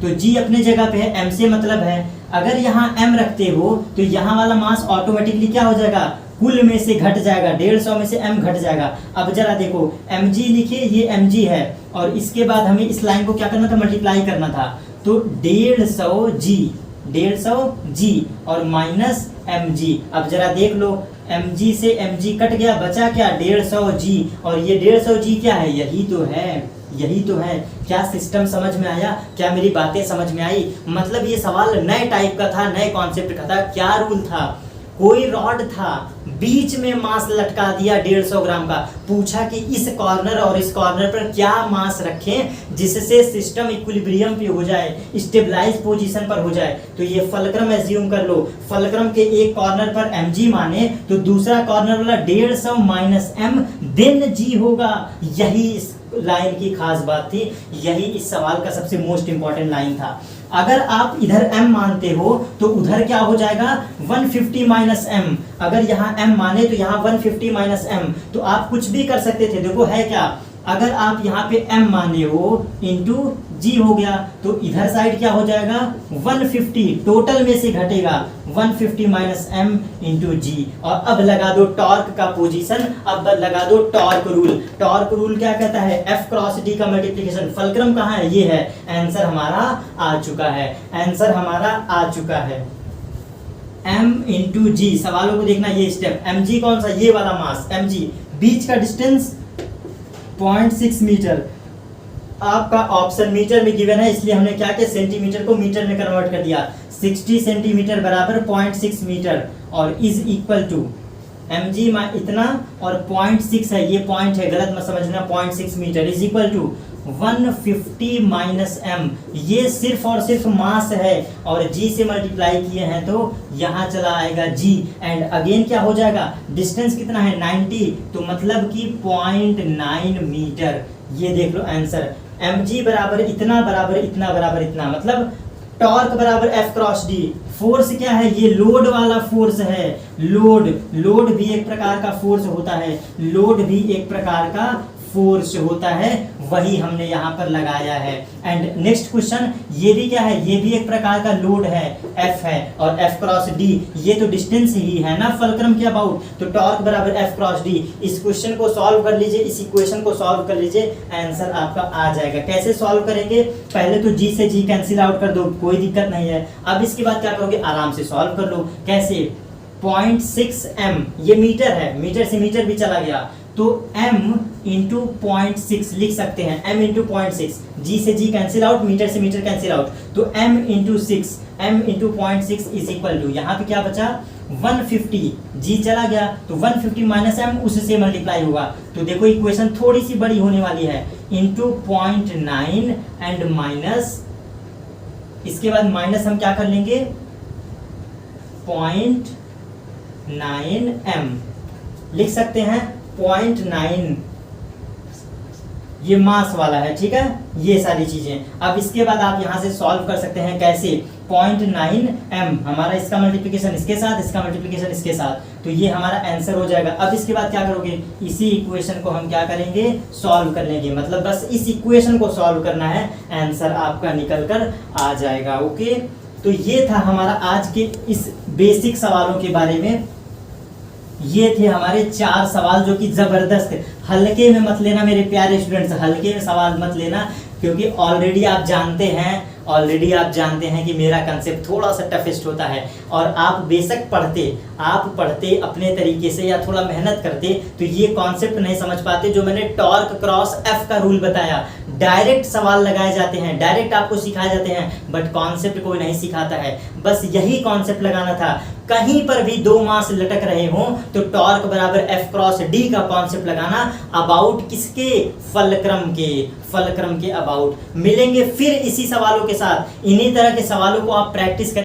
तो g अपने जगह पे है, m से मतलब है। अगर यहाँ m रखते हो तो यहाँ वाला मास ऑटोमेटिकली क्या हो जाएगा, कुल में से घट जाएगा, 150 में से m घट जाएगा। अब जरा देखो mg लिखे, ये mg है, और इसके बाद हमें इस लाइन को क्या करना था, मल्टीप्लाई करना था। तो 150g और माइनस mg। अब जरा देख लो, mg से mg कट गया, बचा क्या 150g, और ये 150g क्या है, यही तो है, यही तो है। क्या सिस्टम समझ में आया, क्या मेरी बातें समझ में आई? मतलब ये सवाल नए टाइप का था, नए कॉन्सेप्ट का था। क्या रूल था, कोई रॉड था, बीच में मास लटका दिया 150 ग्राम का, पूछा कि इस कॉर्नर और इस कॉर्नर पर क्या मास रखें जिससे सिस्टम इक्विलिब्रियम पे हो जाए, स्टेबलाइज पोजीशन पर हो जाए। तो ये फलक्रम एज्यूम कर लो, फलक्रम के एक कॉर्नर पर mg माने तो दूसरा कॉर्नर वाला 150 माइनस m देन g होगा। यही इस लाइन की खास बात थी, यही इस सवाल का सबसे मोस्ट इंपॉर्टेंट लाइन था। अगर आप इधर m मानते हो तो उधर क्या हो जाएगा 150 माइनस m। अगर यहाँ m माने तो यहाँ 150 माइनस m, तो आप कुछ भी कर सकते थे। देखो है क्या, अगर आप यहाँ पे m माने हो इंटू जी हो गया, तो इधर साइड क्या हो जाएगा 150, टोटल में से घटेगा 150 माइनस m इंटू जी। और अब लगा दो टॉर्क का पोजीशन, अब लगा दो टॉर्क रूल। टॉर्क रूल क्या कहता है, F क्रॉस D का मल्टीप्लिकेशन। फलक्रम कहाँ है, ये है। आंसर हमारा आ चुका है, आंसर हमारा आ चुका है। m इंटू जी, सवालों को देखना ये स्टेप। mg कौन सा, ये वाला मास mg, बीच का डिस्टेंस 0.6 मीटर। आपका ऑप्शन मीटर में गिवन है, इसलिए हमने क्या किया, सेंटीमीटर को मीटर में कन्वर्ट कर दिया। 60 सेंटीमीटर बराबर 0.6 मीटर और इज इक्वल टू mg इतना और 0.6 है, ये पॉइंट है, गलत मत समझना, 0.6 metre is equal to 150 minus m। ये सिर्फ और सिर्फ मास है और g से मल्टीप्लाई किए हैं तो यहाँ चला आएगा g। एंड अगेन क्या हो जाएगा, डिस्टेंस कितना है 90, तो मतलब कि 0.9 मीटर। ये देख लो आंसर, mg बराबर इतना बराबर इतना बराबर इतना, मतलब टॉर्क बराबर F क्रॉस D। फोर्स क्या है, ये लोड वाला फोर्स है। लोड भी एक प्रकार का फोर्स होता है, लोड भी एक प्रकार का फोर्स होता है, वही हमने यहाँ पर लगाया है। एंड नेक्स्ट क्वेश्चन, ये भी क्या है, ये भी एक प्रकार का लोड है, F है, और F क्रॉस D, ये तो डिस्टेंस ही है ना फलक्रम के अबाउट, तो टॉर्क बराबर F क्रॉस D। इस क्वेश्चन को सॉल्व कर लीजिए, इस इक्वेशन को सॉल्व कर लीजिए, आंसर आपका आ जाएगा। कैसे सॉल्व करेंगे, पहले तो G से G कैंसिल आउट कर दो, कोई दिक्कत नहीं है। अब इसके बाद क्या करोगे, आराम से सॉल्व कर लो। कैसे, 0.6 m, ये मीटर है, मीटर से मीटर भी चला गया, तो m इंटू 0.6 लिख सकते हैं, m इंटू 0.6, g से g कैंसिल आउट, मीटर से मीटर कैंसिल आउट, तो m into 6, m into 0.6 is equal to, यहाँ पे क्या बचा 150, g चला गया तो 150 माइनस m उससे मल्टीप्लाई होगा। तो देखो इक्वेशन थोड़ी सी बड़ी होने वाली है, इंटू 0.9 एंड माइनस, इसके बाद माइनस हम क्या कर लेंगे 0.9 m लिख सकते हैं, 0.9 ये मास वाला है, ठीक है, ये सारी चीजें। अब इसके बाद आप यहां से सॉल्व कर सकते हैं, कैसे 0.9 m हमारा इसका मल्टीप्लिकेशन इसके साथ, इसका मल्टीप्लिकेशन इसके साथ, तो ये हमारा आंसर हो जाएगा। अब इसके बाद क्या करोगे, इसी इक्वेशन को हम क्या करेंगे, सॉल्व कर लेंगे, मतलब बस इस इक्वेशन को सॉल्व करना है, आंसर आपका निकल कर आ जाएगा। ओके, तो ये था हमारा आज के इस बेसिक सवालों के बारे में। ये थे हमारे 4 सवाल जो कि जबरदस्त, हल्के में मत लेना मेरे प्यारे स्टूडेंट्स, हल्के में सवाल मत लेना, क्योंकि ऑलरेडी आप जानते हैं कि मेरा कंसेप्ट थोड़ा सा टफेस्ट होता है। और आप बेशक पढ़ते अपने तरीके से या थोड़ा मेहनत करते तो ये कॉन्सेप्ट नहीं समझ पाते, जो मैंने टॉर्क क्रॉस एफ का रूल बताया। डायरेक्ट सवाल लगाए जाते हैं, डायरेक्ट आपको सिखाए जाते हैं, बट कॉन्सेप्ट कोई नहीं सिखाता है। बस यही कॉन्सेप्ट लगाना था, कहीं पर भी 2 मास लटक रहे हों तो टॉर्क बराबर एफ क्रॉस डी का कॉन्सेप्ट लगाना, अबाउट किसके, फलक्रम के अबाउट। मिलेंगे फिर इसी सवालों के साथ, इन्हीं तरह के सवालों को आप प्रैक्टिस करें।